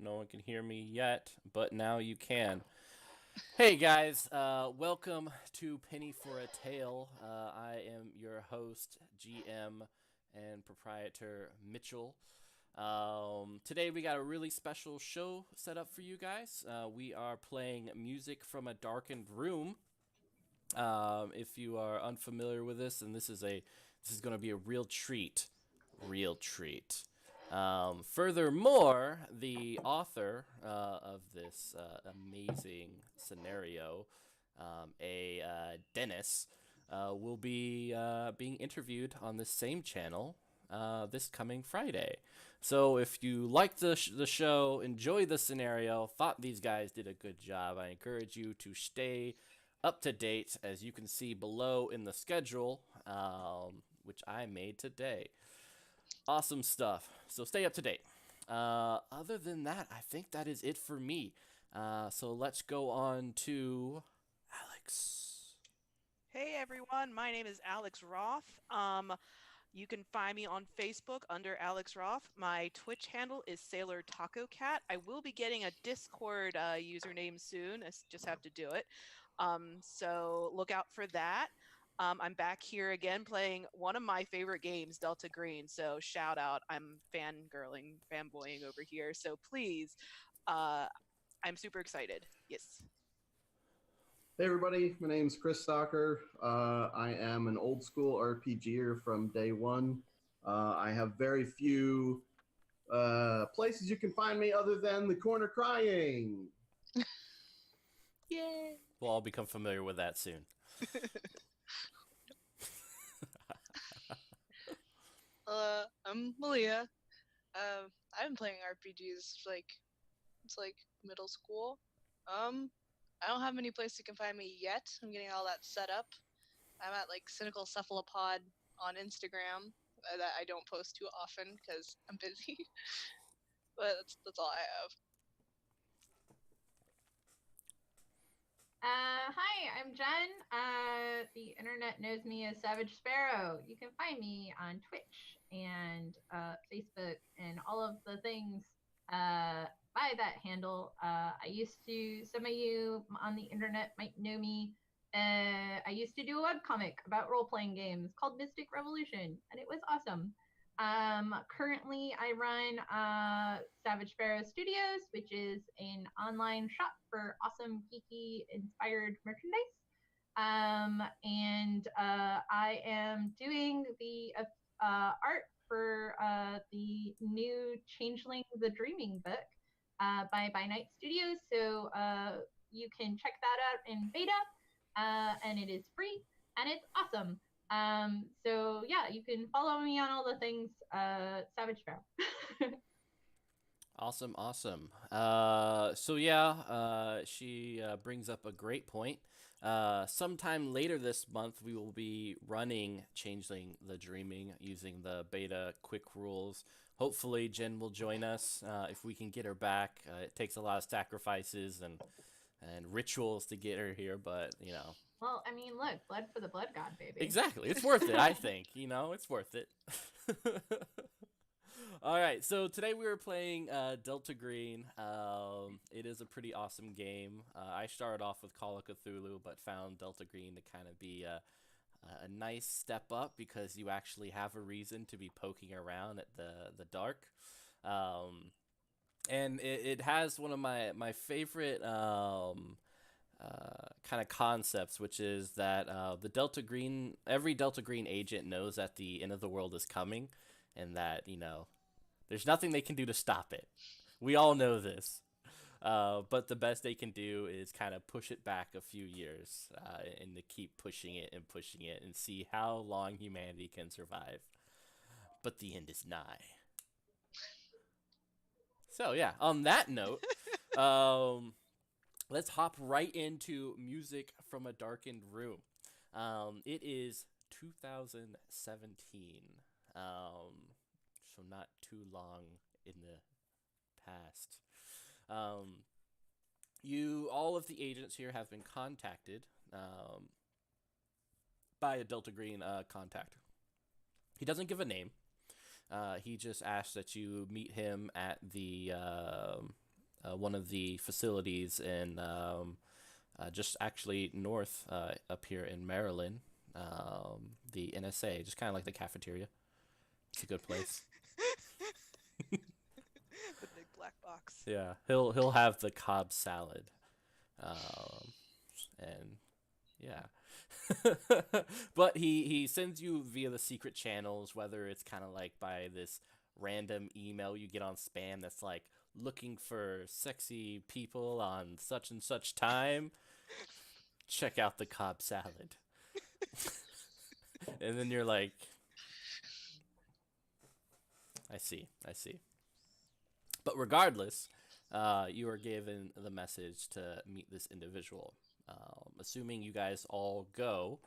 No one can hear me yet, but now you can. Hey guys, welcome to Penny for a Tale. I am your host, GM, and proprietor Mitchell. Today we got a really special show set up for you guys. We are playing music from a darkened room. If you are unfamiliar with this, and this is going to be a real treat. Furthermore, the author of this amazing scenario, Dennis, will be being interviewed on this same channel this coming Friday. So if you liked the show, enjoyed the scenario, thought these guys did a good job, I encourage you to stay up to date, as you can see below in the schedule, which I made today. Awesome stuff. So stay up to date. Other than that, I think that is it for me. So let's go on to Alex. Hey everyone, my name is Alex Roth. You can find me on Facebook under Alex Roth. My Twitch handle is Sailor Taco Cat. I will be getting a Discord username soon. Just have to do it. So look out for that. I'm back here again playing one of my favorite games, Delta Green. So shout out. I'm fangirling, fanboying over here. So please, uh, I'm super excited. Yes. Hey everybody, my name's Chris Stocker. I am an old school RPGer from day one. I have very few places you can find me other than the corner crying. Yay. We'll all become familiar with that soon. I'm Malia. I've been playing RPGs it's like middle school. I don't have many places you can find me yet. I'm getting all that set up. I'm at like Cynical Cephalopod on Instagram that I don't post too often because I'm busy. But that's all I have. Hi, I'm Jen. The internet knows me as Savage Sparrow. You can find me on Twitch and Facebook and all of the things by that handle. Some of you on the internet might know me. I used to do a webcomic about role playing games called Mystic Revolution, and it was awesome. Currently, I run Savage Sparrow Studios, which is an online shop for awesome, geeky, inspired merchandise. And I am doing the art for the new Changeling the Dreaming book by Night Studios. So you can check that out in beta, and it is free, and it's awesome. So yeah, you can follow me on all the things, Savage Sparrow. Awesome. She brings up a great point. Sometime later this month, we will be running Changeling the Dreaming using the beta quick rules. Hopefully, Jen will join us if we can get her back. It takes a lot of sacrifices and rituals to get her here, but you know. Well, I mean, look, blood for the blood god, baby. Exactly, it's worth it. I think it's worth it. All right, so today we were playing Delta Green. It is a pretty awesome game. I started off with Call of Cthulhu, but found Delta Green to kind of be a nice step up because you actually have a reason to be poking around at the dark. And it has one of my favorite kind of concepts, which is that every Delta Green agent knows that the end of the world is coming, and that there's nothing they can do to stop it. We all know this. But the best they can do is kind of push it back a few years and to keep pushing it and see how long humanity can survive. But the end is nigh. So, yeah, on that note, let's hop right into music from a darkened room. It is 2017. So not too long in the past. All of the agents here have been contacted by a Delta Green contact. He doesn't give a name. He just asks that you meet him at the one of the facilities in just actually north up here in Maryland. The NSA, just kind of like the cafeteria. It's a good place. The big black box. Yeah, he'll have the Cobb salad, um, and yeah. But he sends you via the secret channels, whether it's kind of like by this random email you get on spam that's like looking for sexy people on such and such time. Check out the Cobb salad. And then you're like, I see. But regardless, you are given the message to meet this individual. Assuming you guys all go,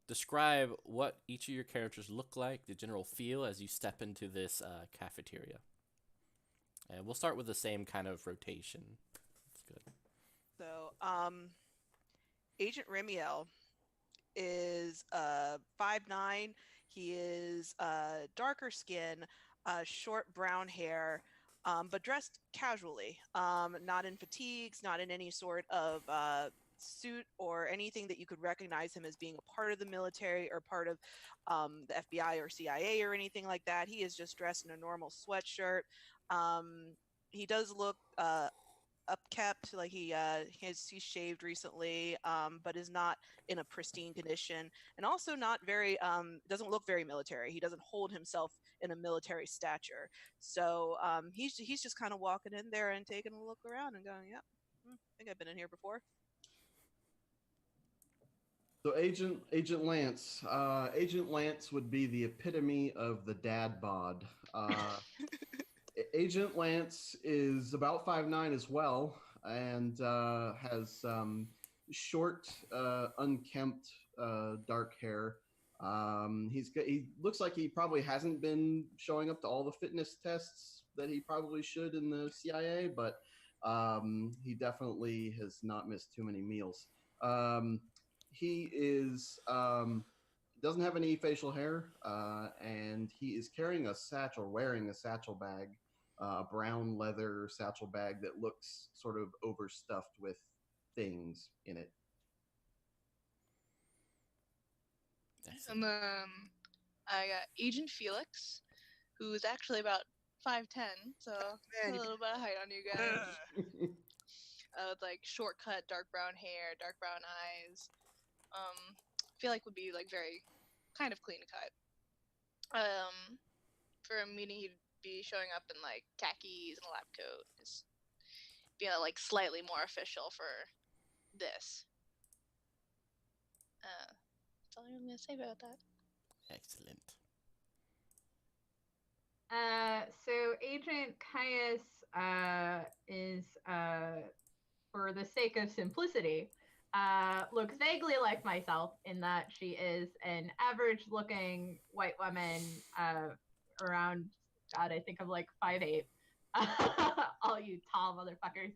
describe what each of your characters look like, the general feel as you step into this cafeteria. And we'll start with the same kind of rotation. That's good. So, Agent Remiel is 5'9". He is darker skin, short brown hair, but dressed casually. Not in fatigues, not in any sort of suit or anything that you could recognize him as being a part of the military or part of the FBI or CIA or anything like that. He is just dressed in a normal sweatshirt. He does look upkept, like he's shaved recently, but is not in a pristine condition, and also not very doesn't look very military. He doesn't hold himself in a military stature, so he's just kind of walking in there and taking a look around and going, yeah, I think I've been in here before. So Agent Lance would be the epitome of the dad bod. Agent Lance is about 5'9" as well, and has short, unkempt, dark hair. He looks like he probably hasn't been showing up to all the fitness tests that he probably should in the CIA, but he definitely has not missed too many meals. He is doesn't have any facial hair, and he is carrying wearing a satchel bag, brown leather satchel bag that looks sort of overstuffed with things in it. And I got Agent Felix, who's actually about 5'10", so a little bit of height on you guys. With like short cut, dark brown hair, dark brown eyes. I feel like would be like very kind of clean cut. For a meeting, he'd be showing up in like khakis and a lab coat, just being like slightly more official for this. That's all I'm gonna say about that. Excellent. So Agent Caius is, for the sake of simplicity, looks vaguely like myself in that she is an average-looking white woman, around, God, I think I'm like 5'8". All you tall motherfuckers.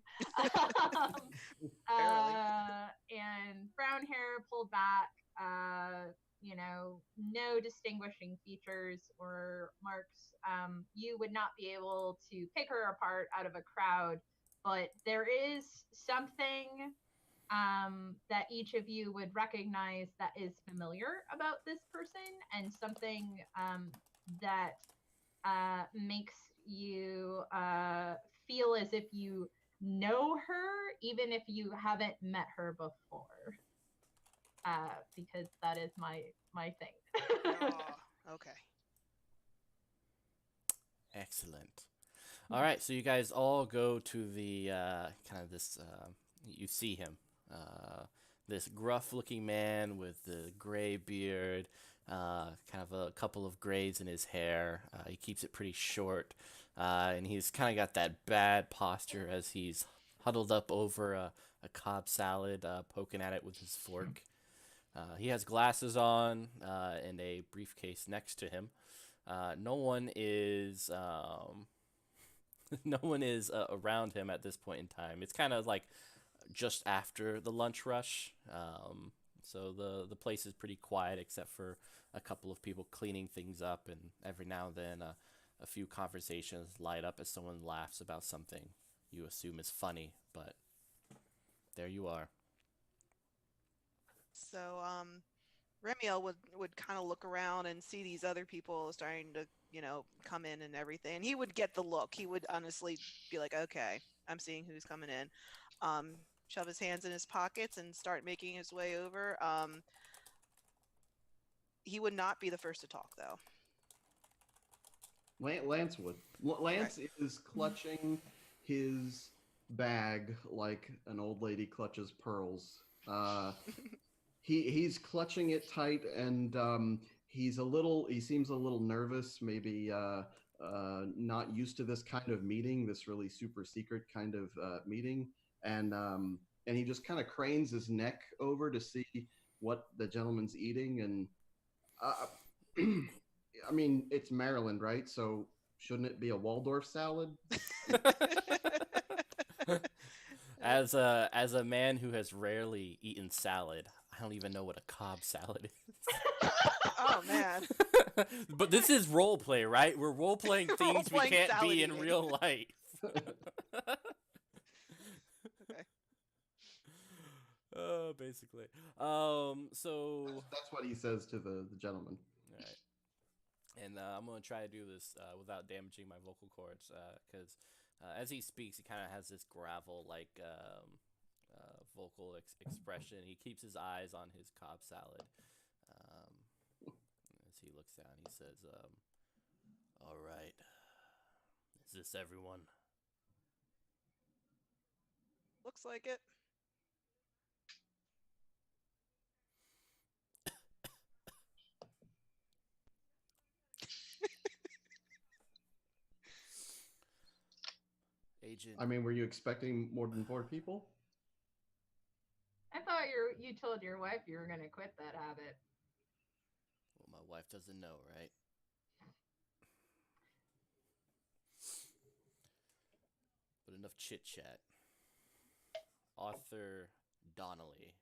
And brown hair pulled back, no distinguishing features or marks. You would not be able to pick her apart out of a crowd, but there is something that each of you would recognize that is familiar about this person, and something that makes you feel as if you know her, even if you haven't met her before. Because that is my thing. Oh, okay. Excellent. All right, so you guys all go to the kind of this. You see him, this gruff-looking man with the gray beard, kind of a couple of grays in his hair. He keeps it pretty short, and he's kind of got that bad posture as he's huddled up over a Cobb salad, poking at it with his fork. He has glasses on and a briefcase next to him. No one is around him at this point in time. It's kind of like just after the lunch rush, so the place is pretty quiet except for a couple of people cleaning things up, and every now and then a few conversations light up as someone laughs about something you assume is funny, but there you are. So, Remiel would kind of look around and see these other people starting to, come in and everything. And he would get the look. He would honestly be like, "Okay, I'm seeing who's coming in." Shove his hands in his pockets and start making his way over. He would not be the first to talk, though. Lance would. Lance is clutching his bag like an old lady clutches pearls. He's clutching it tight, and he seems a little nervous, maybe not used to this kind of meeting, this really super secret kind of meeting, and he just kind of cranes his neck over to see what the gentleman's eating, and I mean, it's Maryland, right? So shouldn't it be a Waldorf salad? As a man who has rarely eaten salad, I don't even know what a Cobb salad is. Oh man. But this is role play, right? We're role playing things we Role-playing can't salad be in eating. real life. Okay. Basically. So That's what he says to the gentleman. all right. And I'm gonna try to do this without damaging my vocal cords, because as he speaks, he kind of has this gravel-like vocal expression. He keeps his eyes on his Cobb salad. As he looks down, he says, "All right, is this everyone?" Looks like it. Agent. I mean, were you expecting more than 4 people? I thought you told your wife you were gonna quit that habit. Well, my wife doesn't know, right? But enough chit chat. Arthur Donnelly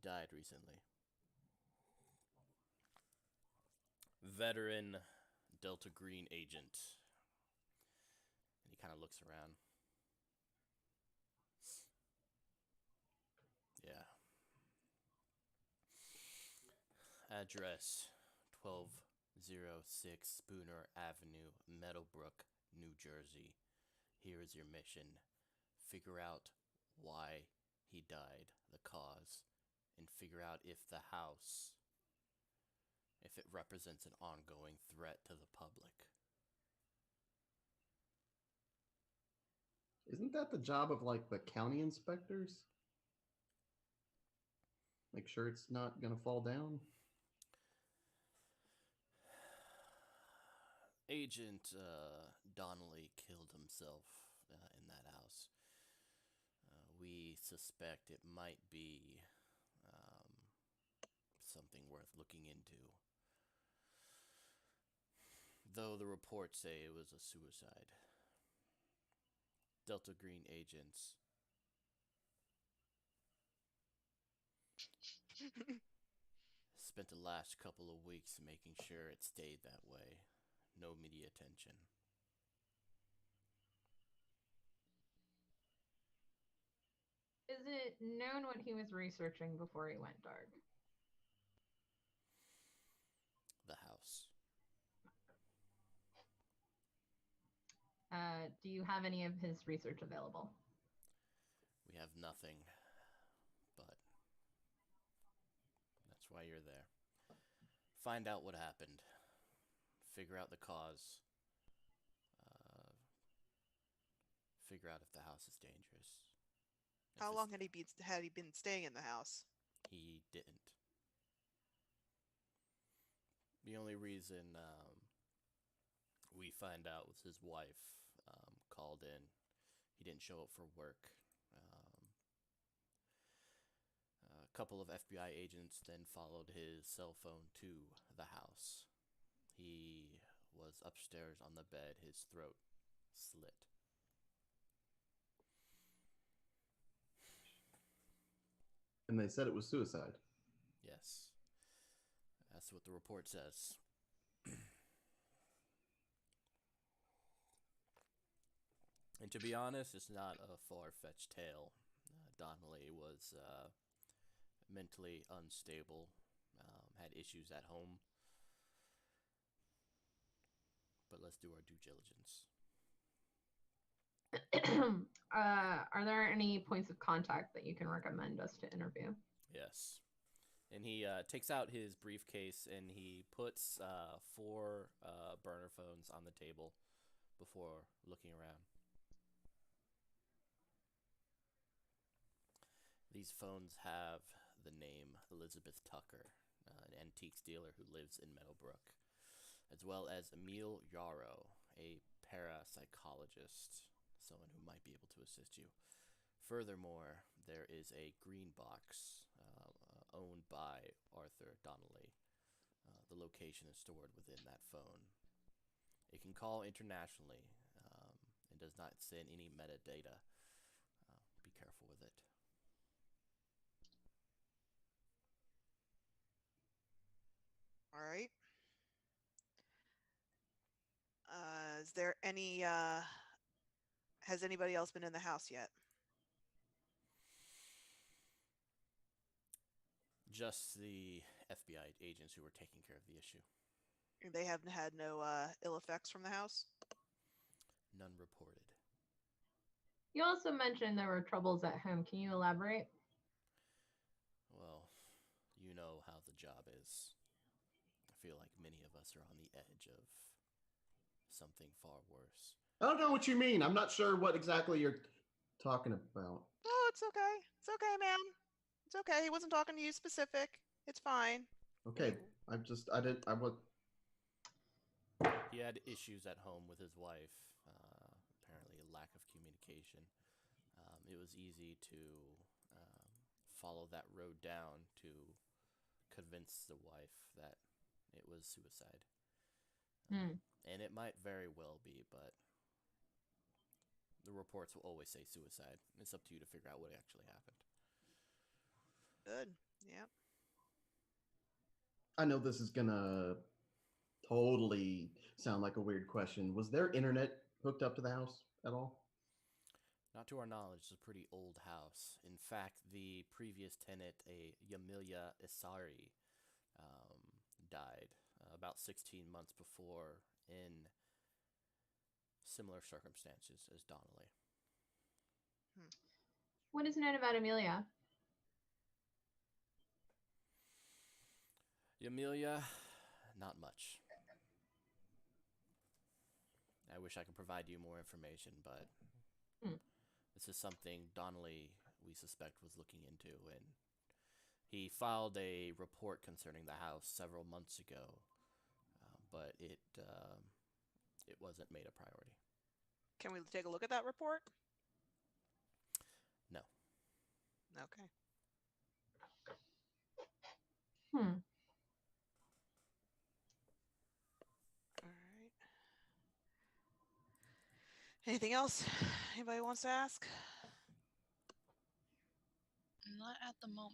died recently. Veteran Delta Green agent. And he kind of looks around. Yeah. Address 1206 Spooner Avenue, Meadowbrook, New Jersey. Here is your mission. Figure out why he died, the cause, and figure out if the house, if it represents an ongoing threat to the public. Isn't that the job of like the county inspectors? Make sure it's not gonna fall down. Agent Donnelly killed himself in that house. We suspect it might be something worth looking into. Though the reports say it was a suicide. Delta Green agents spent the last couple of weeks making sure it stayed that way. No media attention. Is it known what he was researching before he went dark? The house. Do you have any of his research available? We have nothing, but that's why you're there. Find out what happened. Figure out the cause. Figure out if the house is dangerous. How long had he been staying in the house? He didn't. The only reason we find out was his wife called in. He didn't show up for work. A couple of FBI agents then followed his cell phone to the house. He was upstairs on the bed, his throat slit. And they said it was suicide. Yes. That's what the report says. And to be honest, it's not a far-fetched tale. Donnelly was mentally unstable, had issues at home. But let's do our due diligence. Are there any points of contact that you can recommend us to interview? Yes. And he takes out his briefcase and he puts 4 burner phones on the table before looking around. These phones have the name Elizabeth Tucker, an antiques dealer who lives in Meadowbrook, as well as Emil Yarrow, a parapsychologist, someone who might be able to assist you. Furthermore, there is a green box owned by Arthur Donnelly. The location is stored within that phone. It can call internationally and does not send any metadata. Be careful with it. All right. Is there any? Has anybody else been in the house yet? Just the FBI agents who were taking care of the issue. They haven't had no ill effects from the house? None reported. You also mentioned there were troubles at home. Can you elaborate? Well, you know how the job is. I feel like many of us are on the edge of something far worse. I don't know what you mean. I'm not sure what exactly you're talking about. Oh, it's okay. It's okay, ma'am. It's okay. He wasn't talking to you specific. It's fine. Okay, I would. He had issues at home with his wife, apparently a lack of communication. It was easy to follow that road down to convince the wife that it was suicide. And it might very well be, but the reports will always say suicide. It's up to you to figure out what actually happened. Good. Yep. I know this is gonna totally sound like a weird question. Was their internet hooked up to the house at all? Not to our knowledge, it's a pretty old house. In fact, the previous tenant, a Yamilia Isari, died about 16 months before in similar circumstances as Donnelly. What is known about Amelia? Yamilia, not much. I wish I could provide you more information, but this is something Donnelly, we suspect, was looking into, and he filed a report concerning the house several months ago, but it wasn't made a priority. Can we take a look at that report? No. Okay. Hmm. All right. Anything else anybody wants to ask? Not at the moment.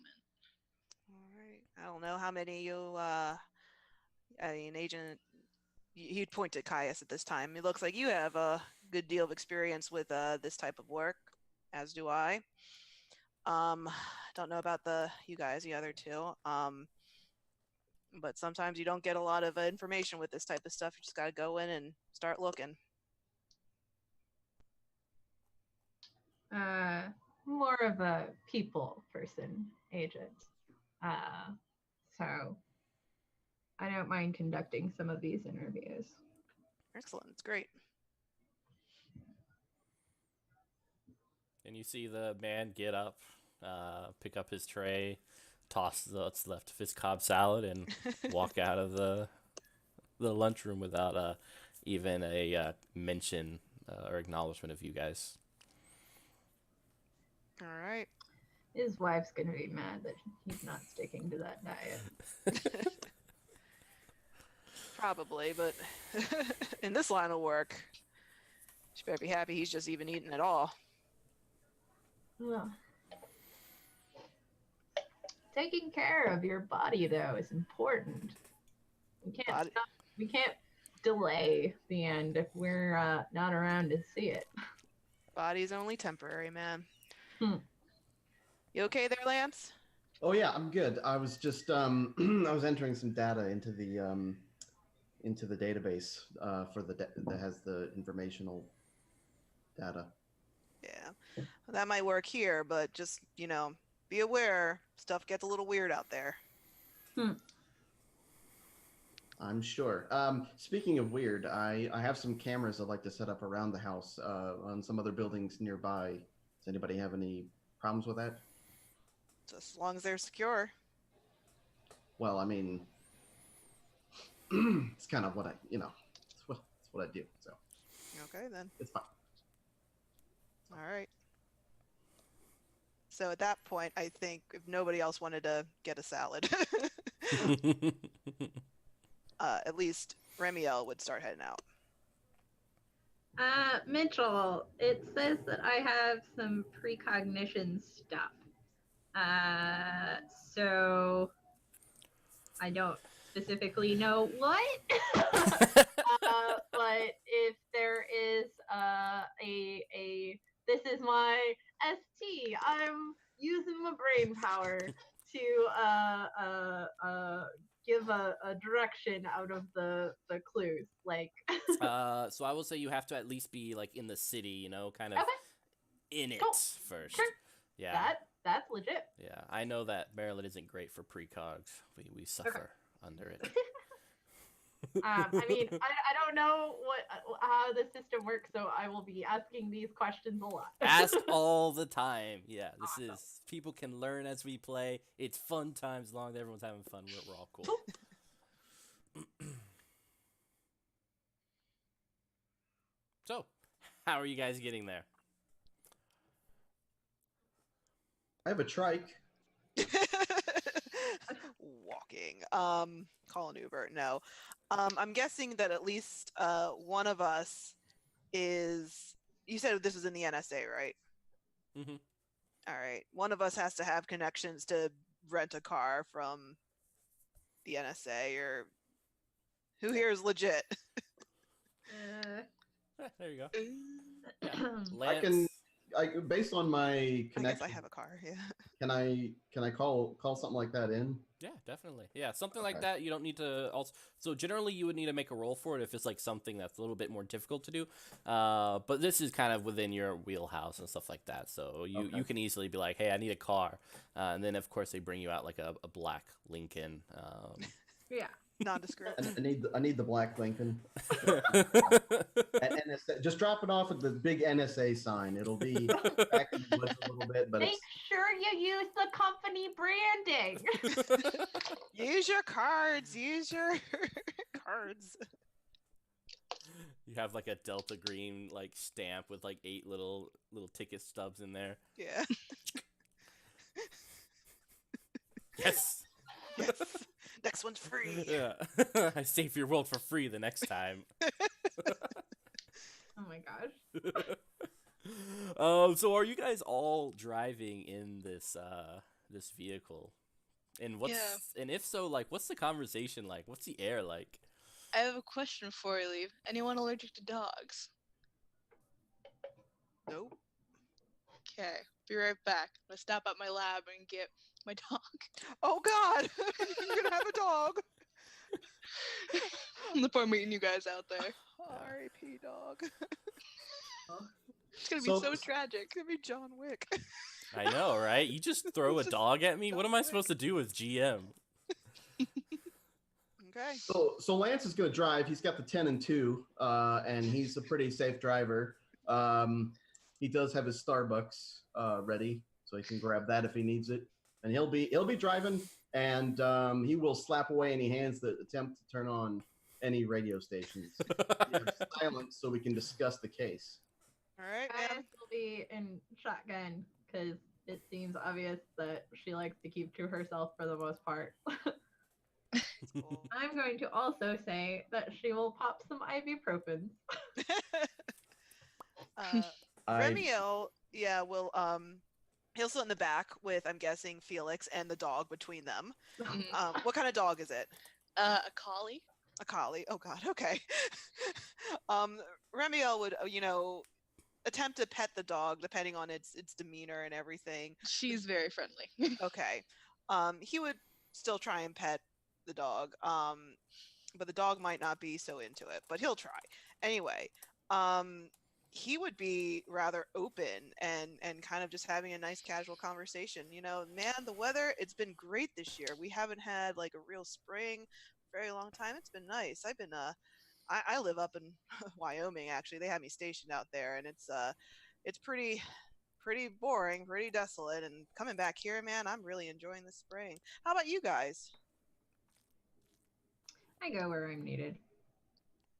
All right. I don't know how many you, Agent, he'd point to Caius at this time. It looks like you have a good deal of experience with this type of work, as do I. Don't know about you guys, the other two. But sometimes you don't get a lot of information with this type of stuff. You just got to go in and start looking. More of a people person, Agent. So I don't mind conducting some of these interviews. Excellent. It's great. And you see the man get up, pick up his tray, toss what's left of his Cobb salad, and walk out of the lunchroom without even a mention or acknowledgement of you guys. All right. His wife's gonna be mad that he's not sticking to that diet. Probably, but in this line of work, she better be happy he's just even eating at all. Well, taking care of your body though is important. We can't delay the end if we're not around to see it. Body's only temporary, man. Hmm. You okay there, Lance? Oh yeah, I'm good. I was just I was entering some data into the database for that has the informational data. Yeah. That might work here, but just, be aware. Stuff gets a little weird out there. I'm sure. Speaking of weird, I have some cameras I'd like to set up around the house on some other buildings nearby. Does anybody have any problems with that? Just as long as they're secure. Well, I mean, it's kind of what it's what I do. So Okay, then. it's fine. All right. So at that point, I think if nobody else wanted to get a salad, at least Remiel would start heading out. Mitchell, it says that I have some precognition stuff. So I don't specifically know what, but if there is this is my ST. I'm using my brain power to give a direction out of the clues. Like So I will say you have to at least be like in the city, kind of Okay. in it Cool. first. Sure. Yeah. That's legit. Yeah. I know that Maryland isn't great for precogs. We suffer under it. I mean, I don't know how the system works, so I will be asking these questions a lot. Ask all the time. Yeah, this Awesome. is people can learn as we play. It's fun times, as long as everyone's having fun. We're all cool. So, how are you guys getting there? I have a trike. Walking. Call an Uber. No. I'm guessing that at least one of us is. You said this was in the NSA, right? Mm-hmm. All right. One of us has to have connections to rent a car from the NSA, or who here is legit? There you go. Yeah. Lance, Based on my I connection. guess I have a car. Yeah. Can I call something like that in? yeah, definitely. Yeah, something like Okay. that. You don't need to also. So generally, you would need to make a roll for it if it's like something that's a little bit more difficult to do. But this is kind of within your wheelhouse and stuff like that. So you Okay. you can easily be like, hey, I need a car, and then of course they bring you out like a black Lincoln. Yeah. Nondescript. I need the black Lincoln. At NSA, just drop it off at the big NSA sign. It'll be back in the woods a little bit, but Make sure you use the company branding. Use your cards. Use your cards. You have like a Delta Green like stamp with like 8 little ticket stubs in there. Yeah. Yes. Yes. Next one's free. Yeah. I save your world for free the next time. Oh my gosh. So are you guys all driving in this this vehicle? And and if so, like what's the conversation like? What's the air like? I have a question before we leave. Anyone allergic to dogs? Nope. Okay, be right back. I'm gonna stop at my lab and get my dog. Oh God! You're gonna have a dog. I'm looking forward to meeting you guys out there. R.I.P. dog. It's gonna be So- so tragic. It's gonna be John Wick. I know, right? You just throw a Just dog at me? What am I quick. supposed to do with GM? Okay. so Lance is going to drive. He's got the 10 and 2, and he's a pretty safe driver. He does have his Starbucks ready, so he can grab that if he needs it. And he'll be driving, and he will slap away any hands that attempt to turn on any radio stations. Silence, so we can discuss the case. All right, I man. will be in shotgun because it seems obvious that she likes to keep to herself for the most part. Cool. I'm going to also say that she will pop some ibuprofen. Remiel, yeah, will he'll sit in the back with, I'm guessing, Felix and the dog between them. Mhm. What kind of dog is it? A collie. A collie. Oh God. Okay. Remiel would, attempt to pet the dog, depending on its demeanor and everything. She's very friendly. Okay. He would still try and pet the dog. But the dog might not be so into it, but he'll try. Anyway, um, he would be rather open and kind of just having a nice casual conversation. You know, man, the weather, it's been great this year. We haven't had like a real spring for a very long time. It's been nice. I've been I live up in Wyoming actually. They have me stationed out there, and it's pretty boring, pretty desolate. And coming back here, man, I'm really enjoying the spring. How about you guys? I go where I'm needed.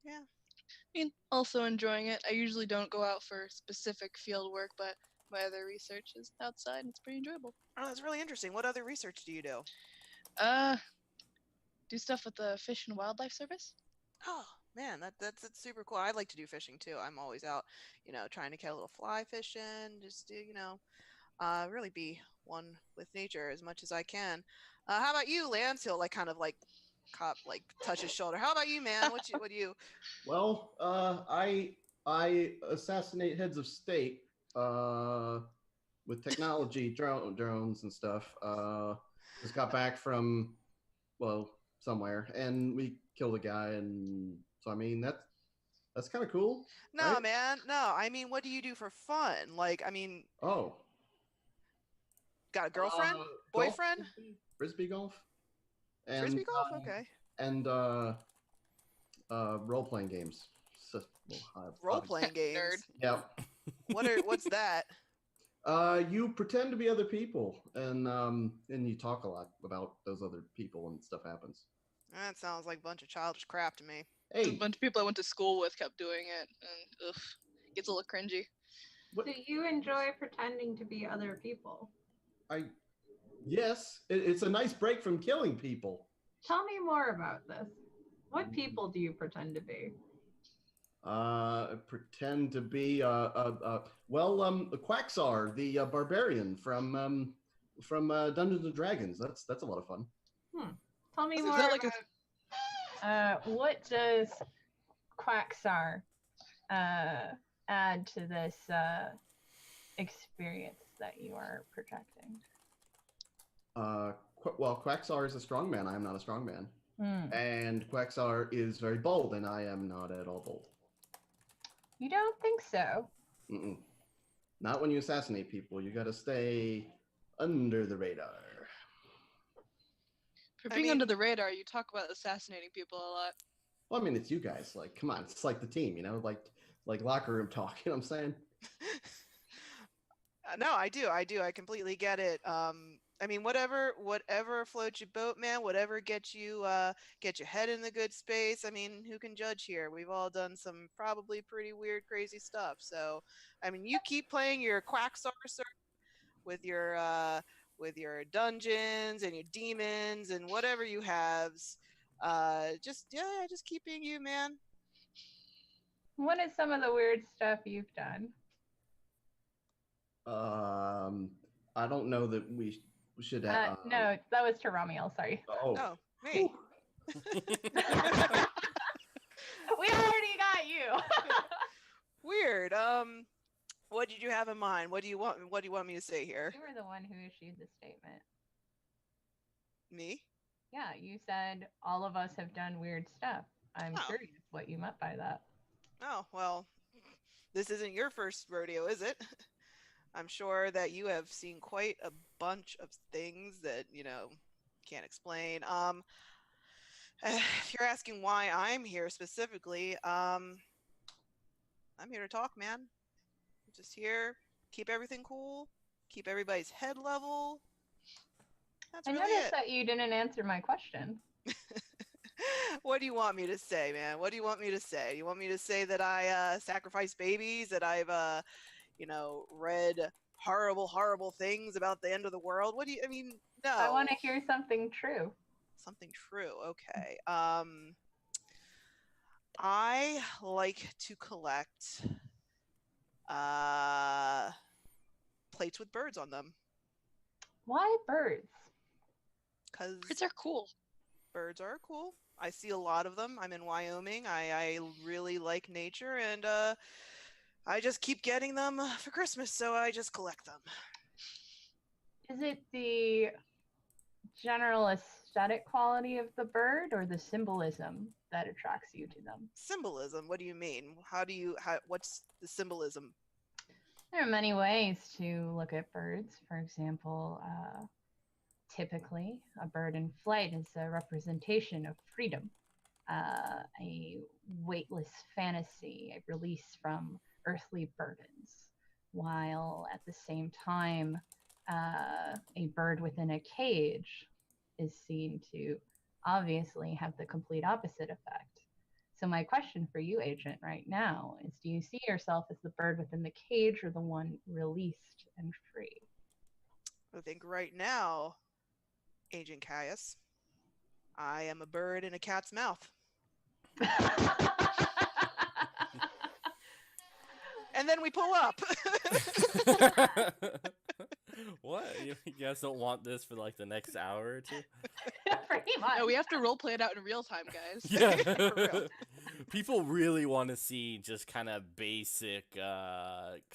Yeah. I mean, also enjoying it. I usually don't go out for specific field work, but my other research is outside and it's pretty enjoyable. Oh, that's really interesting. What other research do you do? Uh, do stuff with the Fish and Wildlife Service. Oh man, that's super cool. I like to do fishing too. I'm always out, trying to catch a little fly fishing, just to, really be one with nature as much as I can. How about you, Lance? He'll like kind of like cop like touch his shoulder. How about you, man? What do you? Well, I assassinate heads of state with technology, drones and stuff. Just got back from somewhere, and we killed a guy, and so I mean that's kind of cool. No, right? man. No, I mean, what do you do for fun? Like, I mean, Oh, got a girlfriend, golf, boyfriend, frisbee golf, and frisbee golf? Okay. and role playing games. So, Role playing Nerd. games. Yeah. What's that? You pretend to be other people, and you talk a lot about those other people, and stuff happens. That sounds like a bunch of childish crap to me. A Hey, bunch of people I went to school with kept doing it, and ugh, gets a little cringy. what? Do you enjoy pretending to be other people? Yes, it's a nice break from killing people. Tell me more about this. What people do you pretend to be? Pretend to be Quaxar, the barbarian from Dungeons and Dragons. That's a lot of fun. Tell me Is more that like what does Quaxar add to this experience that you are projecting? Quaxar is a strong man. I am not a strong man. Hmm. And Quaxar is very bold, and I am not at all bold. You don't think so? Mm-mm. Not when you assassinate people. You got to stay under the radar. For I being mean- under the radar, you talk about assassinating people a lot. Well, I mean, it's you guys. Like, come on, it's like the team, like locker room talk. You know what I'm saying? No, I do. I completely get it. I mean, whatever floats your boat, man. Whatever gets you get your head in the good space. I mean, who can judge here? We've all done some probably pretty weird, crazy stuff. So, I mean, you keep playing your Quaxar with your dungeons and your demons and whatever you have. Just keep being you, man. What is some of the weird stuff you've done? I don't know that we should have. No, that was to Ramiel. Sorry. Oh. Oh, me. We already got you. Weird. What did you have in mind? What do you want me to say here? You were the one who issued the statement. Me? Yeah, you said all of us have done weird stuff. I'm Oh. curious what you meant by that. Oh, well, this isn't your first rodeo, is it? I'm sure that you have seen quite a bunch of things that, can't explain. If you're asking why I'm here specifically, I'm here to talk, man. I'm just here, keep everything cool, keep everybody's head level. That's I really noticed it. that you didn't answer my question. What do you want me to say, man? What do you want me to say? You want me to say that I sacrifice babies, that I've read horrible, horrible things about the end of the world? I mean, no. I want to hear something true. Something true. Okay. I like to collect plates with birds on them Why birds? because Birds are cool. birds are cool. I see a lot of them. I'm in Wyoming. I really like nature, and I just keep getting them for Christmas, so I just collect them. Is it the general aesthetic quality of the bird or the symbolism that attracts you to them? Symbolism? What do you mean? What's the symbolism? There are many ways to look at birds. For example, typically, a bird in flight is a representation of freedom, a weightless fantasy, a release from earthly burdens, while at the same time, a bird within a cage is seen to obviously have the complete opposite effect. So my question for you, Agent, right now is, do you see yourself as the bird within the cage or the one released and free? I think right now, Agent Caius, I am a bird in a cat's mouth. And then we pull up. What? You guys don't want this for like the next hour or two? Pretty much. No, we have to role play it out in real time, guys. Yeah. For real. People really want to see just kind of basic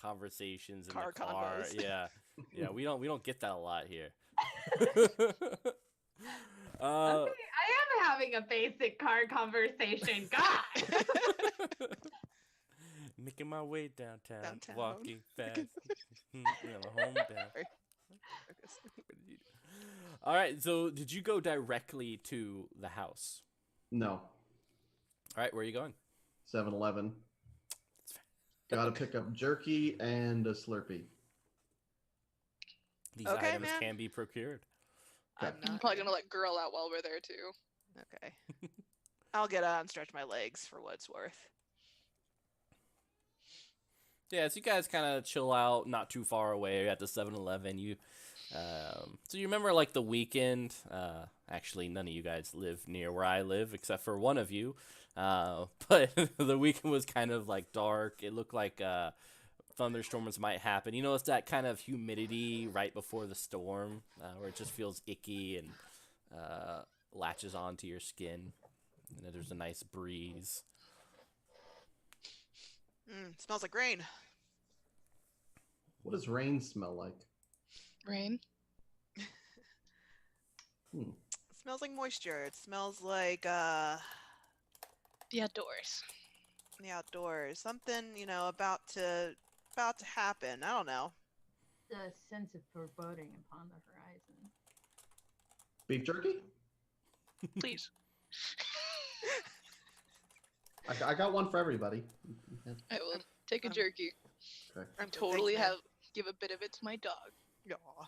conversations in Car the car. convos. Yeah. Yeah, we don't get that a lot here. Okay, I am having a basic car conversation, God. Making my way downtown, Downtown. walking fast. Home down. All right, so did you go directly to the house? No, All right, where are you going? 7-Eleven. Gotta pick up jerky and a Slurpee. These Okay, items man. can be procured. I'm I'm not probably gonna let girl out while we're there too. Okay. I'll get out and stretch my legs for what it's worth. Yeah, so you guys kind of chill out, not too far away at the 7-Eleven. So you remember like the weekend? Actually, none of you guys live near where I live, except for one of you. But the weekend was kind of like dark. It looked like thunderstorms might happen. You know, it's that kind of humidity right before the storm, where it just feels icky and latches onto your skin. And then there's a nice breeze. Smells like rain. What does rain smell like? Rain. It smells like moisture. It smells like The outdoors. the outdoors. Something, about to happen. I don't know. The sense of foreboding upon the horizon. Beef jerky? Please. I got one for everybody. I will take a Um, jerky. Okay. And totally Thanks, man. give a bit of it to my dog. Aw.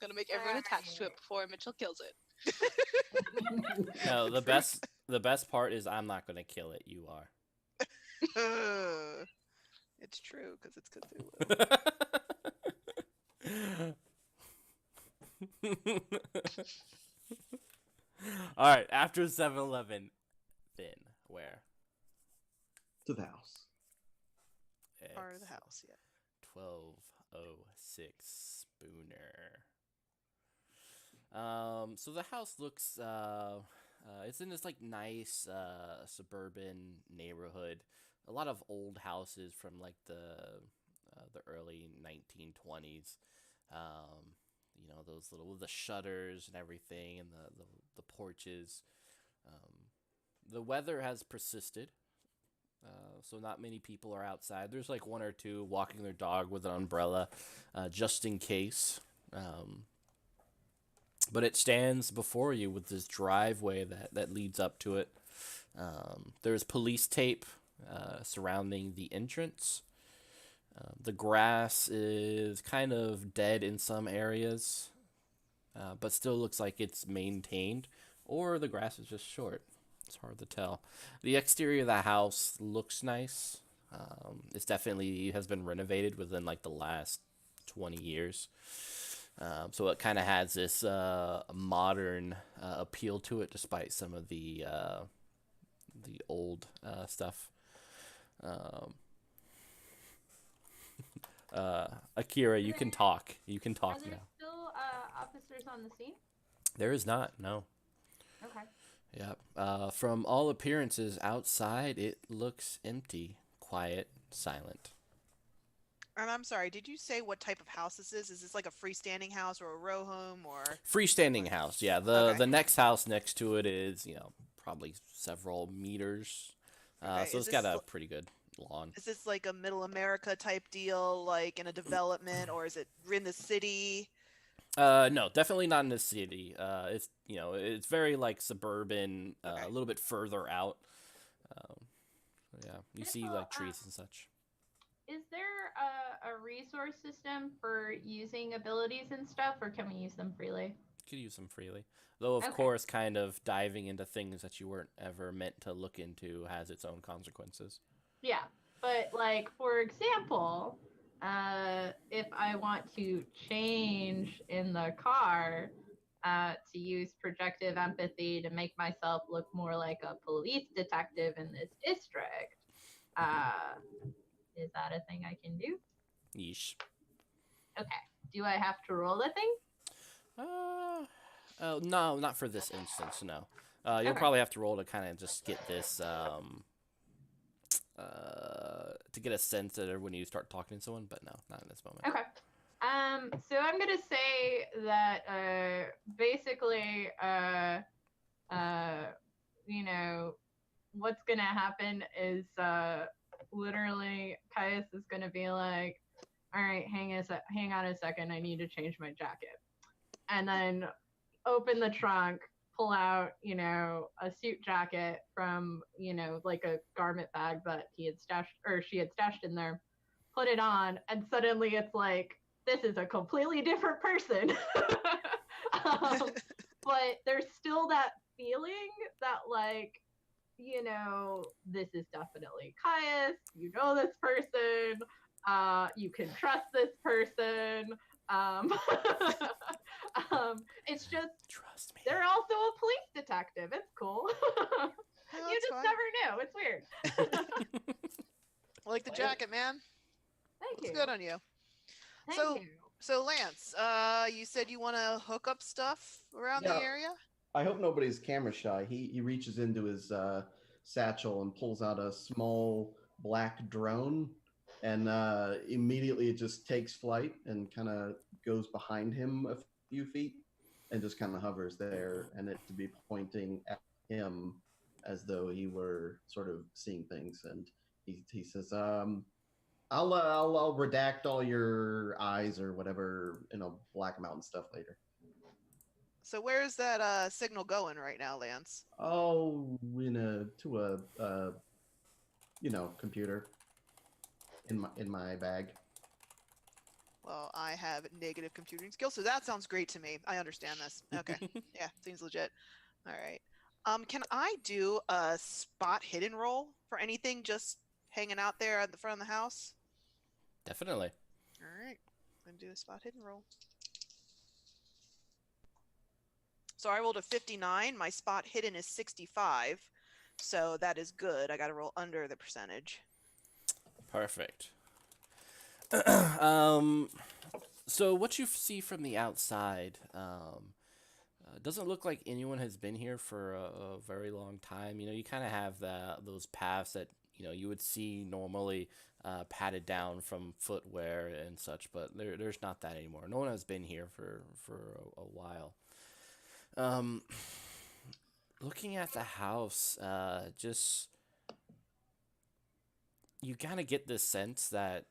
Gonna make everyone attached to it before Mitchell kills it. No, the best part is I'm not gonna kill it. You are. It's true because it's Cthulhu. All right, after 7-Eleven, then where? To the house. Part of the house, yeah. 1206 Spooner. So the house looks it's in this like nice suburban neighborhood. A lot of old houses from like the early 1920s. You know, those little with the shutters and everything, and the porches. The weather has persisted. So not many people are outside. There's like one or two walking their dog with an umbrella, just in case. But it stands before you with this driveway that leads up to it. There's police tape surrounding the entrance. The grass is kind of dead in some areas, but still looks like it's maintained, or the grass is just short. It's hard to tell. The exterior of the house looks nice. It's definitely has been renovated within like the last 20 years. So it kind of has this modern appeal to it, despite some of the old stuff. Akira, you can talk. You can Are talk there now. still officers on the scene? There is not. No. Okay. Yep. From all appearances outside, it looks empty, quiet, silent. And I'm sorry, did you say what type of house this is? Is this like a freestanding house or a row home or? Freestanding house, yeah. Okay. The next house next to it is, probably several meters. Okay, So is it's got this a l- pretty good lawn. Is this like a middle America type deal, like in a development, or is it in the city? No, definitely not in the city. It's very like suburban, Okay. a little bit further out. Um, yeah, you see Well, like trees and such. Is there a resource system for using abilities and stuff, or can we use them freely? Could use them freely, though. Of Okay. course, kind of diving into things that you weren't ever meant to look into has its own consequences. Yeah, but like for example, if I want to change in the car to use projective empathy to make myself look more like a police detective in this district, uh, is that a thing I can do? Yeesh. Okay. Do I have to roll a thing? Oh no, not for this instance. No. You'll Okay. probably have to roll to kind of just get this to get a sense of it when you start talking to someone, but no, not in this moment. Okay. So I'm gonna say that basically what's gonna happen is literally Caius is gonna be like, all right, hang on a second, I need to change my jacket. And then open the trunk, pull out, a suit jacket from, like a garment bag that she had stashed in there, put it on, and suddenly it's like, this is a completely different person. But there's still that feeling that, like, this is definitely Caius. You know this person. You can trust this person. It's just Trust me. they're also a police detective. It's cool. No, You it's just fine. never knew. It's weird. I like the jacket, man. Thank Looks you. good on you. Thank you. So Lance, you said you want to hook up stuff around Yeah. the area? I hope nobody's camera shy. He reaches into his satchel and pulls out a small black drone, and immediately it just takes flight and kind of goes behind him a few feet and just kind of hovers there, and it to be pointing at him as though he were sort of seeing things. And he says, I'll redact all your eyes or whatever, black them out and stuff later. So where's that signal going right now, Lance? Oh, to a computer in my bag. Well, I have negative computing skills, so that sounds great to me. I understand this. Okay. Yeah, seems legit. All right. Can I do a spot hidden roll for anything just hanging out there at the front of the house? Definitely. All right. I'm gonna do a spot hidden roll. So I rolled a 59. My spot hidden is 65. So that is good. I got to roll under the percentage. Perfect. So what you see from the outside doesn't look like anyone has been here for a very long time. You kind of have those paths that you would see normally padded down from footwear and such, but there's not that anymore. No one has been here for a while. Looking at the house, just you kind of get this sense that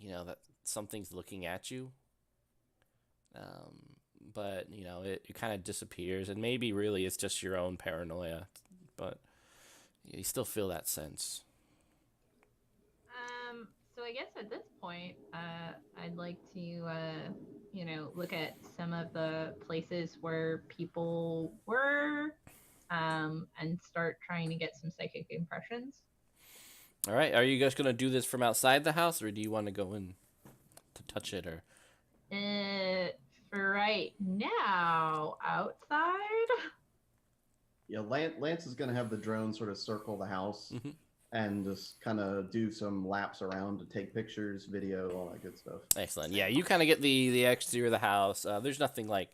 that something's looking at you. But it kind of disappears, and maybe really it's just your own paranoia, but you still feel that sense. So I guess at this point, I'd like to, look at some of the places where people were, and start trying to get some psychic impressions. All right, are you guys gonna do this from outside the house, or do you want to go in to touch it, or? For right now, outside. Yeah, Lance is going to have the drone sort of circle the house and just kind of do some laps around to take pictures, video, all that good stuff. Excellent. Yeah, you kind of get the exterior of the house. There's nothing like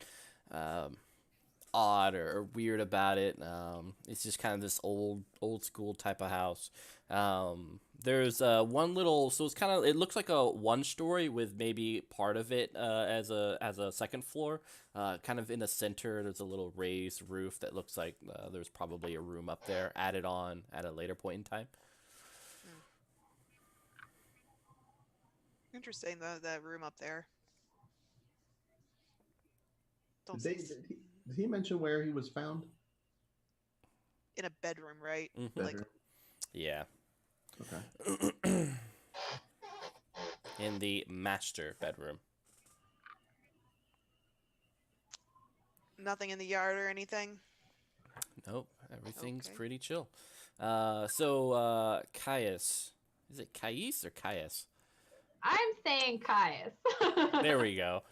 odd or weird about it. It's just kind of this old school type of house. There's one little, so it's kind of, it looks like a one story with maybe part of it as a second floor. Kind of in the center, there's a little raised roof that looks like there's probably a room up there added on at a later point in time. Interesting, that room up there. Don't Did see did he mention where he was found? in a bedroom, right? Mhm. Like, Bedroom. Yeah. Okay. In the master bedroom. nothing in the yard or anything. Nope, everything's Okay. pretty chill. So Caius, is it Caius or Caius? I'm saying Caius. There we go.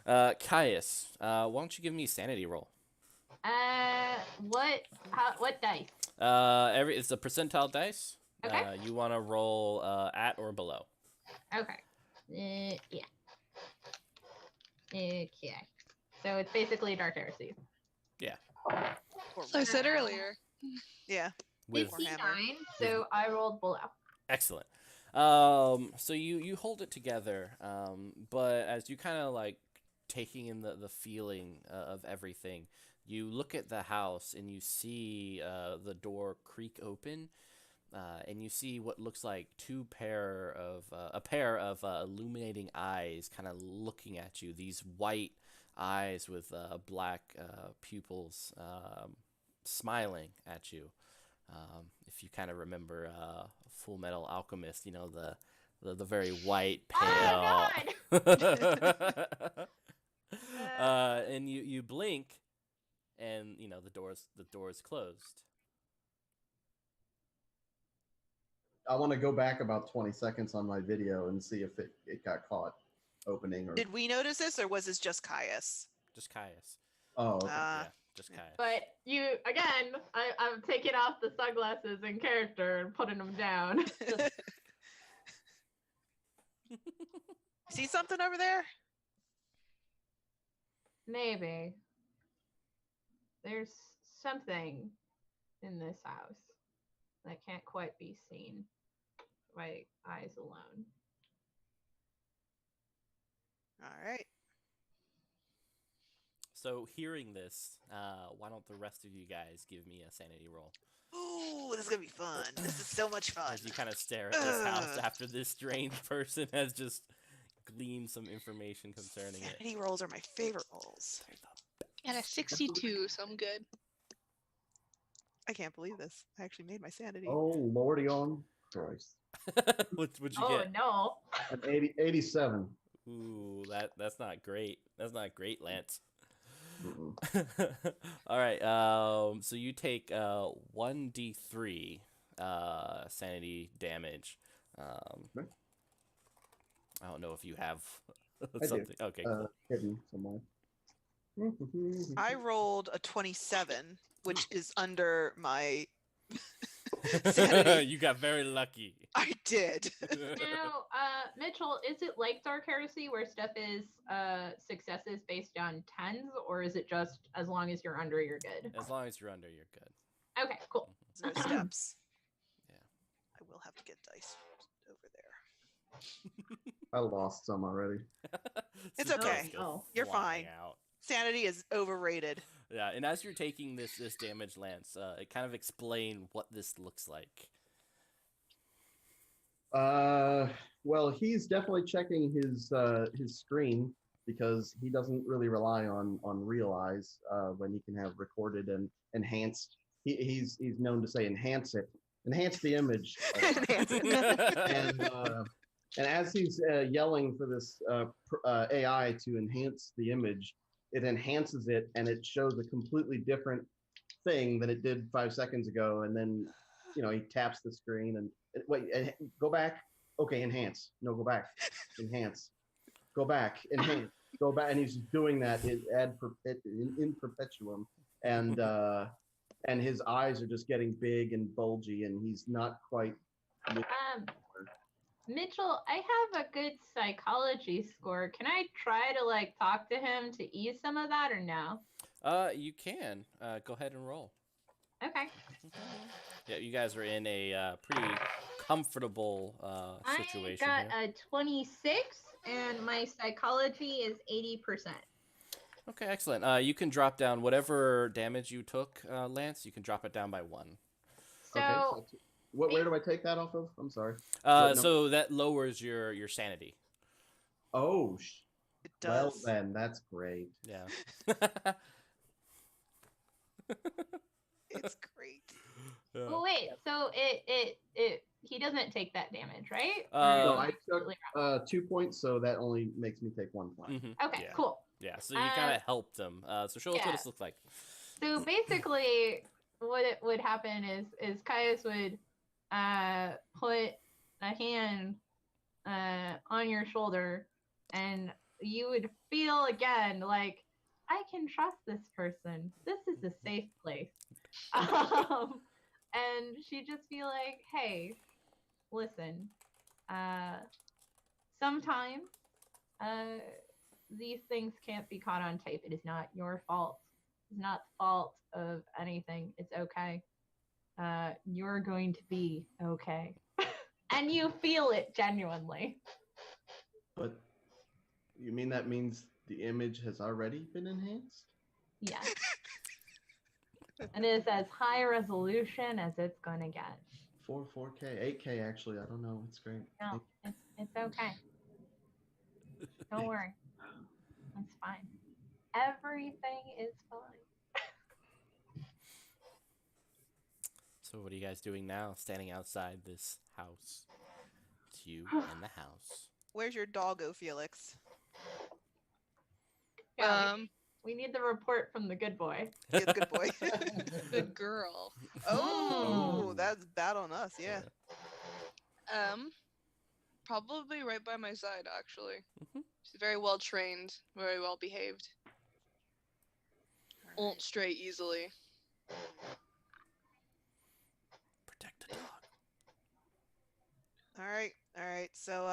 Caius, why don't you give me a sanity roll? What dice? It's a percentile dice. Okay. You want to roll at or below. Okay. Yeah. Okay. So it's basically Dark Heresy. Or So I said earlier. yeah. With 59, Warhammer. so I rolled below. excellent. So you hold it together, but as you kind of like taking in the feeling of everything, you look at the house and you see the door creak open, and you see what looks like a pair of illuminating eyes kind of looking at you. These white eyes with black pupils, smiling at you. If you kind of remember Full Metal Alchemist, you know, the very white, pale. Oh And you blink, and you know the door's closed. I want to go back about 20 seconds on my video and see if it got caught opening or. Did we notice this, or was this just Caius? Just Caius. Oh, okay. Yeah, just Caius. But you again, I'm taking off the sunglasses in character and putting them down. See something over there? Maybe there's something in this house that can't quite be seen by eyes alone. All right. So hearing this, why don't the rest of you guys give me a sanity roll? Ooh, this is gonna be fun. This is so much fun. As you kind of stare at this house Ugh. after this strange person has just gleaned some information concerning it. Sanity rolls are my favorite rolls. And a 62, so I'm good. I can't believe this. I actually made my sanity. Oh, Lordy on Christ. What'd you Oh get? no! An 87. Ooh, that's not great. That's not great, Lance. Mm-mm. All right. So you take 1d3 sanity damage. Okay. I don't know if you have do. something. Okay, cool. Hidden somewhere. I rolled a 27, which is under my sanity. You got very lucky. I did. Now, Mitchell, is it like Dark Heresy where stuff is successes based on tens, or is it just as long as you're under, you're good? As long as you're under, you're good. Okay, cool. There's no steps. Yeah. I will have to get dice over there. I lost some already. It's So you okay. just go Oh. You're flying fine. out. Sanity is overrated. Yeah, and as you're taking this damage, Lance, it kind of explain what this looks like. Well, he's definitely checking his screen because he doesn't really rely on real eyes when he can have recorded and enhanced. He's known to say enhance the image. Enhance it. And as he's yelling for this AI to enhance the image, it enhances it and it shows a completely different thing than it did 5 seconds ago. And then, you know, he taps the screen and wait, go back. Okay, enhance. No, go back. Enhance. Go back. Enhance. Go back. And he's just doing that in perpetuum. And his eyes are just getting big and bulgy, and he's not quite. Mitchell, I have a good psychology score. Can I try to like talk to him to ease some of that, or no? You can go ahead and roll. Okay. Yeah, you guys are in a pretty comfortable situation I got here. a 26, and my psychology is 80%. Okay, excellent. You can drop down whatever damage you took, Lance. You can drop it down by 1. So, Okay. Where do I take that off of? I'm sorry. So that lowers your sanity. Oh, It well does. then, that's great. Yeah. It's great. Yeah. oh wait, so it he doesn't take that damage, right? Or No, Uh, I is it took really 2 points, so that only makes me take 1 point. mhm, okay, yeah. cool. Yeah, so you kind of helped them. So show us what yeah. this looks like. So basically, what it would happen is Caius would put a hand on your shoulder, and you would feel again like, I can trust this person. This is a safe place. And she'd just be like, hey, listen, sometimes these things can't be caught on tape. It is not your fault. It's not the fault of anything. It's okay. You're going to be okay. And you feel it genuinely. But you mean that means the image has already been enhanced? Yes. And it is as high resolution as it's going to get. 4K, 8K actually. I don't know. It's great. No, it's okay. Don't worry. It's fine. Everything is fine. So what are you guys doing now? Standing outside this house. It's you and the house. Where's your doggo, Felix? Yeah, we need the report from the good boy. Yeah, good boy. Good girl. Oh, Ooh. that's bad on us. Yeah. Probably right by my side, actually. Mhm. She's very well trained, very well behaved. Won't stray easily. Protect the dog. All right. All right. So,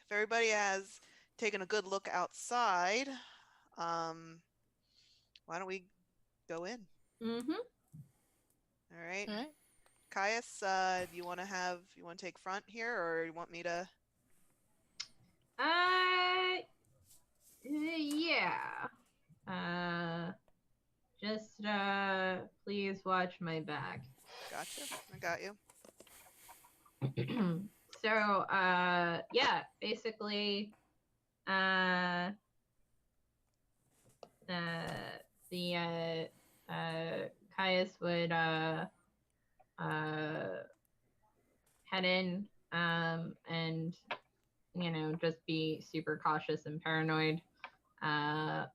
if everybody has taken a good look outside, why don't we go in? Mm-hmm. All right. Alright. Caius, do you want to take front here, or you want me to? Yeah. Just please watch my back. Gotcha. I got you. So yeah, basically the Caius would head in and just be super cautious and paranoid,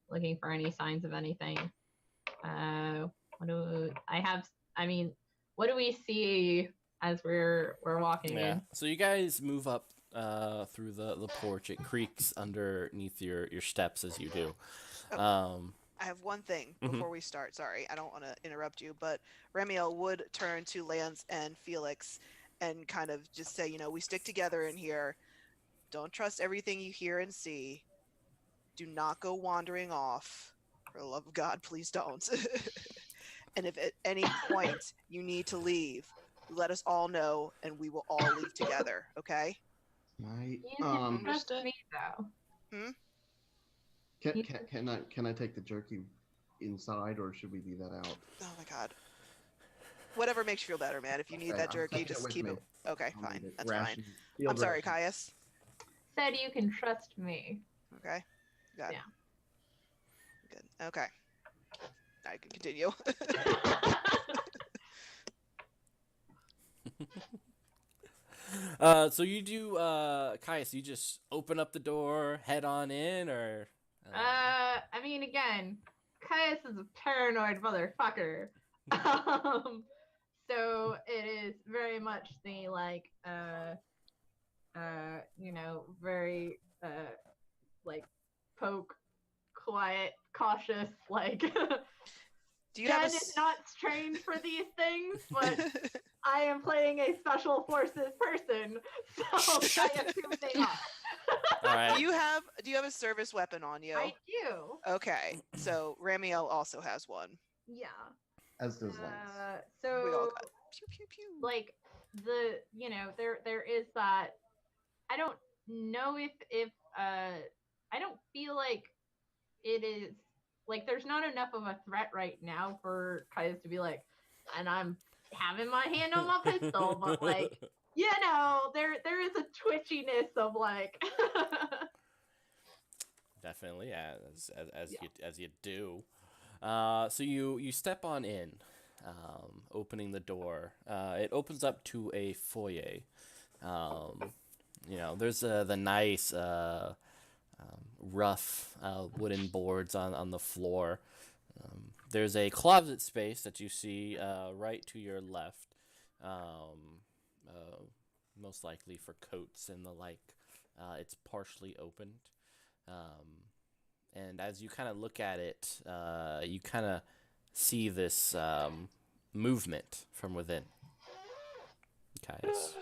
looking for any signs of anything. What do we see as we're walking Yeah. in? So you guys move up through the porch. It creaks underneath your steps as you do. I have one thing Mhm. before we start. Sorry, I don't want to interrupt you, but Remiel would turn to Lance and Felix and kind of just say, we stick together in here. Don't trust everything you hear and see. Do not go wandering off. For the love of God, please don't. And if at any point you need to leave, let us all know, and we will all leave together. Okay? Right. You can trust Understood. me though. Can I take the jerky inside, or should we leave that out? Oh my God. Whatever makes you feel better, man. If you need Okay, that I'll jerky, take it just with keep me. it. Okay, I'll fine. need it. That's fine. Ration- field I'm sorry, ration. Caius. Said you can trust me. Okay. Got it. Yeah. Good. Okay. I can continue. So you do, Caius, you just open up the door, head on in, or? I mean, again, Caius is a paranoid motherfucker. So it is very much the very poke, quiet, cautious, Do you have Jen is not trained for these things, but I am playing a special forces person, so I assume they are. All right. Do you have a service weapon on you? I do. Okay, so Ramiel also has one. Yeah. As does Lance. We all So got pew pew pew. like there is that. I don't know if I don't feel like it is like there's not enough of a threat right now for Caius to be like, and I'm having my hand on my pistol, but like there is a twitchiness of like Definitely, as you do. So you step on in, opening the door. It opens up to a foyer. There's the nice rough wooden boards on the floor. There's a closet space that you see right to your left, most likely for coats and the like. It's partially opened. And as you kind of look at it, you kind of see this movement from within. Caius.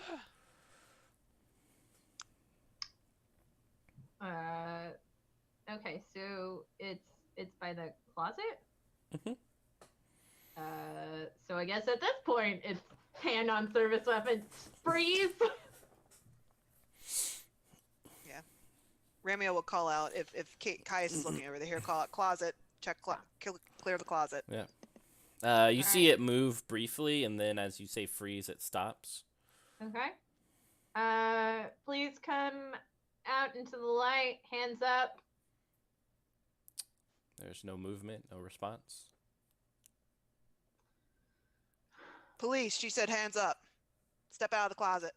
Okay, so it's by the closet. Mhm. So I guess at this point it's hand on service weapons, freeze. Ramiel will call out if Caius is looking over there. Here, call out closet. Check clear the closet. Yeah. You see Alright. it move briefly, and then as you say freeze, it stops. Okay. Please come out into the light. Hands up. There's no movement, no response. Police, she said hands up. Step out of the closet.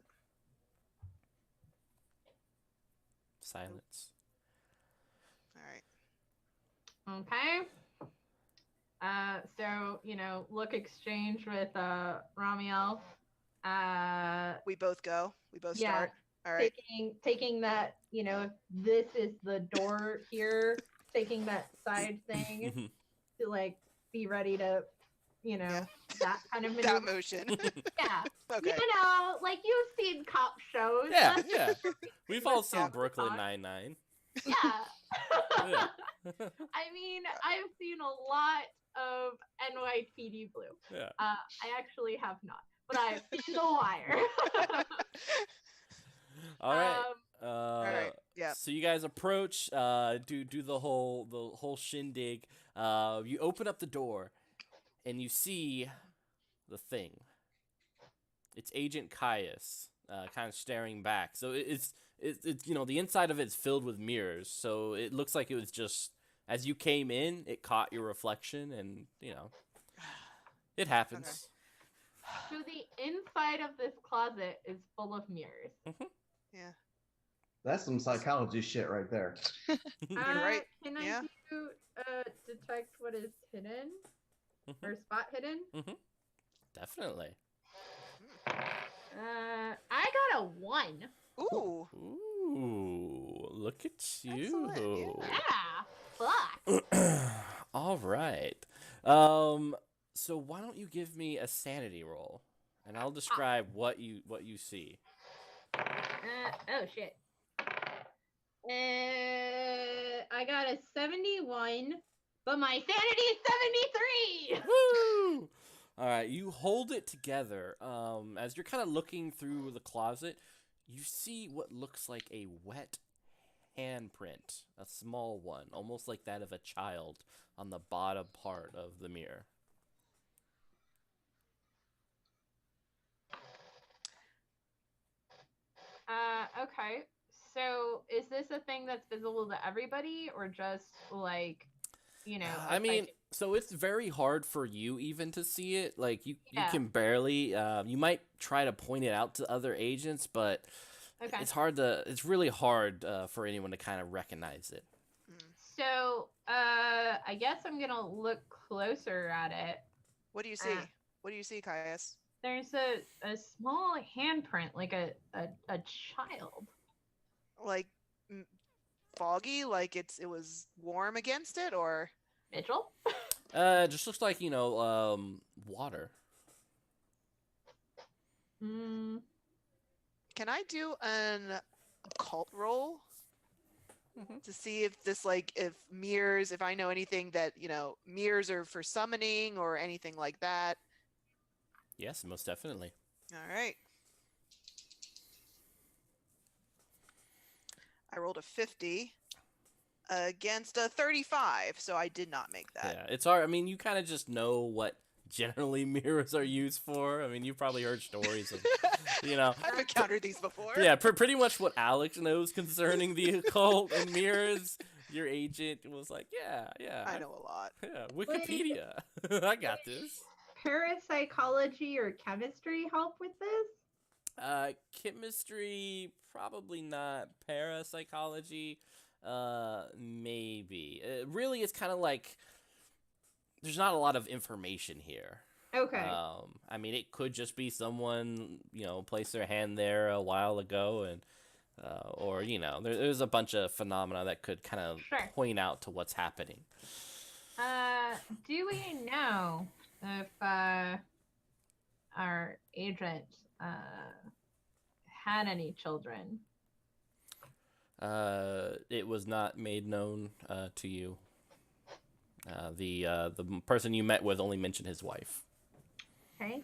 Silence. All right. Okay. So look exchange with Ramiel. We both go. We both Yeah. start. All right. Taking that, if this is the door here, taking that side thing to like be ready to, Yeah. that kind of That maneuver. motion. Yeah. Okay. Like you've seen cop shows. Yeah, That's yeah. We've all seen Yeah. Brooklyn Nine-Nine. Yeah. Yeah. I mean, I've seen a lot of NYPD Blue. Yeah. I actually have not, but I've seen The Wire. All right. All right. Yeah. So you guys approach, do the whole shindig. You open up the door, and you see the thing. It's Agent Caius, kind of staring back. So it's the inside of it's filled with mirrors. So it looks like it was just as you came in, it caught your reflection, and it happens. So the inside of this closet is full of mirrors. Yeah. That's some psychology shit right there. You're right. Can Yeah. I do detect what is hidden or spot hidden? Definitely. I got a 1. Ooh. Ooh, look at you. Excellent, Yeah. Fuck. All right. So why don't you give me a sanity roll, and I'll describe what you see. Oh shit. I got a 71, but my sanity is 73. Woo! All right, you hold it together. As you're kind of looking through the closet, you see what looks like a wet handprint, a small one, almost like that of a child, on the bottom part of the mirror. Okay. So is this a thing that's visible to everybody, or just like, I mean, psychic- so it's very hard for you even to see it. Like you Yeah. can barely. You might try to point it out to other agents, but Okay. it's really hard for anyone to kind of recognize it. So, I guess I'm gonna look closer at it. What do you see? Ah. What do you see, Caius? There's a small handprint, like a child. Like foggy, like it was warm against it, or Mitchell? It just looks like water. Mm, can I do an occult roll? to see if this if mirrors, if I know anything that mirrors are for summoning or anything like that. Yes, most definitely. All right. I rolled a 50 against a 35, so I did not make that. Yeah, it's hard. I mean, you kind of just know what generally mirrors are used for. I mean, you've probably heard stories of, I've encountered these before. Yeah, pretty much what Alex knows concerning the occult and mirrors. Your agent was like, yeah. I know a lot. Yeah, Wikipedia. I got this. Parapsychology or chemistry help with this? Chemistry, probably not. Parapsychology, maybe. Really, it's kind of like there's not a lot of information here. Okay. I mean, it could just be someone, placed their hand there a while ago, and or there's a bunch of phenomena that could kind of Sure. point out to what's happening. Do we know if our agent had any children? It was not made known to you. The person you met with only mentioned his wife. Okay.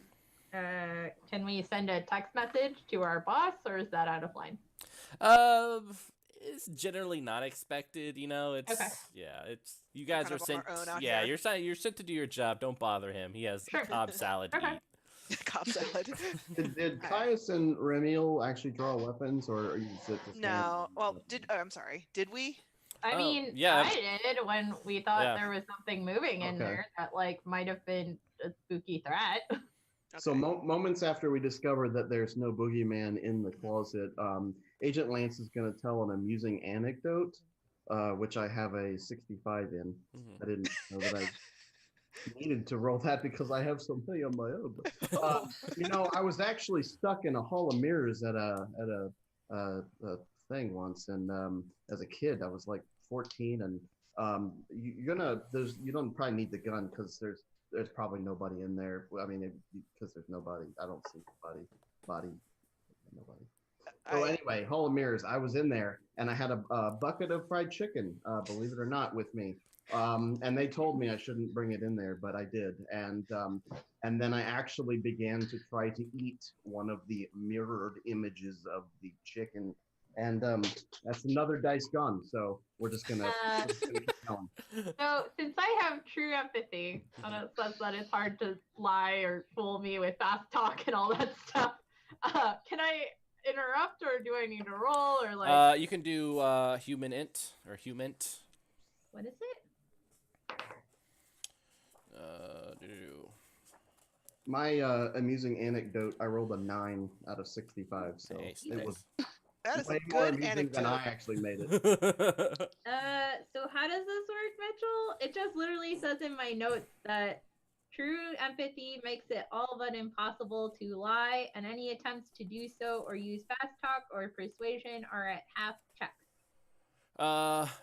Can we send a text message to our boss, or is that out of line? It's generally not expected. It's Okay. Yeah. It's you guys kind are of on sent. our own out Yeah, here. you're sent to do your job. Don't bother him. He has Sure. Cobb salad to Okay. eat. Cobb salad. Did Caius and Remiel actually draw weapons, or is it just No. Well, I'm sorry. Did we? I Oh, mean, yeah. I did when we thought Yeah. there was something moving in Okay. there that might have been a spooky threat. So Okay. moments after we discovered that there's no boogeyman in the closet, Agent Lance is going to tell an amusing anecdote, which I have a 65 in. Mhm. I didn't know that I needed to roll that because I have so many on my own. But, I was actually stuck in a hall of mirrors at a thing once, and as a kid, I was like 14, and you don't probably need the gun because there's probably nobody in there. I mean, because there's nobody. I don't see nobody. So anyway, Hall of Mirrors. I was in there, and I had a bucket of fried chicken, believe it or not, with me. And they told me I shouldn't bring it in there, but I did. And then I actually began to try to eat one of the mirrored images of the chicken. And that's another dice gone. So we're just gonna keep going. So, since I have true empathy, and it says that it's hard to lie or fool me with fast talk and all that stuff, can I interrupt, or do I need to roll, or You can do human int or humint. what is it? My amusing anecdote, I rolled a 9 out of 65, so Nice, it was That is way a more good amusing than anecdote. I actually made it. So how does this work, Mitchell? It just literally says in my notes that true empathy makes it all but impossible to lie, and any attempts to do so or use fast talk or persuasion are at half checks.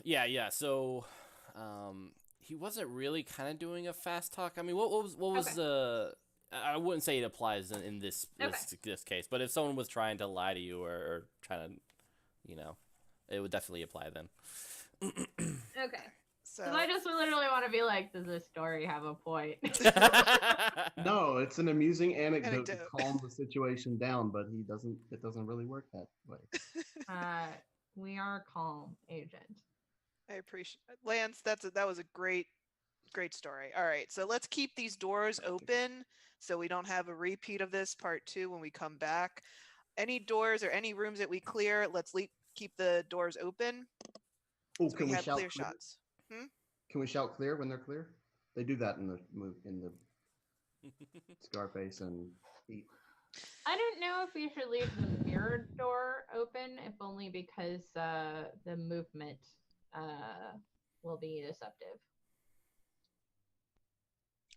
Yeah. So, he wasn't really kind of doing a fast talk. I mean, what was Okay. the? I wouldn't say it applies in this case, but if someone was trying to lie to you or trying to, it would definitely apply then. Okay. So Because I just literally want to be like, does this story have a point? No, it's an amusing anecdote to Anecdote. calm the situation down, but it doesn't really work that way. We are calm, agent. I appreciate Lance. That was a great story. All right, so let's keep these doors open so we don't have a repeat of this part 2 when we come back. Any doors or any rooms that we clear, let's keep the doors open Oh, so can we we have shout clear clear? shots. Can we shout clear when they're clear? They do that in the Scarface and Heat. I don't know if we should leave the mirrored door open, if only because the movement will be deceptive.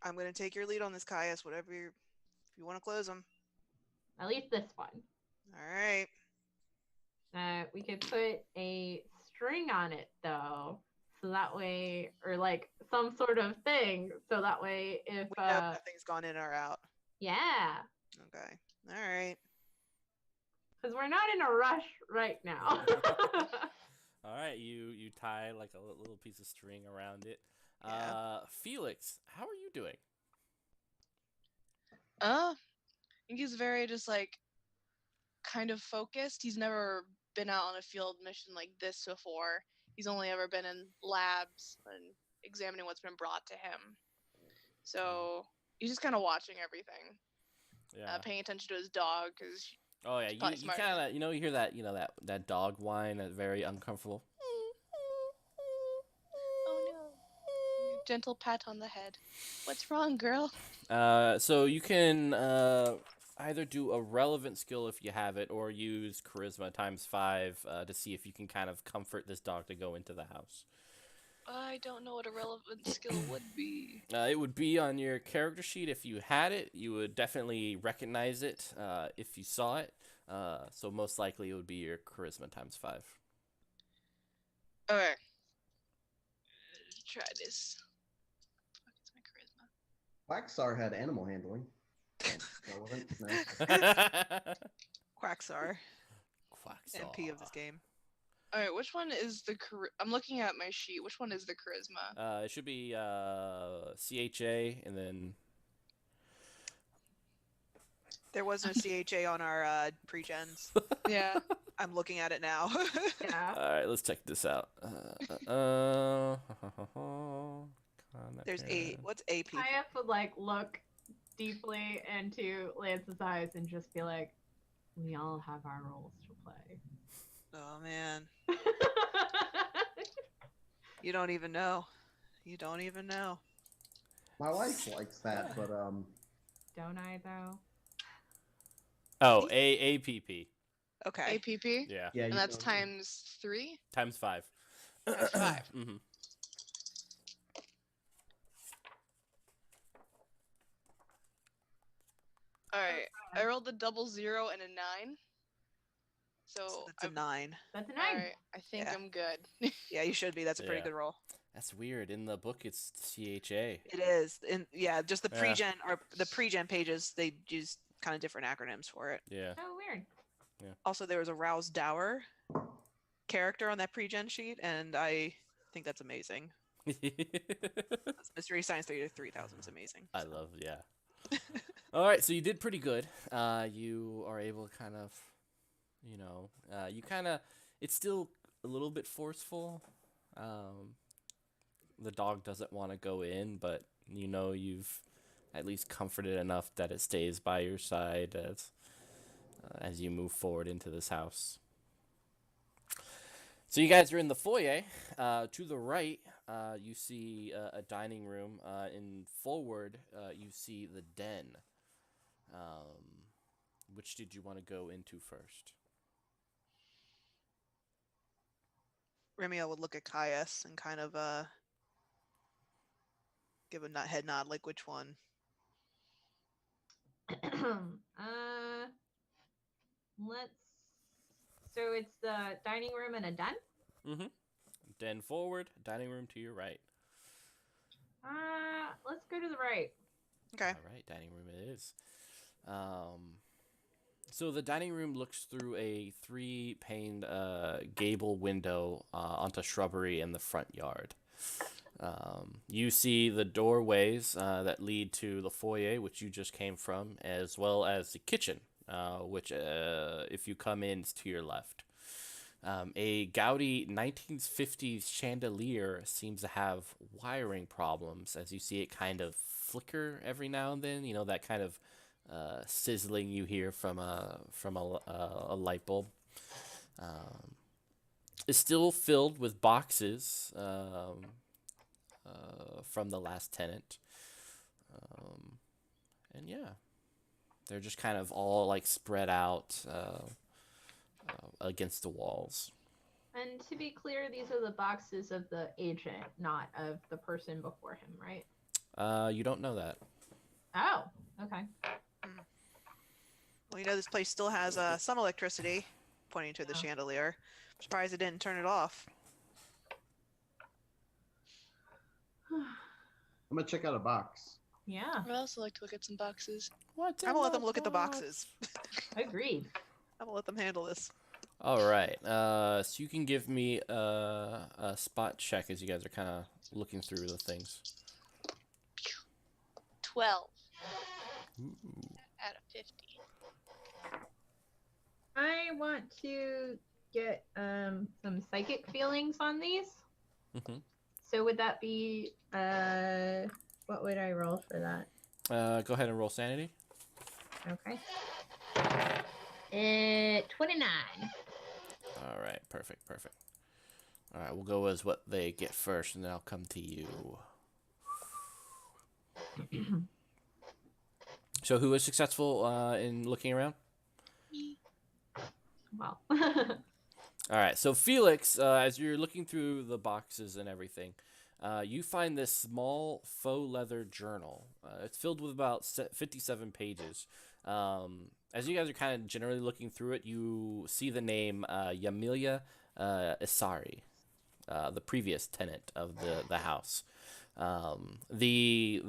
I'm going to take your lead on this, Caius. If you want to close them. At least this one. All right. We could put a string on it, though, so that way, or like some sort of thing, so that way if We know nothing's gone in or out. yeah, Okay. All right. because we're not in a rush right now. All right, you tie like a little piece of string around it. Yeah. Felix, how are you doing? I think he's very just like kind of focused. He's never been out on a field mission like this before. He's only ever been in labs and examining what's been brought to him. So he's just kind of watching everything, Yeah. paying attention to his dog because Oh yeah, probably you smarter. kind of you hear that that dog whine, that very uncomfortable. Oh no! Gentle pat on the head. What's wrong, girl? So you can either do a relevant skill if you have it, or use charisma ×5 to see if you can kind of comfort this dog to go into the house. I don't know what a relevant skill would be. It would be on your character sheet if you had it. You would definitely recognize it if you saw it. So most likely it would be your charisma ×5. Okay. Try this. What is my charisma? Waxar had animal handling. Relevant? No. Quaxar, Quaxar. MP of this game. All right, which one is the I'm looking at my sheet. Which one is the charisma? It should be CHA and then. There was no CHA on our pre-gens. Yeah. I'm looking at it now. Yeah. All right, let's check this out. There's what's AP? Kaya would like look deeply into Lance's eyes and just be like, "We all have our roles to play." Oh man, you don't even know. You don't even know. My wife likes that, but Don't I though? Oh, AAPP. Okay. APP? Yeah, yeah, And you that's know. ×3? ×5. ×5. Mm-hmm. Alright. I rolled a 00 and a 9. So That's a 9. That's a 9. Alright, I think Yeah. I'm good. Yeah, you should be. That's a pretty Yeah. good roll. That's weird. In the book, it's CHA. It is. And yeah, just the Yeah. pre-gen or the pre-gen pages, they use kind of different acronyms for it. Yeah. Oh, weird. Also, there was a Rouse Dower character on that pre-gen sheet, and I think that's amazing. Mystery Science Theater 3000 is amazing. I love, yeah. All right, so you did pretty good. You are able to kind of, it's still a little bit forceful. The dog doesn't want to go in, but you've at least comforted enough that it stays by your side as you move forward into this house. So you guys are in the foyer. To the right, you see a dining room. In forward, you see the den. Which did you want to go into first? Remio would look at Caius and kind of give a head nod, like which one? Let's. So it's the dining room and a den. Mm-hmm. Den forward, dining room to your right. Let's go to the right. Okay. All right, dining room it is. So the dining room looks through a 3-paned gable window onto shrubbery in the front yard. You see the doorways that lead to the foyer, which you just came from, as well as the kitchen, which, if you come in, is to your left. A gaudy 1950s chandelier seems to have wiring problems, as you see it kind of flicker every now and then. That kind of sizzling you hear from a light bulb. It's still filled with boxes from the last tenant, and yeah, they're just kind of all like spread out against the walls. And to be clear, these are the boxes of the agent, not of the person before him, right? You don't know that. Oh, okay. Well, this place still has some electricity, pointing to the Yeah. chandelier. I'm surprised it didn't turn it off. I'm gonna check out a box. Yeah, I'd also like to look at some boxes. What's I'm gonna let them look at the boxes. agreed. I'm gonna let them handle this. All right. So you can give me a spot check as you guys are kind of looking through the things. 12 Ooh. out of 50. I want to get some psychic feelings on these. Mhm. So would that be what would I roll for that? Go ahead and roll sanity. Okay. 29. All right. Perfect. Perfect. All right. We'll go as what they get first, and then I'll come to you. So who was successful in looking around? Well. All right, so Felix, as you're looking through the boxes and everything, you find this small faux leather journal. It's filled with about 57 pages. As you guys are kind of generally looking through it, you see the name Yamilia Isari, the previous tenant of the house. The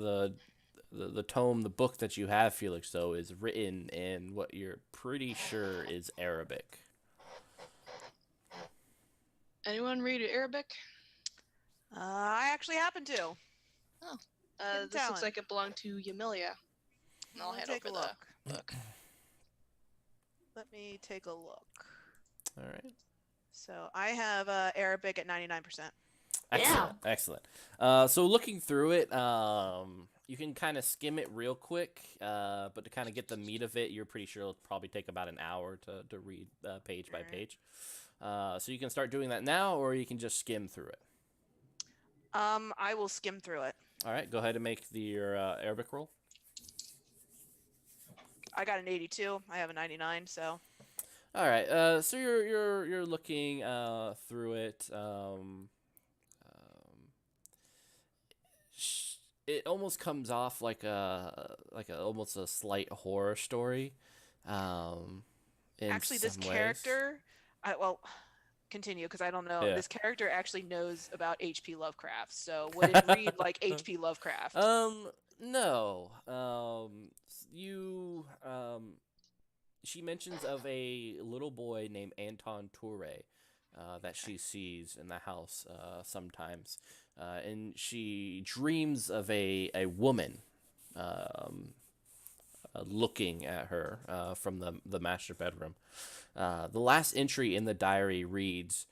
tome, the book that you have, Felix, though, is written in what you're pretty sure is Arabic. Anyone read Arabic? I actually happen to. Hidden This looks talent. like it belonged to Yamilia. And I'll Let me head take over a look. the book. Let me take a look. All right. So I have Arabic at 99%. Excellent, excellent. So looking through it, you can kind of skim it real quick, but to kind of get the meat of it, you're pretty sure it'll probably take about an hour to read page by Alright. page. So you can start doing that now, or you can just skim through it. I will skim through it. All right, go ahead and make your Arabic roll. I got an 82. I have a 99, so All right, so you're looking through it. It almost comes off like almost a slight horror story. In actually this some ways. character continue because I don't know. Yeah. This character actually knows about H.P. Lovecraft. So would it read like H.P. Lovecraft? No. She mentions of a little boy named Anton Toure, that she sees in the house sometimes, and she dreams of a woman, looking at her from the master bedroom. The last entry in the diary reads,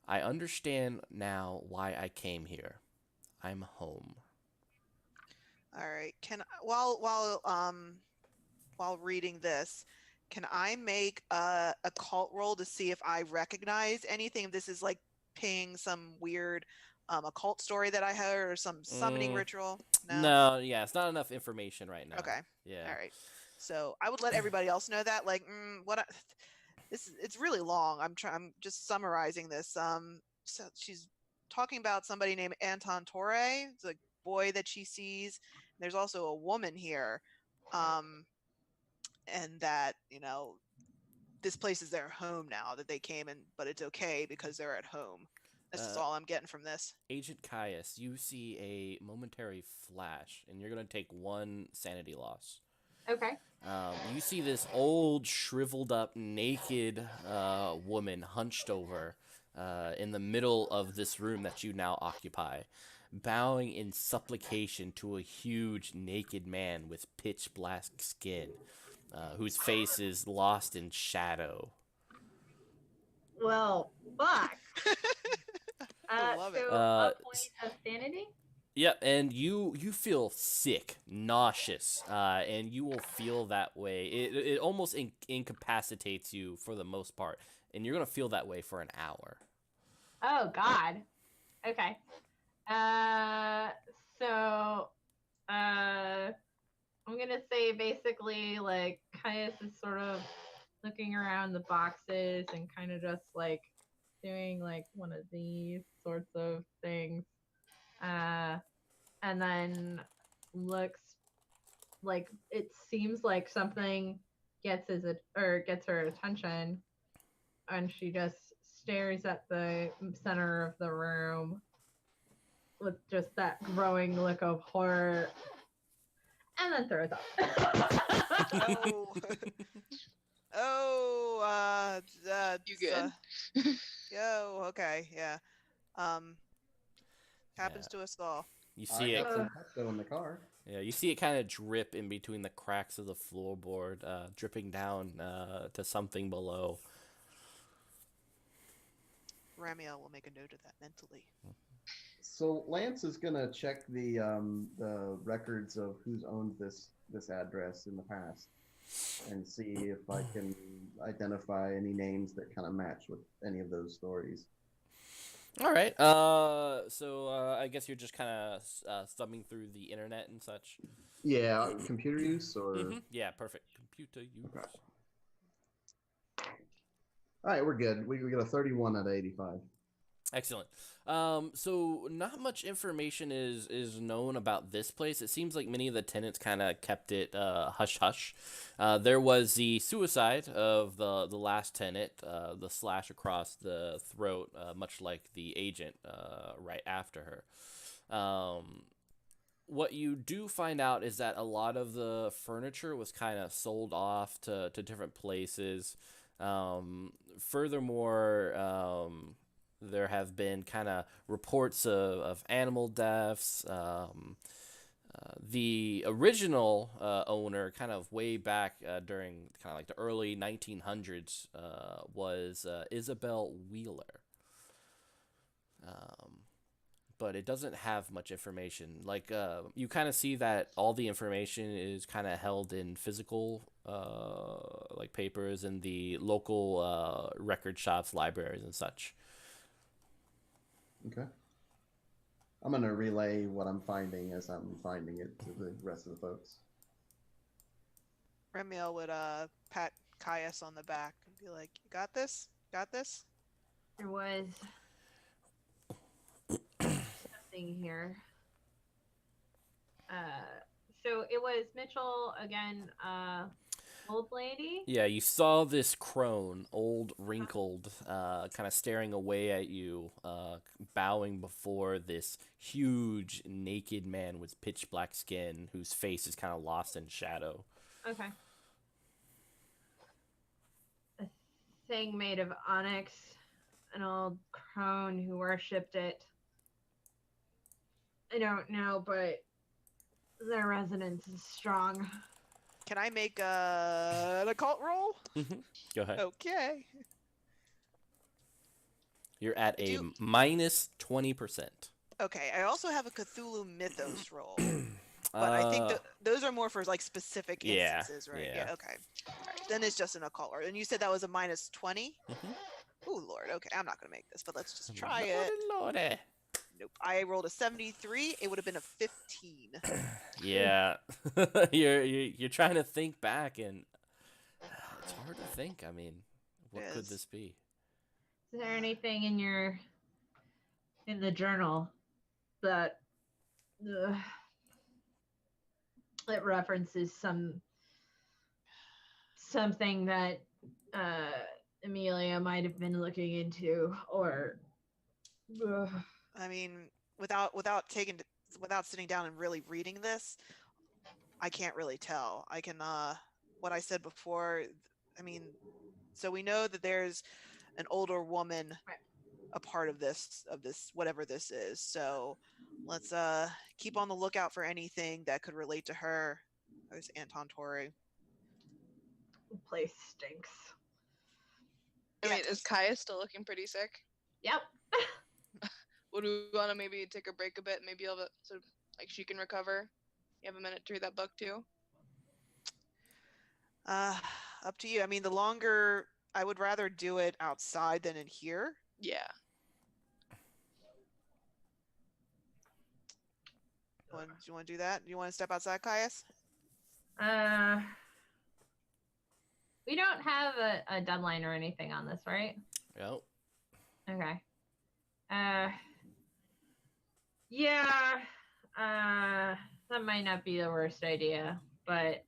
"I understand now why I came here. I'm home." All right. While reading this, can I make a cult roll to see if I recognize anything? If this is like ping some weird occult story that I heard or some summoning ritual? No, yeah, it's not enough information right now. Okay. Yeah. All right. So I would let everybody else know that. Like, it's really long. I'm just summarizing this. So she's talking about somebody named Anton Torre. It's a boy that she sees. There's also a woman here, and that this place is their home now that they came in, but it's okay because they're at home. This is all I'm getting from this. Agent Caius, you see a momentary flash, and you're gonna take 1 sanity loss. Okay. You see this old, shriveled up, naked woman hunched over in the middle of this room that you now occupy, bowing in supplication to a huge, naked man with pitch black skin, whose face is lost in shadow. Well, fuck. I love it. So a point of sanity? Yep, and you feel sick, nauseous, and you will feel that way. It almost incapacitates you for the most part, and you're gonna feel that way for an hour. Oh God. Okay. So I'm gonna say basically like Caius is sort of looking around the boxes and kind of just like doing like one of these sorts of things. And then looks like it seems like something gets her attention, and she just stares at the center of the room with just that growing look of horror, and then throws up. Oh. Oh, You good? yo, okay, yeah. Um, happens Yeah. to us all. You I see it. got some pesto in the car. Yeah, you see it kind of drip in between the cracks of the floorboard, dripping down to something below. Ramiel will make a note of that mentally. So Lance is gonna check the records of who's owned this address in the past, and see if I can identify any names that kind of match with any of those stories. All right. So I guess you're just kind of thumbing through the internet and such. Yeah, computer use or. Yeah, perfect. Computer use. Okay. All right, we're good. We got a 31 out of 85. Excellent. So not much information is known about this place. It seems like many of the tenants kind of kept it hush hush. There was the suicide of the last tenant, the slash across the throat, much like the agent right after her. What you do find out is that a lot of the furniture was kind of sold off to different places. Furthermore, there have been kind of reports of animal deaths. The original owner, kind of way back during kind of like the early 1900s, was Isabel Wheeler. But it doesn't have much information. Like you kind of see that all the information is kind of held in physical like papers in the local record shops, libraries, and such. Okay. I'm gonna relay what I'm finding as I'm finding it to the rest of the folks. Ramiel would pat Caius on the back and be like, "You got this? Got this?" There was something here. So it was Mitchell again, old lady. Yeah, you saw this crone, old, wrinkled, kind of staring away at you, bowing before this huge, naked man with pitch black skin, whose face is kind of lost in shadow. Okay. A thing made of onyx, an old crone who worshipped it. I don't know, but their resonance is strong. Can I make an occult roll? Go ahead. Okay. You're at a Do- minus 20%. Okay. I also have a Cthulhu Mythos roll, but I think those are more for like specific yeah, instances, right? yeah. Okay. All right. Then it's just an occult roll. And you said that was a minus 20? Oh Lord. Okay. I'm not gonna make this, but let's just try it. Lordy. Nope. I rolled a 73. It would have been a 15. Yeah, you're trying to think back, and it's hard to think. I mean, what could Yes. this be? Is there anything in the journal that it references something that Amelia might have been looking into, or I mean, without sitting down and really reading this, I can't really tell. I can what I said before, I mean, so we know that there's an older woman Right. a part of this whatever this is. So let's keep on the lookout for anything that could relate to her. There's Anton Torre. the place stinks. I Yeah. mean, is Kaya still looking pretty sick? Yep. Would we want to maybe take a break a bit? Maybe so like she can recover. You have a minute to read that book too. Up to you. I mean, the longer I would rather do it outside than in here. Yeah. Do you want to do that? Do you want to step outside, Caius? We don't have a deadline or anything on this, right? Yep. Okay. Yeah. That might not be the worst idea, but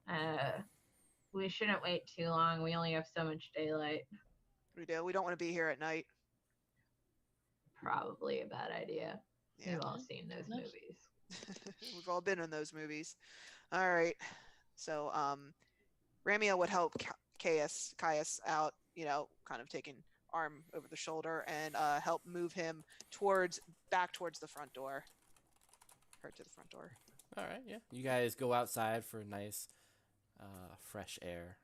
we shouldn't wait too long. We only have so much daylight. We do. We don't want to be here at night. Probably a bad idea. Yeah. We've all seen those Nice. movies. We've all been in those movies. All right. So, Ramiel would help Caius out, kind of taking arm over the shoulder and help move him back towards the front door. Her to the front door. All right, yeah. You guys go outside for nice, fresh air.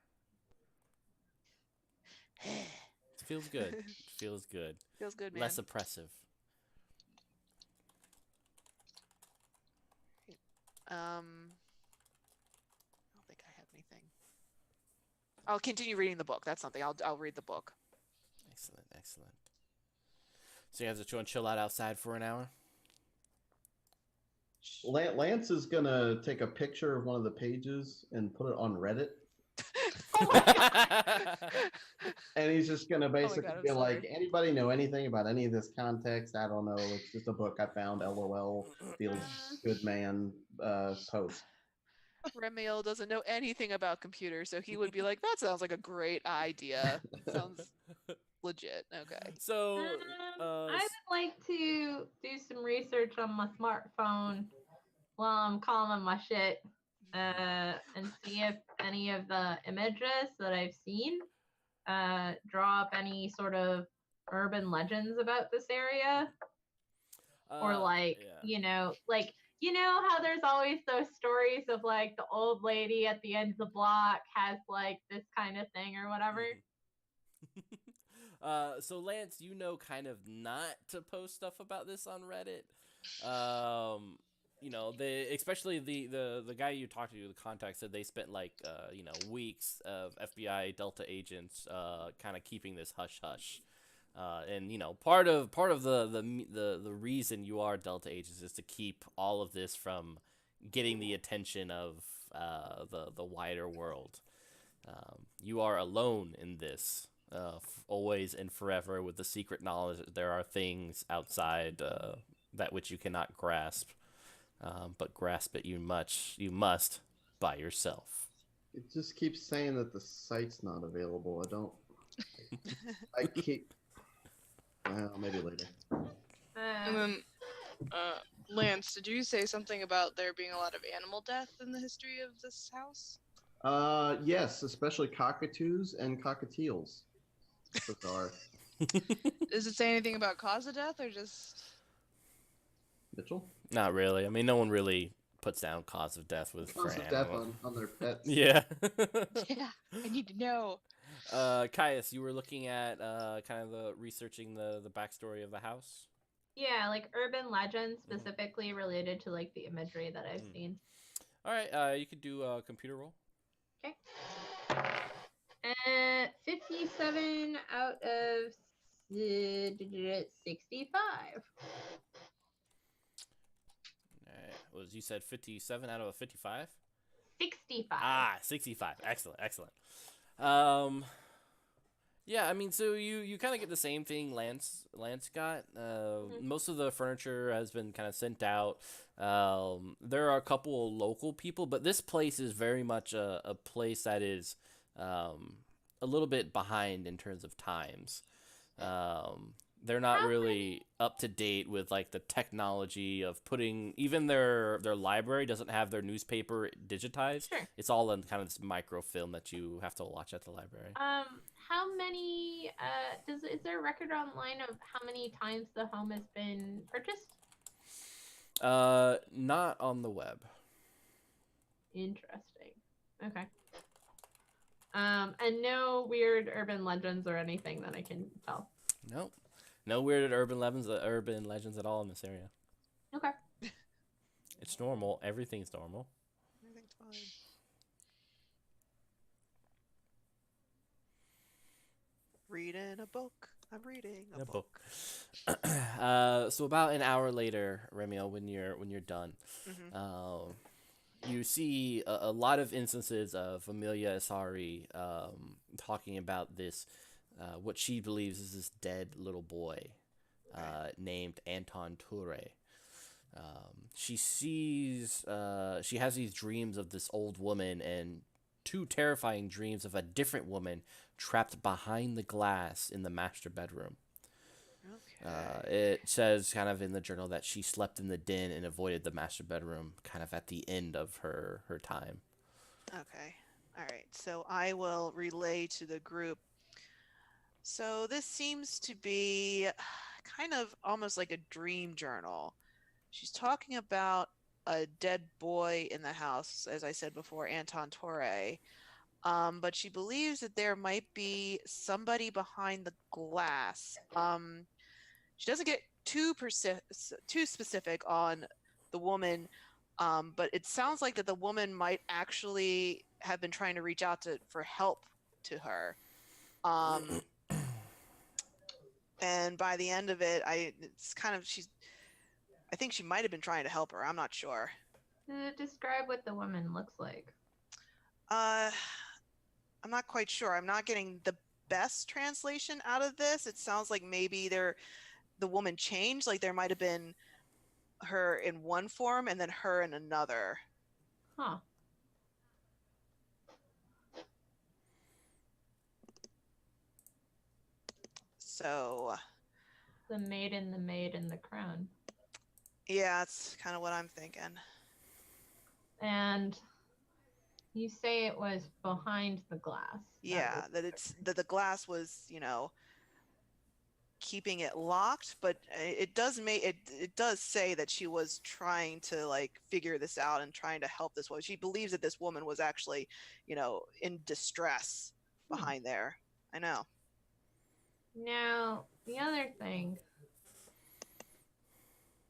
It feels good. It feels good. Feels good, man. Less oppressive. I don't think I have anything. I'll continue reading the book. That's something. I'll read the book. Excellent, excellent. So you guys are trying to chill out outside for an hour? Lance is gonna take a picture of one of the pages and put it on Reddit, and he's just gonna basically God, I'm be like, sorry. "Anybody know anything about any of this context? I don't know. It's just a book I found. LOL. Feels good, man." Post. Remiel doesn't know anything about computers, so he would be like, "That sounds like a great idea. Sounds legit." Okay. So, I would like to do some research on my smartphone while I'm calming my shit, and see if any of the images that I've seen draw up any sort of urban legends about this area, or like, yeah. you know how there's always those stories of like the old lady at the end of the block has like this kind of thing or whatever. So Lance, kind of not to post stuff about this on Reddit. Especially the guy you talked to, the contact, said they spent weeks of FBI Delta agents kind of keeping this hush hush. And part of the reason you are Delta agents is to keep all of this from getting the attention of the wider world. You are alone in this. Always and forever, with the secret knowledge that there are things outside that which you cannot grasp, but grasp it you must by yourself. It just keeps saying that the site's not available. I keep. Well, maybe later. And then, Lance, did you say something about there being a lot of animal death in the history of this house? Yes, especially cockatoos and cockatiels. Bizarre. Does it say anything about cause of death or just Mitchell? Not really. I mean, no one really puts down cause of death with Cause of death on their pets. Yeah. Yeah, I need to know. Caius, you were looking at kind of researching the backstory of the house. Yeah, like urban legends specifically related to like the imagery that I've seen. All right, you could do a computer roll. Okay. 57 out of 65. All right. You said 57 out of a 55? 65. 65. Excellent, excellent. Yeah, I mean, so you kind of get the same thing Lance got. Most of the furniture has been kind of sent out. There are a couple of local people, but this place is very much a place that is a little bit behind in terms of times. They're not really up to date with like the technology of putting, even their library doesn't have their newspaper digitized. Sure. It's all in kind of this microfilm that you have to watch at the library. How many is there a record online of how many times the home has been purchased? Not on the web. Interesting. Okay. And no weird urban legends or anything that I can tell. Nope. No weird urban legends at all in this area. Okay. It's normal. Everything's normal. Everything's fine. Reading a book. I'm reading a book. So about an hour later, Remiel, when you're done, you see a lot of instances of Amelia Asari talking about this, what she believes is this dead little boy named Anton Toure. She has these dreams of this old woman and two terrifying dreams of a different woman trapped behind the glass in the master bedroom. Okay. It says kind of in the journal that she slept in the den and avoided the master bedroom kind of at the end of her time. Okay. All right, so I will relay to the group. So this seems to be kind of almost like a dream journal. She's talking about a dead boy in the house, as I said before, Anton Torre. But she believes that there might be somebody behind the glass. She doesn't get too specific on the woman, but it sounds like that the woman might actually have been trying to reach out for help to her. And by the end of it, it's kind of I think she might have been trying to help her. I'm not sure. Describe what the woman looks like. I'm not quite sure. I'm not getting the best translation out of this. It sounds like maybe the woman changed. Like there might have been her in one form and then her in another. Huh. So The maid, and the crown. yeah, that's kind of what I'm thinking. And you say it was behind the glass. Yeah, that the glass was, keeping it locked, but it does say that she was trying to like figure this out and trying to help this woman. She believes that this woman was actually, in distress behind there. I know. Now, the other thing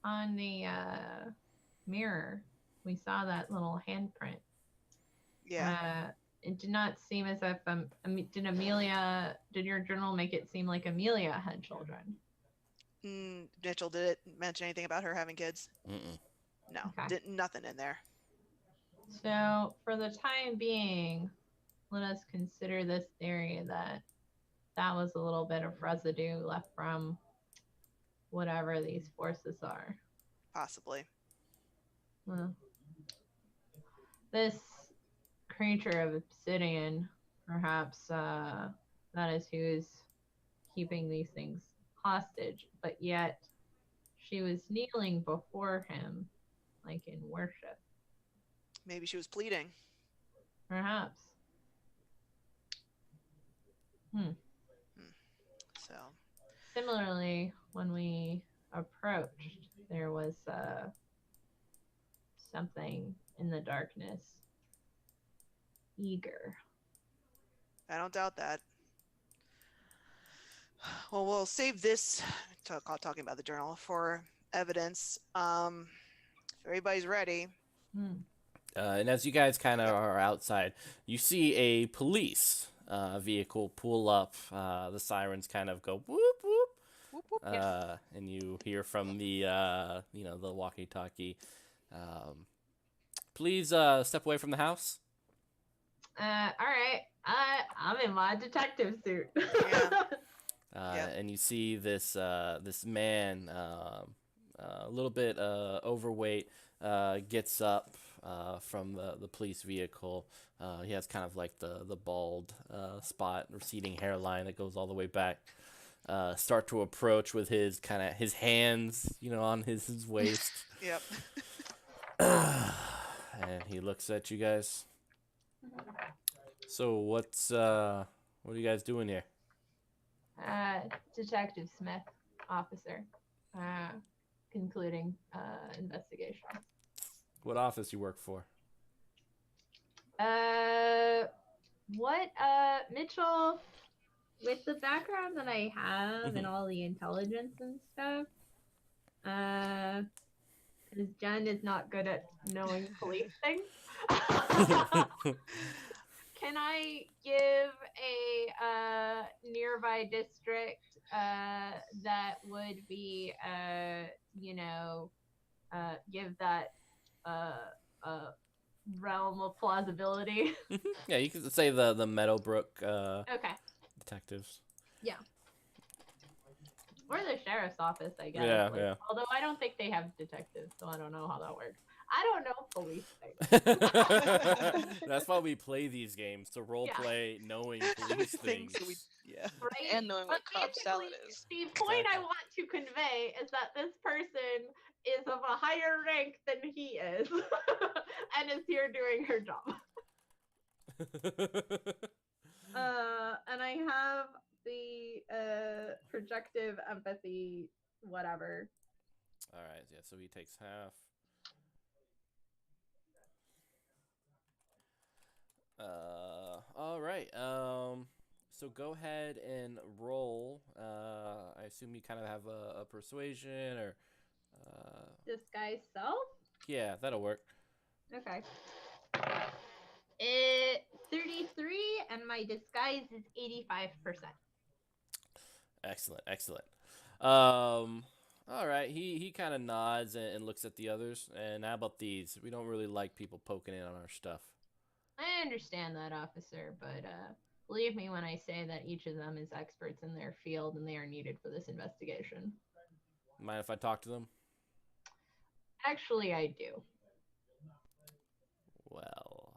on the mirror, we saw that little handprint. Yeah. It did not seem as if did your journal make it seem like Amelia had children? Mitchell, did it mention anything about her having kids? Mm-mm. No, Okay. nothing in there. So for the time being, let us consider this theory that was a little bit of residue left from whatever these forces are. Possibly. Well, this creature of obsidian, perhaps that is who's keeping these things hostage, but yet she was kneeling before him, like in worship. Maybe she was pleading. Perhaps. So. Similarly, when we approached, there was something in the darkness. Eager. I don't doubt that. Well, we'll save this talking about the journal for evidence. If everybody's ready. And as you guys kind of are outside, you see a police vehicle pull up. The sirens kind of go whoop whoop, Whoop, whoop. and you hear from the the walkie-talkie. Please step away from the house. All right. I'm in my detective suit. Yeah. And you see this this man, a little bit overweight, gets up from the police vehicle. He has kind of like the bald spot, receding hairline that goes all the way back. Start to approach with his hands, on his waist. Yep. And he looks at you guys. So what are you guys doing here? Detective Smith, officer, concluding investigation. What office you work for? Mitchell, with the background that I have and all the intelligence and stuff, because Jen is not good at knowing police things. Can I give a nearby district that would be, give that realm of plausibility? Yeah, you could say the Meadowbrook Okay. detectives. Yeah. Or the sheriff's office, I guess. Yeah, yeah. Although I don't think they have detectives, so I don't know how that works. I don't know police things. That's why we play these games, to role play knowing police things. Yeah. Right? And knowing what But Cobb salad basically, is. The point I Exactly. want to convey is that this person is of a higher rank than he is and is here doing her job. And I have the projective empathy, whatever. All right, yeah. So he takes half. All right. So go ahead and roll. I assume you kind of have a persuasion or. Disguise self? Yeah, that'll work. Okay. It 33 and my disguise is 85%. Excellent, excellent. All right. He kind of nods and looks at the others. And how about these? We don't really like people poking in on our stuff. I understand that, officer, but believe me when I say that each of them is experts in their field and they are needed for this investigation. Mind if I talk to them? Actually, I do. Well.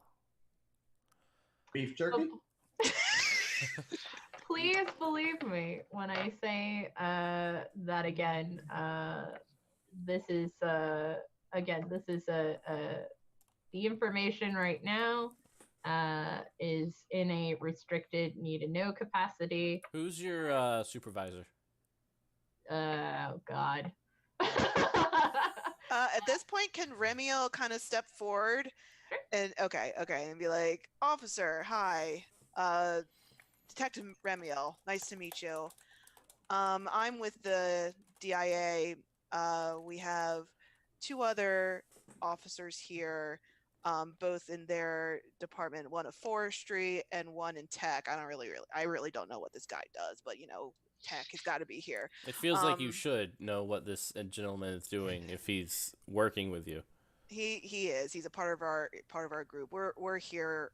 Beef jerky? Please believe me when I say that again. This is the information right now is in a restricted need to know capacity. Who's your supervisor? Oh God. At this point, can Remiel kind of step forward and and be like, "Officer, hi, Detective Remiel, nice to meet you. I'm with the DIA. We have two other officers here, both in their department, one of forestry and one in tech. I really don't know what this guy does, but tech has got to be here. It feels like you should know what this gentleman is doing if he's working with you. He is. He's a part of our group. We're here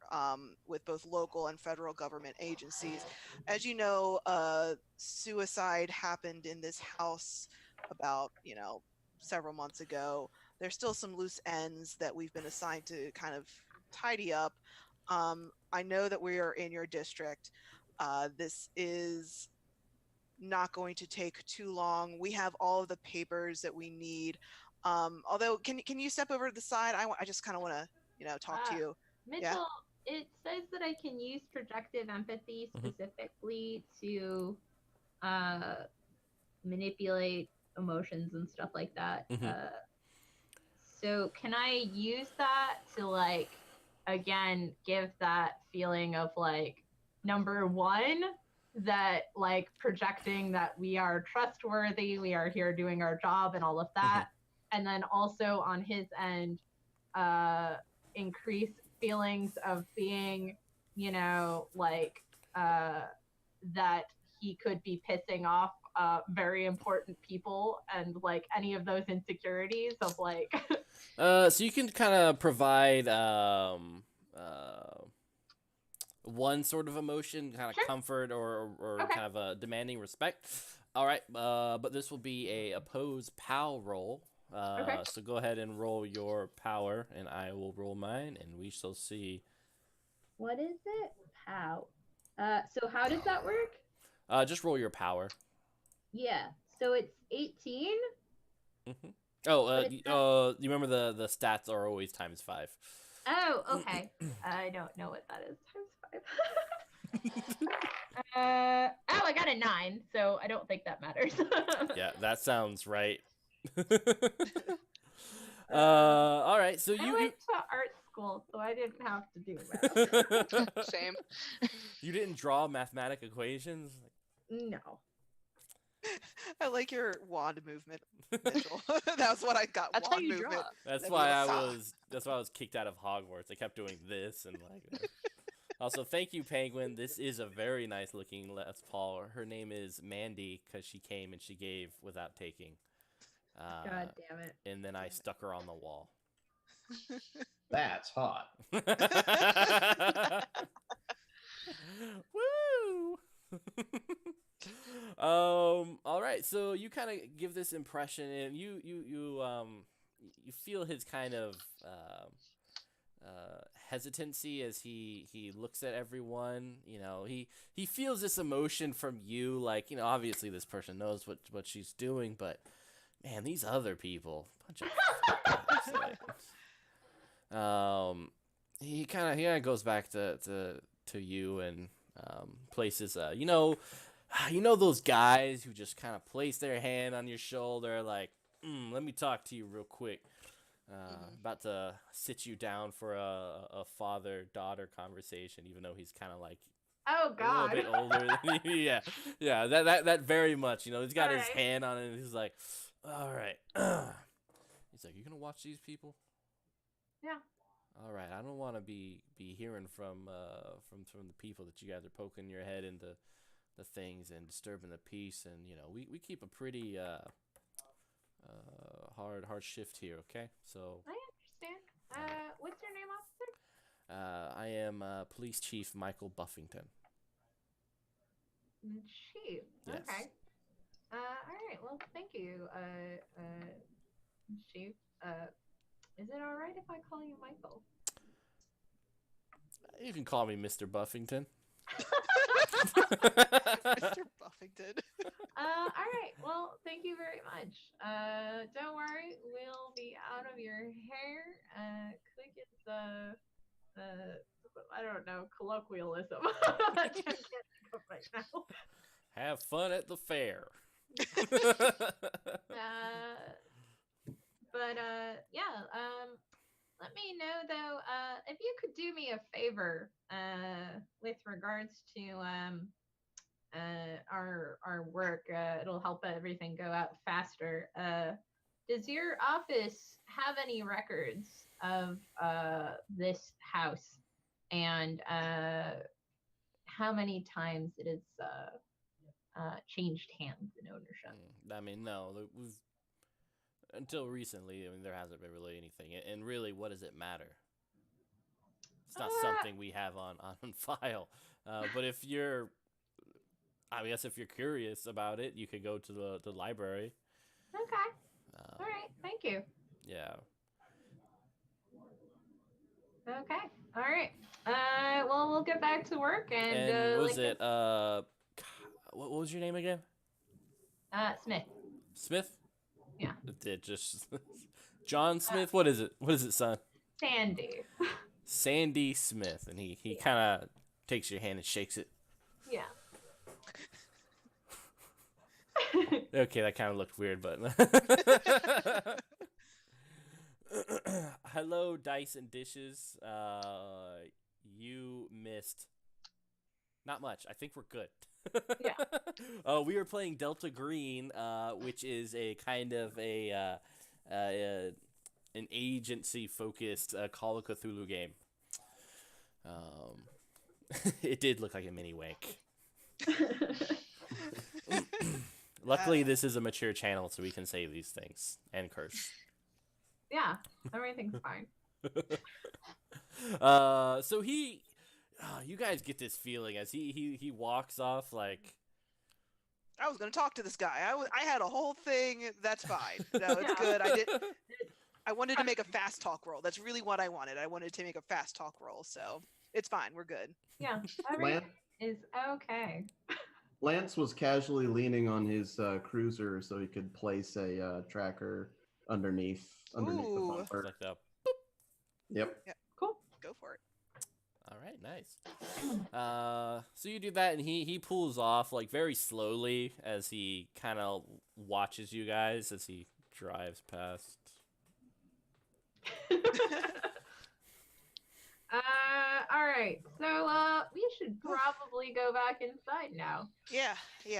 with both local and federal government agencies. As you know, suicide happened in this house about several months ago. There's still some loose ends that we've been assigned to kind of tidy up. I know that we are in your district. This is not going to take too long. We have all of the papers that we need. Although, can you step over to the side? I just kind of want to, talk to you. Mitchell, it says that I can use projective empathy specifically to manipulate emotions and stuff like that. So can I use that to again give that feeling of number one, that projecting that we are trustworthy, we are here doing our job and all of that. And then also on his end, increase feelings of being, that he could be pissing off very important people and any of those insecurities of So you can kind of provide one sort of emotion, kind of comfort or kind of a demanding respect. All right, but this will be a opposed POW roll. So go ahead and roll your power, and I will roll mine, and we shall see. What is it? POW. So how does that work? Just roll your power. Yeah. So it's 18. Oh, you remember the stats are always times 5. Oh, okay. I don't know what that is. Times 5. I got a 9, so I don't think that matters. Yeah, that sounds right. All right, so I went to art school, so I didn't have to do that. Same. You didn't draw mathematic equations? No. I like your wand movement, Mitchell. That's what I got. That's wand how you movement. draw. That's why I was kicked out of Hogwarts. I kept doing this and Also, thank you, Penguin. This is a very nice looking Les Paul. Her name is Mandy because she came and she gave without taking. God damn it. And then I stuck her on the wall. That's hot. Woo! All right, so you kind of give this impression, and you feel his kind of hesitancy as he looks at everyone. He feels this emotion from you, obviously this person knows what she's doing, but man, these other people, bunch of he kind of goes back to you and places. You know those guys who just kind of place their hand on your shoulder, like, let me talk to you real quick. About to sit you down for a father-daughter conversation, even though he's kind of like Oh a little God. bit older than you. Yeah, that very much. He's got his Alright. hand on it, and he's like, all right. He's like, you gonna watch these people? Yeah. All right. I don't want to be hearing from the people that you guys are poking your head into the things and disturbing the peace, and we keep a pretty hard shift here. Okay, so I understand. What's your name, officer? I am Police Chief Michael Buffington. Chief. Yes. Okay. All right. Well, thank you, Chief. Is it all right if I call you Michael? You can call me Mr. Buffington. Mr. Buffington. All right. Well, thank you very much. Don't worry, we'll be out of your hair. Quick as I don't know, colloquialism. I can't think of right now. Have fun at the fair. Yeah. Let me know though, if you could do me a favor, with regards to our work. It'll help everything go out faster. Does your office have any records of this house and how many times it has changed hands in ownership? I mean, no, we've until recently. I mean, there hasn't been really anything, and really, what does it matter? It's not something we have on file. But if you're, I guess, if you're curious about it, you could go to the library. Okay. All right. Thank you. Yeah. Okay. All right. Well, we'll get back to work and. And what was like it? What was your name again? Smith. Smith? Yeah. It just John Smith. What is it? What is it, son? Sandy. Sandy Smith, and he kind of takes your hand and shakes it. Yeah. Okay, that kind of looked weird, but hello, dice and dishes. You missed not much. I think we're good. Yeah. We were playing Delta Green, which is a kind of an agency focused Call of Cthulhu game. It did look like a mini wank. Luckily, this is a mature channel, so we can say these things and curse. Yeah. Everything's fine. So you guys get this feeling as he walks off like. I was gonna talk to this guy. I had a whole thing. That's fine. No, it's good. I wanted to make a fast talk roll. That's really what I wanted. I wanted to make a fast talk roll, so it's fine. We're good. Yeah. Everything is okay. Lance was casually leaning on his cruiser so he could place a tracker underneath the Ooh. bumper. Like that. Yep. Cool. Go for it. All right, nice. So you do that, and he pulls off like very slowly as he kind of watches you guys as he drives past. All right. So we should probably go back inside now. Yeah,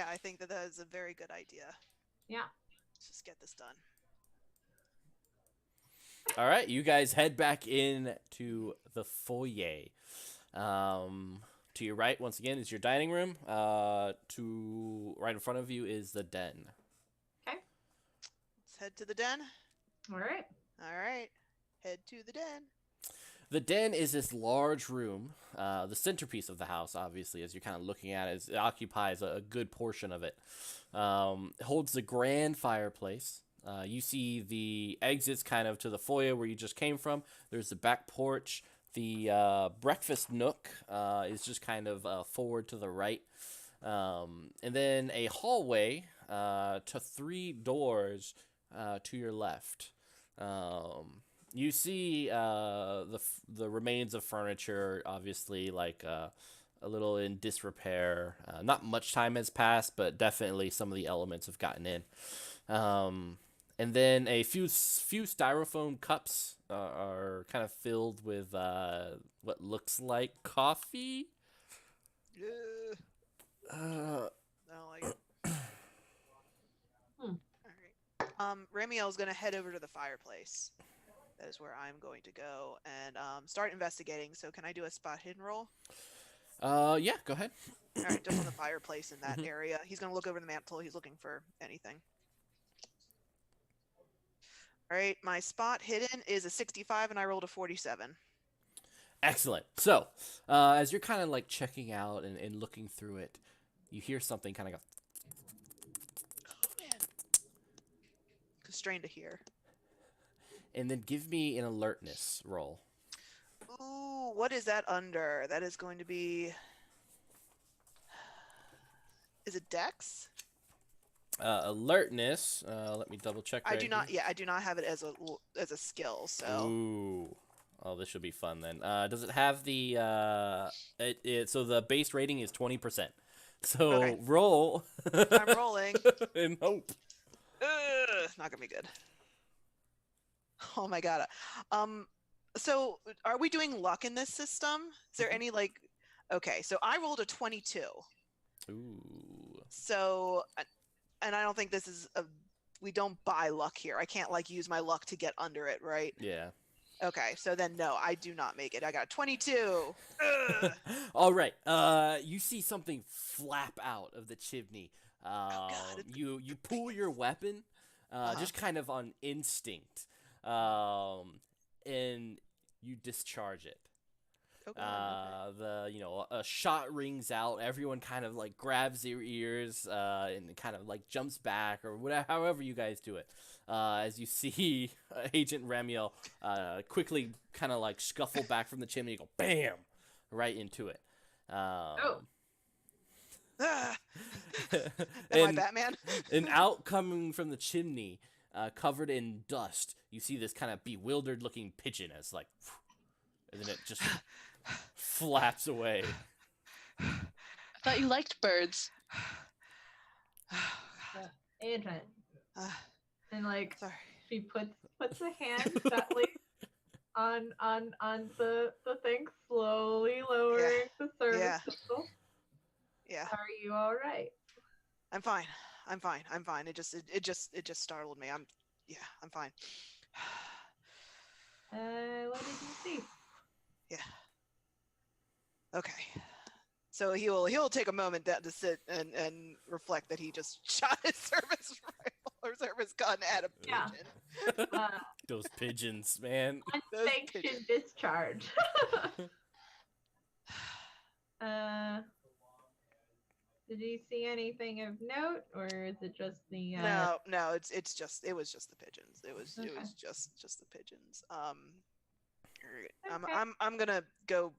I think that is a very good idea. Yeah. Let's just get this done. All right, you guys head back in to the foyer. To your right, once again, is your dining room. To right in front of you is the den. Let's head to the den. All right. All right. Head to the den. The den is this large room, the centerpiece of the house, obviously, as you're kind of looking at it. It occupies a good portion of it. It holds the grand fireplace. You see the exits kind of to the foyer where you just came from. There's the back porch. The breakfast nook is just kind of forward to the right. And then a hallway to 3 doors to your left. You see the remains of furniture, obviously, like a little in disrepair. Not much time has passed, but definitely some of the elements have gotten in. And then a few styrofoam cups are kind of filled with what looks like coffee. Ugh, Uh, I don't like it. All right. Ramiel's gonna head over to the fireplace. That is where I'm going to go and start investigating. So can I do a spot hidden roll? yeah, go ahead. All right, just on the fireplace in that Mhm. area. He's gonna look over the mantle. He's looking for anything. All right, my spot hidden is a 65, and I rolled a 47. Excellent. So, as you're kind of like checking out and looking through it, you hear something kind of go, Oh man, constrained to hear. and then give me an alertness roll. Ooh, what is that under? That is going to be. Is it Dex? Alertness. Let me double check. I do not. Yeah, I do not have it as a skill. So. Ooh. Oh, this should be fun then. Does it have the so the base rating is 20%. So Okay. roll I'm rolling. and hope. Not gonna be good. Oh my god. So are we doing luck in this system? Is there any like? Okay, so I rolled a 22. Ooh. So, and I don't think this is a. We don't buy luck here. I can't like use my luck to get under it, right? Yeah. Okay, so then no, I do not make it. I got 22. Ugh. All right. You see something flap out of the chimney. God, it's- You pull your weapon, just kind of on instinct, and you discharge it. Oh god, A shot rings out. Everyone kind of like grabs their ears and kind of like jumps back or whatever, however you guys do it. As you see Agent Ramiel quickly kind of like scuffle back from the chimney, and go bam, right into it. Ah, am I and, Batman? and out coming from the chimney, covered in dust, you see this kind of bewildered-looking pigeon as like, and then it just flaps away. I thought you liked birds. Agent. Ah, And like sorry. she puts a hand gently on the thing, slowly lowering the service Yeah. pistol. Yeah, Are you all right? I'm fine. I'm fine. I'm fine. It just startled me. I'm fine. What did you see? Yeah. Okay. So he'll take a moment to sit and reflect that he just shot his service rifle or service gun at a Yeah. pigeon. Those pigeons, man. Those Unsanctioned pigeons. discharge. Did you see anything of note, or is it just the? No, it was just the pigeons. It was Okay. just the pigeons. Alright, Okay. I'm gonna go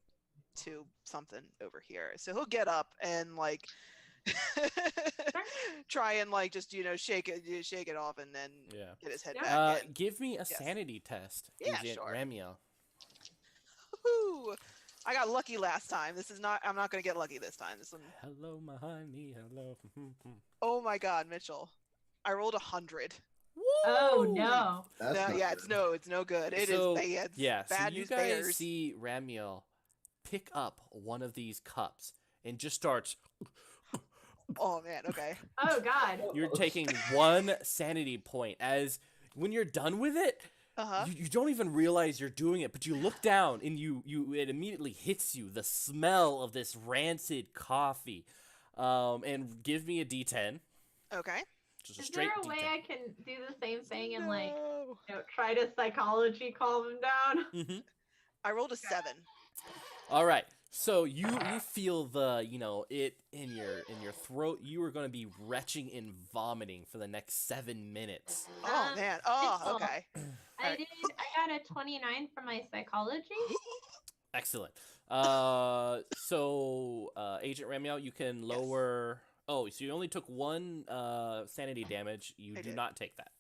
to something over here. So he'll get up and like try and like just shake it off and then Yeah. get his head Yeah. back in. Give me a Yes. sanity test, Yeah, Agent sure. Ramiel. Woohoo! I got lucky last time. I'm not gonna get lucky this time. This one. Hello, my honey. Hello. Oh my God, Mitchell! I rolled 100. Oh no! That's No, not yeah, good. it's no good. It So, is bad. Yeah, so bad you news guys bears. see Ramiel pick up one of these cups and just starts. Oh man. Okay. Oh god! You're taking one sanity point. As when you're done with it, Uh huh. you don't even realize you're doing it, but you look down and it immediately hits you, the smell of this rancid coffee. And give me a D10. Okay. Just a Is straight there a D10. way I can do the same thing and like No. try to psychology calm him down? Mm-hmm. I rolled a 7. All right. So you feel the it in your throat. You are going to be retching and vomiting for the next 7 minutes. Oh man. Oh, Mitchell. okay. I Alright. got a 29 for my psychology. Excellent. So Agent Ramiel, you can lower. Oh, so you only took one sanity damage. You I do did. not take that.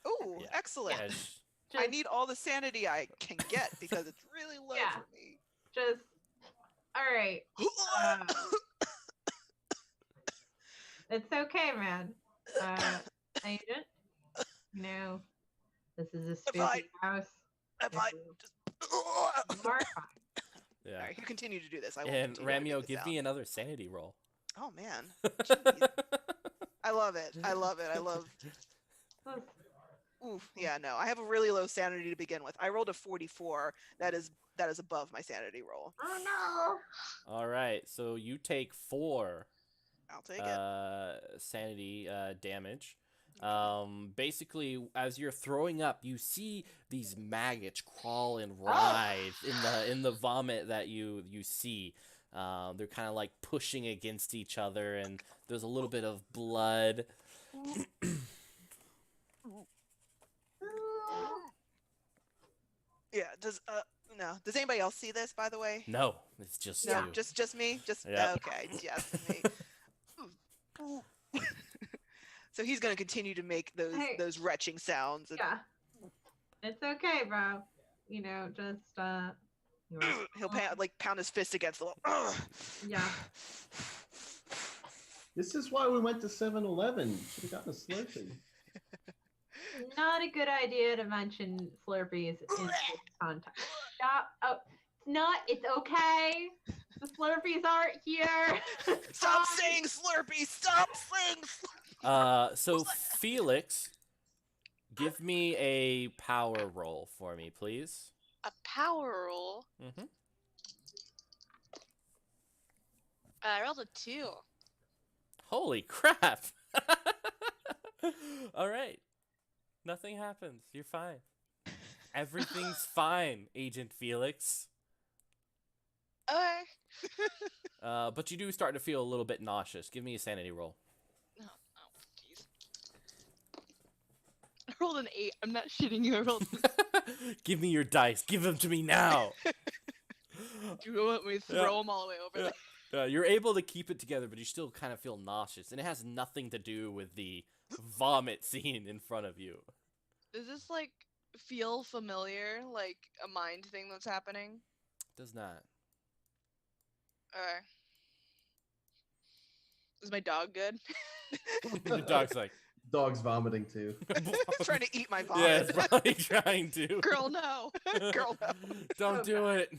Ooh, Yeah. excellent. As I need all the sanity I can get because it's really low Yeah. for me. just all right. It's okay, man. Agent, this is a I'm spooky fine. house. I'm fine. You Just... are fine. Yeah. All right, you continue to do this. I will And continue to Ramio, this give out. me another sanity roll. Oh man, jeez. I love it. I love it. I love. Oof. Yeah. No, I have a really low sanity to begin with. I rolled a 44. That is above my sanity roll. Oh no. All right, so you take 4 I'll take it. sanity damage. Basically, as you're throwing up, you see these maggots crawl and writhe in the vomit that you see. They're kind of like pushing against each other, and there's a little bit of blood. Yeah. Does anybody else see this? By the way. No, it's just No, you. just me. Just Yep. okay. Just me. So he's gonna continue to make Hey. those retching sounds. And Yeah. It's okay, bro. Just he'll pound his fist against the wall. Yeah. This is why we went to 7-Eleven. Should have gotten a Slurpee. Not a good idea to mention Slurpees in this context. Stop. Oh, it's not. It's okay. The Slurpees aren't here. Stop saying Slurpee! Stop saying Slurpee! So Felix, give me a power roll for me, please. A power roll. Mm-hmm. I rolled a 2. Holy crap! All right. Nothing happens. You're fine. Everything's fine, Agent Felix. Okay. But you do start to feel a little bit nauseous. Give me a sanity roll. Oh, jeez. I rolled an 8. I'm not shitting you. I rolled. Give me your dice. Give them to me now. Do you want me to throw them all the way over there? You're able to keep it together, but you still kind of feel nauseous, and it has nothing to do with the vomit scene in front of you. Does this feel familiar? Like a mind thing that's happening? Does not. Okay. Is my dog good? The dog's like, Dog's vomiting too. It's trying to eat my vomit. yeah, it's probably trying to. Girl, no. Girl, no. Don't do it.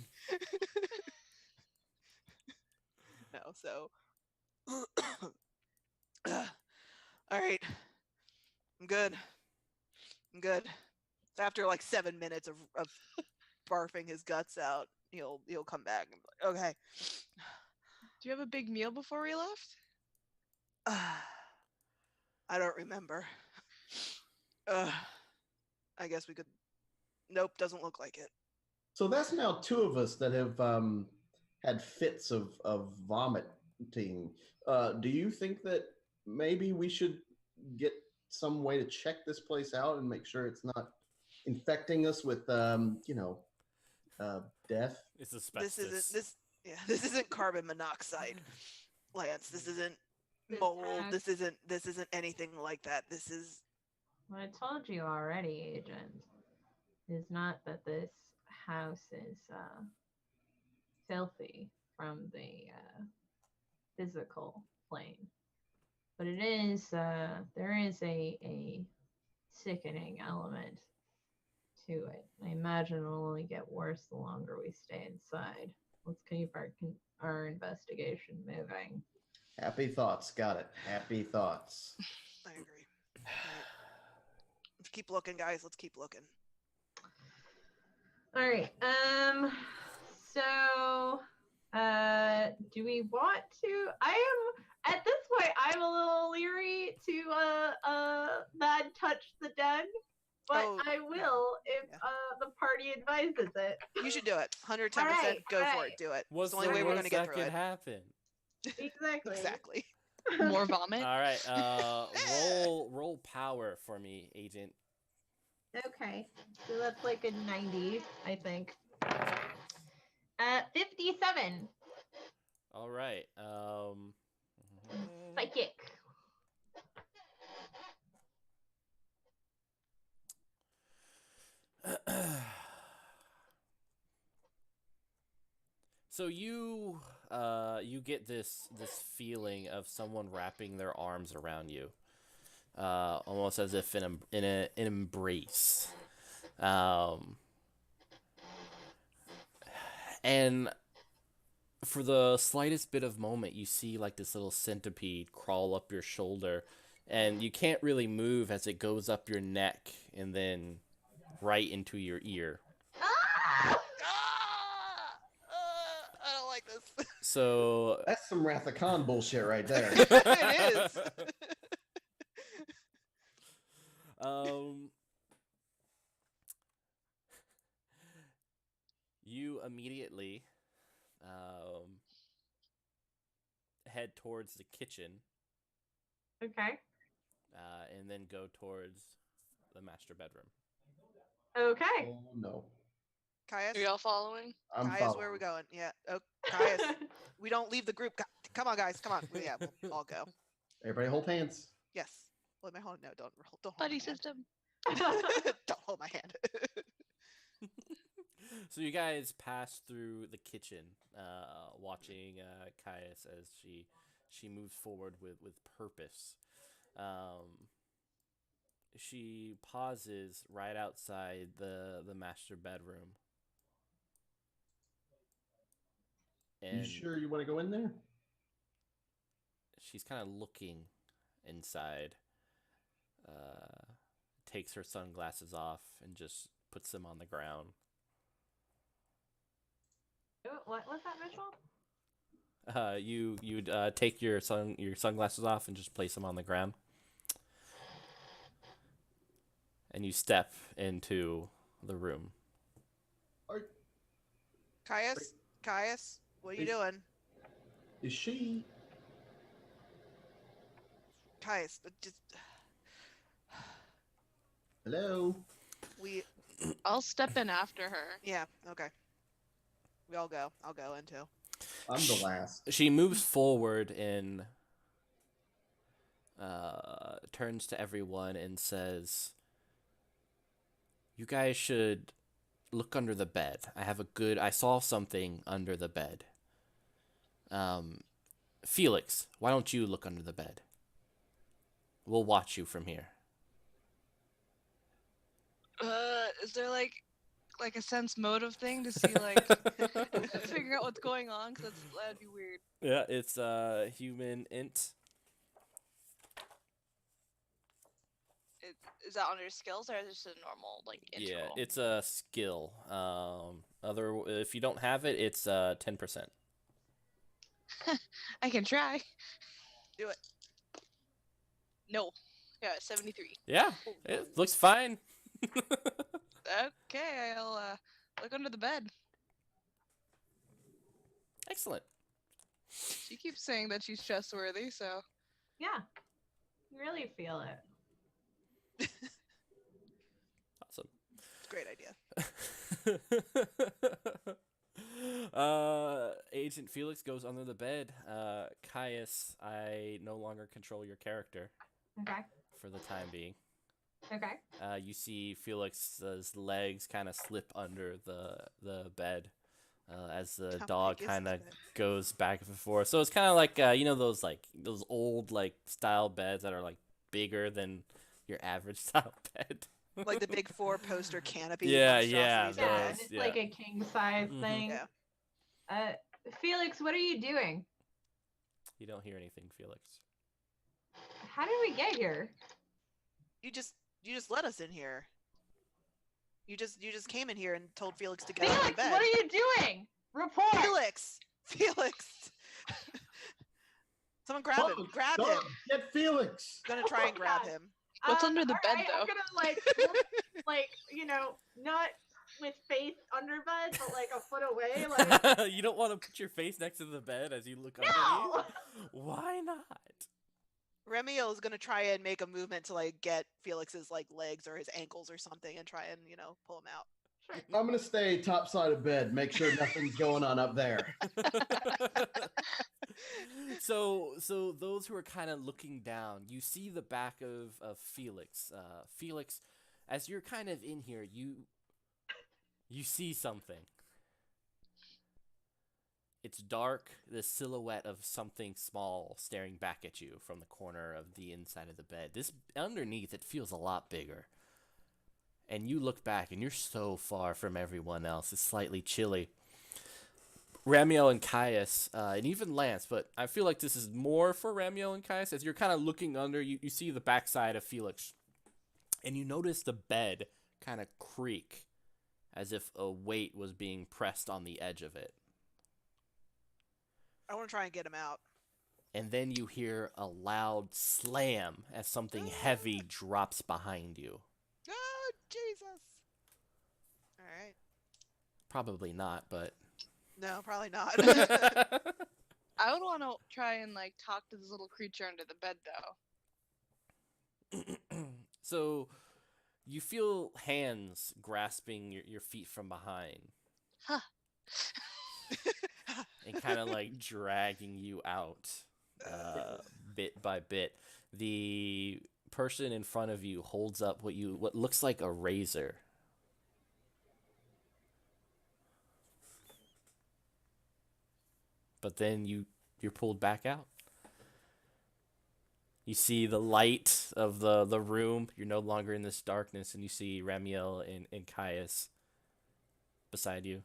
No, so. All right. I'm good. So after 7 minutes of barfing his guts out, he'll come back and be like, okay. Do you have a big meal before we left? I don't remember. I guess we could. Nope, doesn't look like it. So that's now 2 of us that have had fits of vomiting. Do you think that maybe we should get some way to check this place out and make sure it's not infecting us with, death? It's asbestos. This isn't carbon monoxide, Lance. This isn't mold. This isn't anything like that. This is. What I told you already, Agent, is not that this house is filthy from the physical plane, but it is there is a sickening element to it. I imagine it'll only get worse the longer we stay inside. Let's keep our investigation moving. Happy thoughts. Got it. Happy thoughts. I agree. All right. Let's keep looking, guys. Let's keep looking. All right. So, do we want to? At this point, I'm a little leery to bad touch the den, but Oh, I will if yeah. the party advises it. You should do it. 110%. Alright, Go for alright. it. Do it. What's it's the only way we're going to get that through could it. happen? Exactly. Exactly. More vomit? All right. Roll power for me, Agent. Okay. So that's like a 90, I think. 57. All right. Psychic. So you get this feeling of someone wrapping their arms around you, almost as if in an embrace, and for the slightest bit of moment, you see like this little centipede crawl up your shoulder, and you can't really move as it goes up your neck and then right into your ear. Ah! I don't like this. So That's some Wrath of Khan bullshit right there. It is. um, you immediately head towards the kitchen, Okay. and then go towards the master bedroom. Okay. Oh no. Caius? Are y'all following? I'm Caius, following. where are we going? Yeah. Oh, Caius. We don't leave the group. Come on, guys. Come on. Yeah, we'll all go. Everybody hold hands. Yes. Hold my hand. No, don't hold Buddy my hand. system. Don't hold my hand. So you guys pass through the kitchen, watching Caius as she moves forward with purpose. She pauses right outside the master bedroom. And You sure you want to go in there? she's kind of looking inside. Takes her sunglasses off and just puts them on the ground. What was that visual? You take your sunglasses off and just place them on the ground. And you step into the room. Caius, what are you doing? Is she? Caius, just Hello. I'll step in after her. yeah, okay. We all go. I'll go in too. I'm the last. She moves forward and turns to everyone and says, "You guys should look under the bed. I saw something under the bed. Felix, why don't you look under the bed? We'll watch you from here." Is there like a sense motive thing to see like figure out what's going on? Cause that'd be weird. Yeah, it's human int. Is that under skills or is it just a normal like Yeah, interval? it's a skill. If you don't have it, it's 10%. I can try. Do it. No. Yeah, 73. Yeah, it looks fine. Okay, I'll look under the bed. Excellent. She keeps saying that she's trustworthy, so Yeah. You really feel it. Awesome. It's a great idea. Agent Felix goes under the bed. Caius, I no longer control your character Okay. for the time being. Okay. You see Felix's legs kind of slip under the bed as the How dog big is kind the of bed? goes back and forth. So it's kind of like those old like style beds that are like bigger than your average style bed. Like the big four poster canopy. Yeah, monstrosities. yeah, Yeah, those, it's yeah. like a king size Mhm. thing. Yeah. Felix, what are you doing? You don't hear anything, Felix. How did we get here? You just let us in here. You just came in here and told Felix to get out of Felix, the bed. what are you doing? Report. Felix! Someone grab him. Felix, Grab stop. him. Get Felix. I'm gonna try and Oh, grab God. him. What's under the bed, alright, though? I'm gonna like look, like, you know, not with face under bed, but like a foot away. Like You don't want to put your face next to the bed as you look no. underneath? Why not? Remiel is gonna try and make a movement to like get Felix's like legs or his ankles or something and try and pull him out. I'm gonna stay top side of bed. Make sure nothing's going on up there. So those who are kind of looking down, you see the back of Felix. Felix, as you're kind of in here, You see something. It's dark, the silhouette of something small staring back at you from the corner of the inside of the bed. This underneath, it feels a lot bigger. And you look back, and you're so far from everyone else. It's slightly chilly. Ramiel and Caius, and even Lance, but I feel like this is more for Ramiel and Caius. As you're kind of looking under, you see the backside of Felix. And you notice the bed kind of creak as if a weight was being pressed on the edge of it. I want to try and get him out. And then you hear a loud slam as something heavy drops behind you. Oh, Jesus. All right. Probably not, but... No, probably not. I would want to try and like talk to this little creature under the bed though. So you feel hands grasping your feet from behind Huh. and kind of like dragging you out bit by bit. The person in front of you holds up what looks like a razor. But then you're pulled back out. You see the light of the room. You're no longer in this darkness, and you see Ramiel and Caius beside you.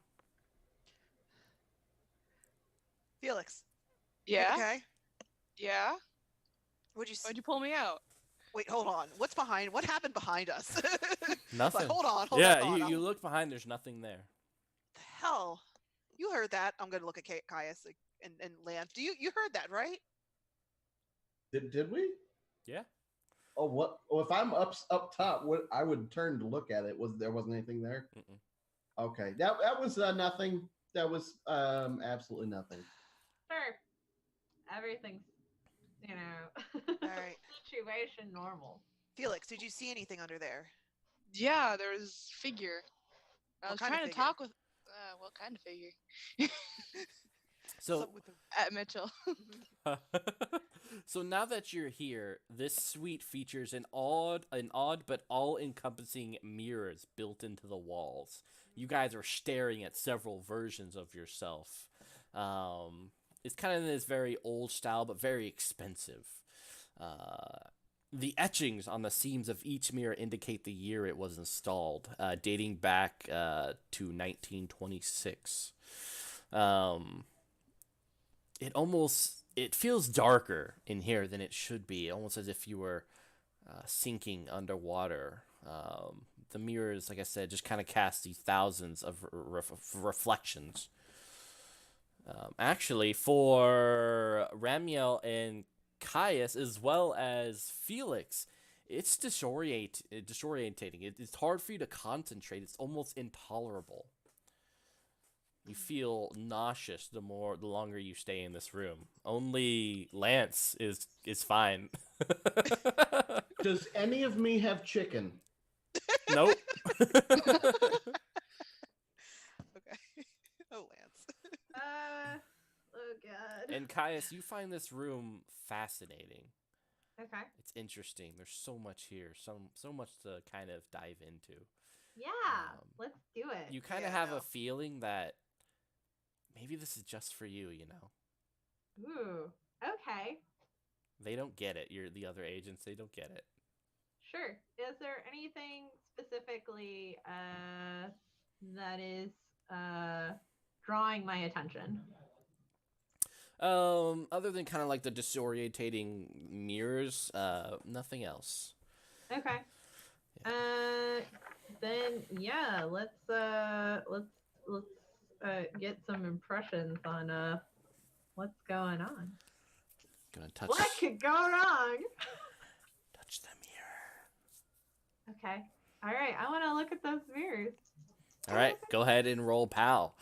Felix. Yeah. Okay. Yeah. What'd you see? Why'd you pull me out? Wait, hold on. What's behind? What happened behind us? Nothing. Like, hold on. Yeah, on. you look behind. There's nothing there. The hell? You heard that? I'm gonna look at Caius and Lance. You heard that, right? Did we? Yeah. Oh, what? Oh, if I'm up top, what I would turn to look at it. There wasn't anything there? Mm-mm. Okay, that was nothing. That was absolutely nothing. Sure. Everything's, All right. situation normal. Felix, did you see anything under there? Yeah, there was figure. I What was kind of trying to figure? talk with. What kind of figure? So Something with the- At Mitchell. so now that you're here, this suite features an odd but all-encompassing mirrors built into the walls. You guys are staring at several versions of yourself. It's kind of in this very old style, but very expensive. The etchings on the seams of each mirror indicate the year it was installed, dating back to 1926. It feels darker in here than it should be, almost as if you were sinking underwater. The mirrors, like I said, just kind of cast these thousands of reflections. Actually, for Ramiel and Caius, as well as Felix, it's disorientating. It's hard for you to concentrate. It's almost intolerable. You feel nauseous the longer you stay in this room. Only Lance is fine. Does any of me have chicken? Nope. Okay. Oh, Lance. Oh god. And Caius, you find this room fascinating. Okay. It's interesting. There's so much here, so much to kind of dive into. Yeah, let's do it. You kind of have a feeling that maybe this is just for you, you know? Ooh. Okay. They don't get it. You're the other agents. They don't get it. Sure. Is there anything specifically that is drawing my attention? Other than kind of like the disorientating mirrors, nothing else. Okay. Then yeah, let's get some impressions on what's going on. Gonna touch. What could go wrong? Touch the mirror. Okay. All right. I want to look at those mirrors. All right, go ahead and roll PAL.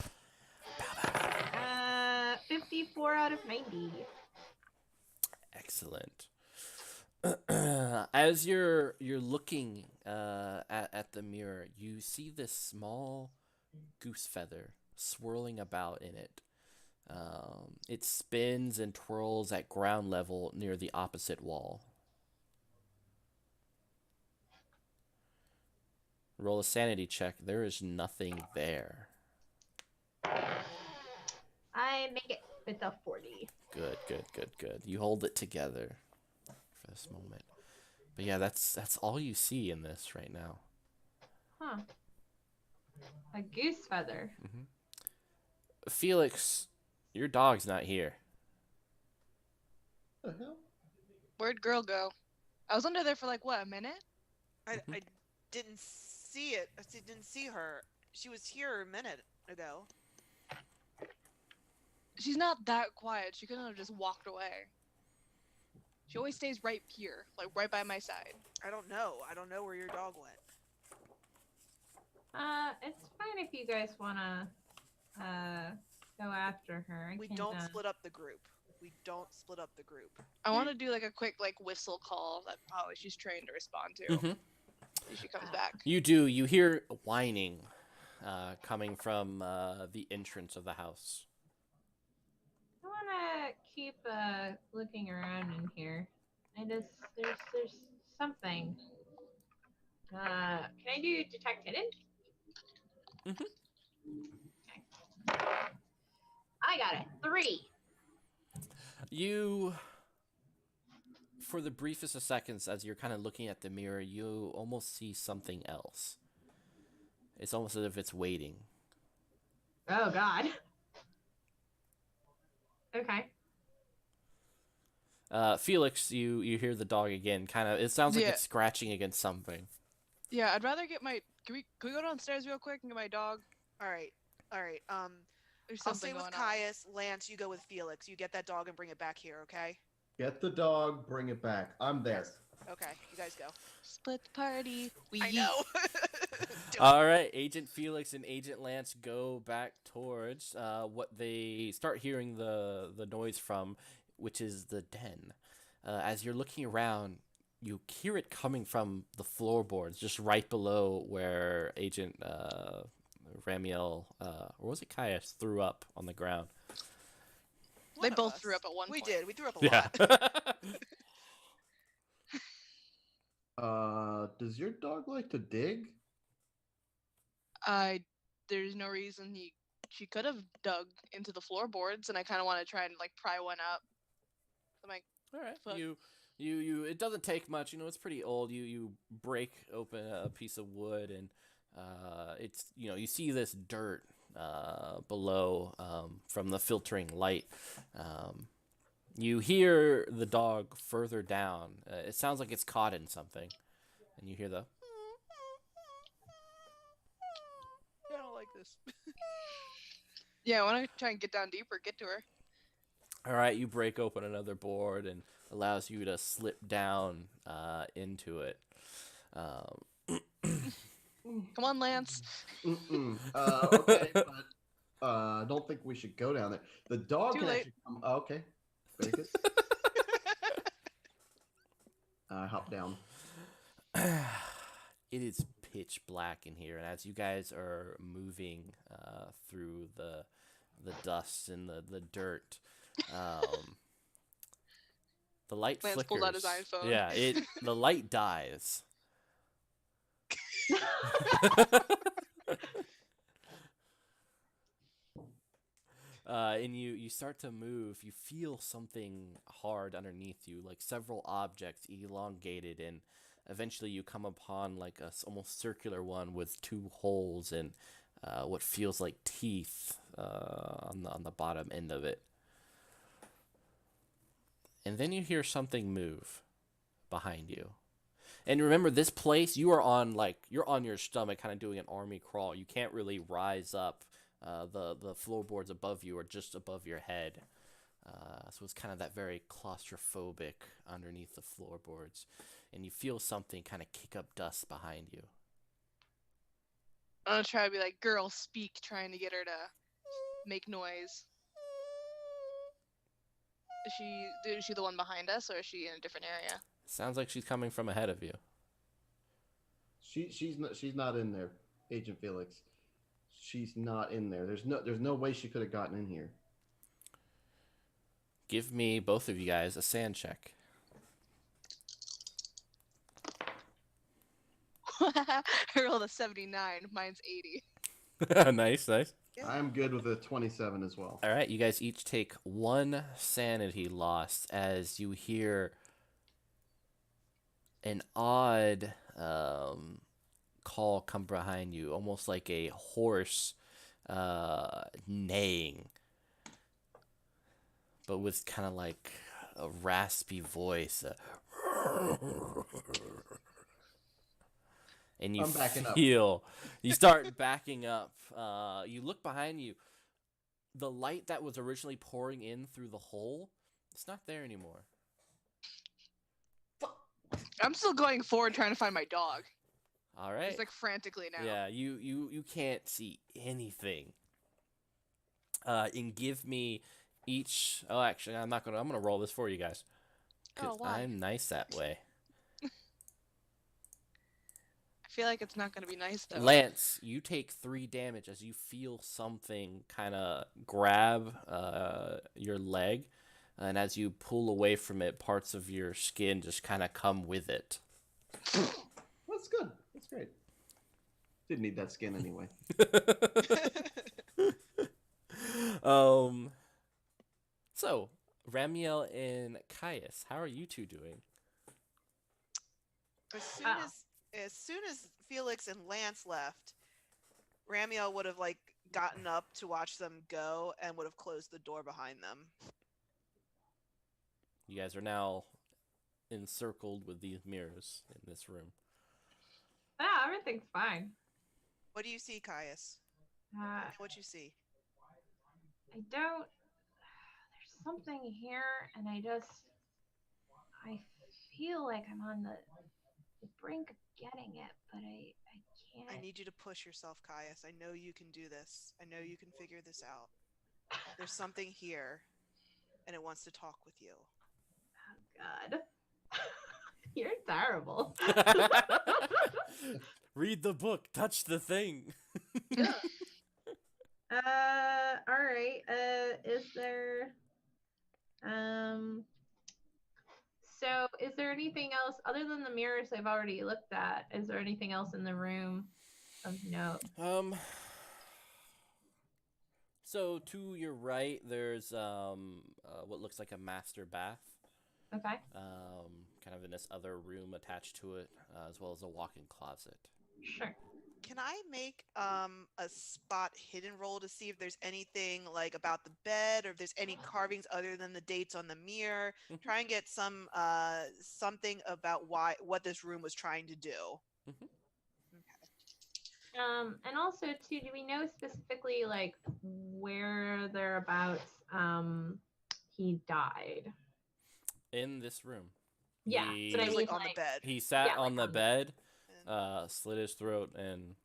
54 out of 90. Excellent. As you're looking at the mirror, you see this small goose feather swirling about in it. It spins and twirls at ground level near the opposite wall. Roll a sanity check. There is nothing there. I make it with a 40. Good, good, good, good. You hold it together for this moment. But yeah, that's all you see in this right now. Huh. A goose feather. Felix, your dog's not here. What the hell? Where'd girl go? I was under there for like what, a minute? I didn't see it. Didn't see her. She was here a minute ago. She's not that quiet. She couldn't have just walked away. She always stays right here, like right by my side. I don't know. I don't know where your dog went. It's fine if you guys wanna go after her. We can, don't split up the group. We don't split up the group. I want to do like a quick like whistle call that probably she's trained to respond to. If she comes back. You do. You hear whining coming from the entrance of the house. I wanna keep looking around in here. There's something. Can I do detect hidden? Mhm. Okay. I got it. 3. You, for the briefest of seconds, as you're kind of looking at the mirror, you almost see something else. It's almost as if it's waiting. Oh God. Okay. Felix, you hear the dog again. Kind of, it sounds like Yeah. it's scratching against something. Yeah, I'd rather get my. Can we go downstairs real quick and get my dog? All right. There's I'll something stay with going on. Caius. Lance, you go with Felix. You get that dog and bring it back here, okay? Get the dog, bring it back. I'm there. Okay, you guys go. Split the party. We I yeet. know. All right, Agent Felix and Agent Lance go back towards what they start hearing the noise from, which is the den. As you're looking around, you hear it coming from the floorboards, just right below where Agent Ramiel, or was it Caius, threw up on the ground. They One of both us. threw up at one We point. did. We threw up a Yeah. lot. Does your dog like to dig? There's no reason she could have dug into the floorboards, and I kind of want to try and like pry one up. I'm like, All right. Fuck. You. It doesn't take much. You know, it's pretty old. You break open a piece of wood, and it's you see this dirt below from the filtering light. You hear the dog further down. It sounds like it's caught in something, and you hear the. I don't like this. yeah, I want to try and get down deeper, get to her. All right, you break open another board and allows you to slip down into it. Come on, Lance. Okay, but I don't think we should go down there. The dog Too can late. actually come. Oh, okay, very good. I hop down. It is pitch black in here, and as you guys are moving through the dust and the dirt, the light Lance flickers. pulled out his iPhone. Yeah, the light dies. And you start to move. You feel something hard underneath you, like several objects elongated, and eventually you come upon like a almost circular one with 2 holes and what feels like teeth on the bottom end of it. And then you hear something move behind you. And remember, this place, you're on your stomach, kind of doing an army crawl. You can't really rise up. The floorboards above you are just above your head. So it's kind of that very claustrophobic underneath the floorboards. And you feel something kind of kick up dust behind you. I'm gonna try to be like, girl, speak, trying to get her to make noise. Is she the one behind us, or is she in a different area? Sounds like she's coming from ahead of you. She's not in there, Agent Felix. She's not in there. There's no way she could have gotten in here. Give me, both of you guys, a sand check. I rolled a 79. Mine's 80. Nice, nice. I'm good with a 27 as well. All right, you guys each take 1 sanity loss as you hear an odd call come behind you, almost like a horse neighing, but with kind of like a raspy voice. And you I'm backing up. feel, you start backing up. You look behind you. The light that was originally pouring in through the hole, it's not there anymore. I'm still going forward trying to find my dog. All right. He's like frantically now. Yeah, you can't see anything. And give me each. Oh, actually, I'm not gonna. I'm gonna roll this for you guys. 'Cause Oh, why? I'm nice that way. I feel like it's not gonna be nice though. Lance, you take 3 damage as you feel something kind of grab your leg, and as you pull away from it, parts of your skin just kind of come with it. That's good. That's great. Didn't need that skin anyway. So Ramiel and Caius, how are you two doing? As soon as Felix and Lance left, Ramiel would have like gotten up to watch them go and would have closed the door behind them. You guys are now encircled with these mirrors in this room. Ah, everything's fine. What do you see, Caius? What you see? I don't. There's something here, and I feel like I'm on the brink of getting it, but I can't. I need you to push yourself, Caius. I know you can do this. I know you can figure this out. There's something here, and it wants to talk with you. Oh, God. You're terrible. Read the book, touch the thing. All right. Is there so is there anything else other than the mirrors I've already looked at? Is there anything else in the room of note? So to your right, there's what looks like a master bath. Okay. Kind of in this other room attached to it, as well as a walk-in closet. Sure. Can I make a spot hidden roll to see if there's anything like about the bed or if there's any carvings other than the dates on the mirror? Try and get some something about what this room was trying to do. Mhm. Okay. And also too, do we know specifically like where thereabouts he died? In this room. Yeah. He, But I He was mean, like on the bed. he sat yeah, on like the bed, And- slit his throat, and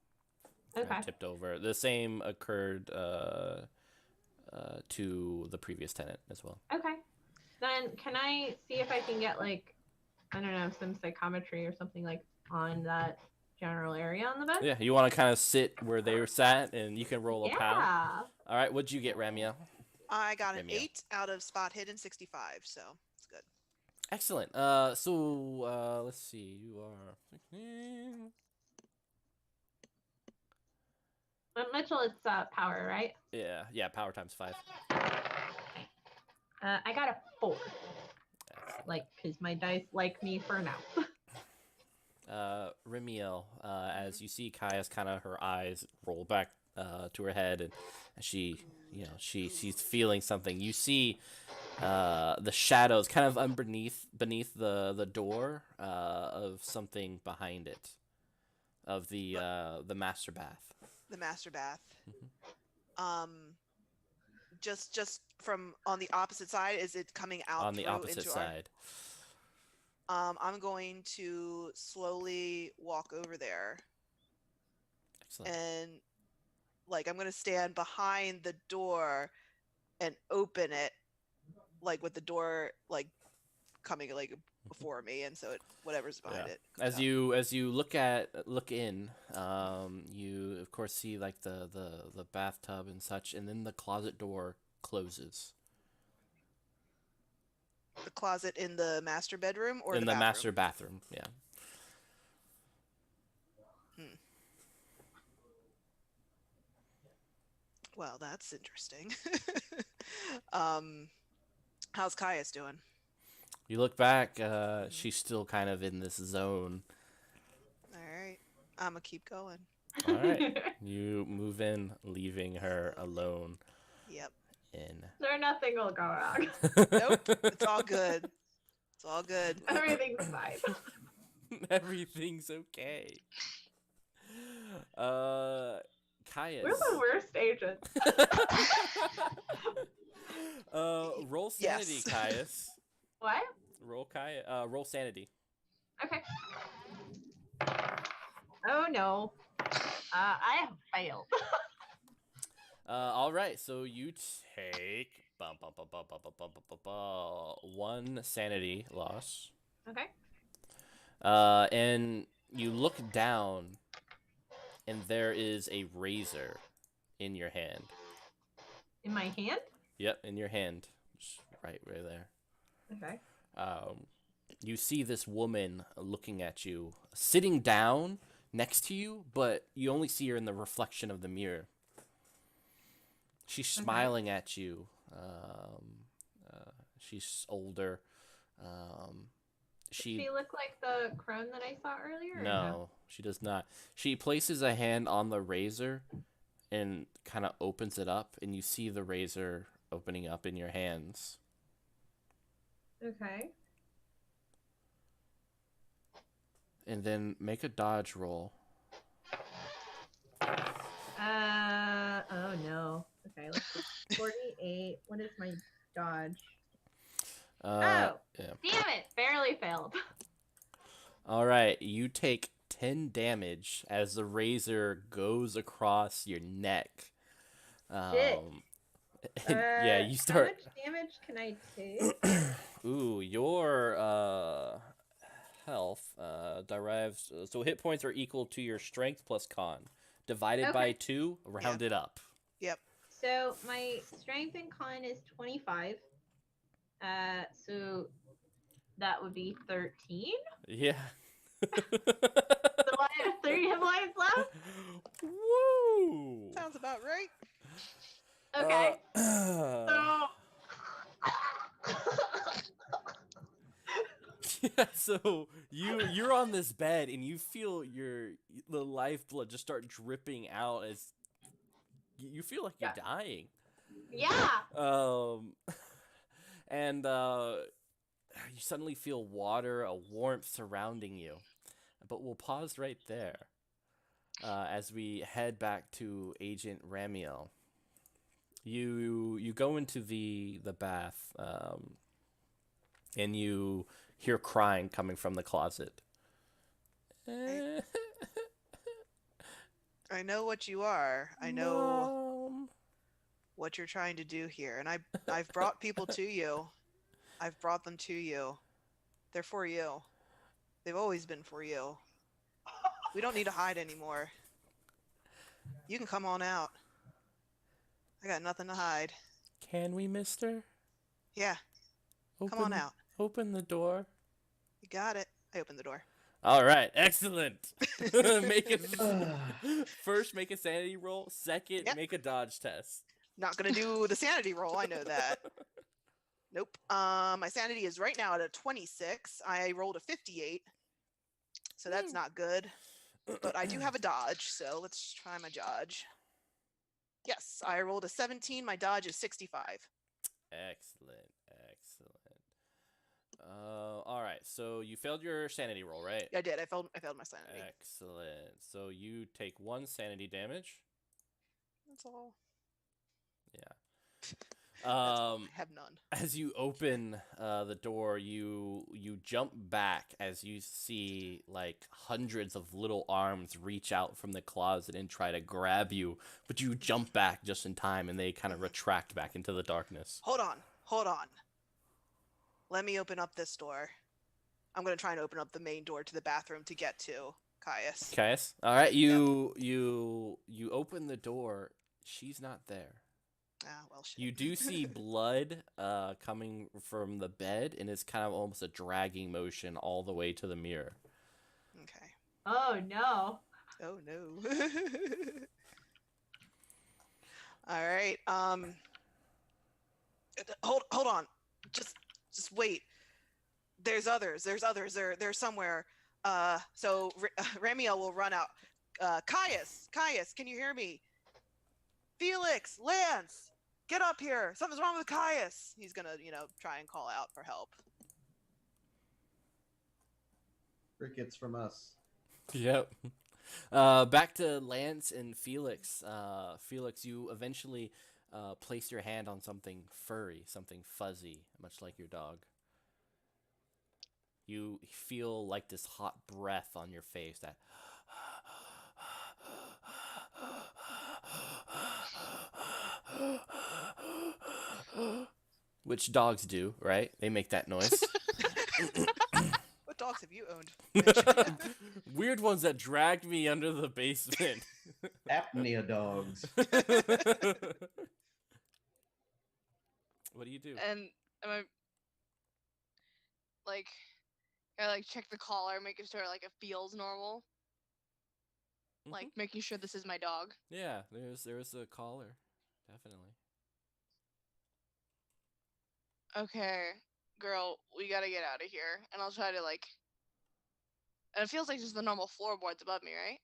Okay. tipped over. The same occurred to the previous tenant as well. Okay. Then can I see if I can get like, I don't know, some psychometry or something like on that general area on the bed? Yeah, you want to kind of sit where they were sat, and you can roll a pound. Yeah. All right, what'd you get, Ramia? I got an Ramiel. 8 out of spot hidden 65, so it's good. Excellent. So let's see. You are 16. But Mitchell, it's power, right? Yeah. Power times 5. I got a 4. Excellent. Like, because my dice like me for now. Rimiel, as you see Kaya's kind of her eyes roll back to her head, and she, she's feeling something. You see the shadows kind of beneath the door of something behind it, of the master bath. The master bath. Mhm. Just from on the opposite side, is it coming out On the through opposite into side. I'm going to slowly walk over there Excellent. and like I'm going to stand behind the door and open it like with the door like coming like before me, and so it whatever's behind Yeah. it comes As you look in, you of course see like the bathtub and such, and then the closet door closes. out. The closet in the master bedroom or In the the bathroom? master bathroom, yeah. Well, that's interesting. um, how's Caius doing? You look back, she's still kind of in this zone. All right, I'm gonna keep going. All right. You move in, leaving her alone Yep. in. Sure, nothing will go wrong. Nope. It's all good. It's all good. Everything's fine. Everything's okay. Caius. We're the worst agents. Roll sanity, Yes. Caius. What? Roll sanity. Okay. Oh no. I have failed. All right, so you take one sanity loss. Okay. And you look down, and there is a razor in your hand. In my hand? Yep, in your hand, just right there. Okay. You see this woman looking at you, sitting down next to you, but you only see her in the reflection of the mirror. She's smiling at you. She's older. Does she look like the crone that I saw earlier? Or No, she does not. She places a hand on the razor and kind of opens it up, and you see the razor opening up in your hands. Okay. And then make a dodge roll. Oh no. Okay, let's see. 48. What is my dodge? Yeah. Damn it! Barely failed. All right, you take 10 damage as the razor goes across your neck. Shit. Yeah, you start. How much damage can I take? Ooh, your health derives. So hit points are equal to your strength plus con. Divided by Okay. 2, rounded up. Yep. So my strength and con is 25. So that would be 13. Yeah. So I have 3 hit points left. Woo! Sounds about right. Okay. So. Yeah, so you're on this bed and you feel the lifeblood just start dripping out as you feel like you're dying. Yeah. And you suddenly feel water, a warmth surrounding you. But we'll pause right there as we head back to Agent Ramiel. You go into the bath, and you hear crying coming from the closet. I know what you are. I know Mom. what you're trying to do here, and I've brought people to you. I've brought them to you. They're for you. They've always been for you. We don't need to hide anymore. You can come on out. I got nothing to hide. Can we, mister? Yeah, come on out. Open the door. You got it. I opened the door. All right, excellent. Make it first. Make a sanity roll. Second, Yep. make a dodge test. Not gonna do the sanity roll. I know that. Nope. My sanity is right now at a 26. I rolled a 58, so that's not good. But I do have a dodge, so let's try my dodge. Yes, I rolled a 17. My dodge is 65. Excellent. All right. So you failed your sanity roll, right? I did. I failed my sanity. Excellent. So you take 1 sanity damage. That's all. Yeah. That's all. I have none. As you open the door, you jump back as you see like hundreds of little arms reach out from the closet and try to grab you, but you jump back just in time and they kind of retract back into the darkness. Hold on. Let me open up this door. I'm gonna try and open up the main door to the bathroom to get to Caius. Caius? All right, you open the door. She's not there. Ah, well, shit. You do see blood coming from the bed, and it's kind of almost a dragging motion all the way to the mirror. Okay. Oh no. Oh no. All right. Hold on. Just wait. There's others. There's others. They're somewhere. So Ramiel will run out. Caius, can you hear me? Felix, Lance, get up here. Something's wrong with Caius. He's gonna, try and call out for help. Crickets from us. Yep. Back to Lance and Felix. Felix, you eventually place your hand on something furry, something fuzzy, much like your dog. You feel like this hot breath on your face that which dogs do, right? They make that noise. What dogs have you owned? Weird ones that dragged me under the basement. Apnea dogs. What do you do? And am I like, I like check the collar, making sure like it feels normal, like making sure this is my dog. Yeah, there's a collar, definitely. Okay, girl, we gotta get out of here. And I'll try to like, and it feels like just the normal floorboards above me, right?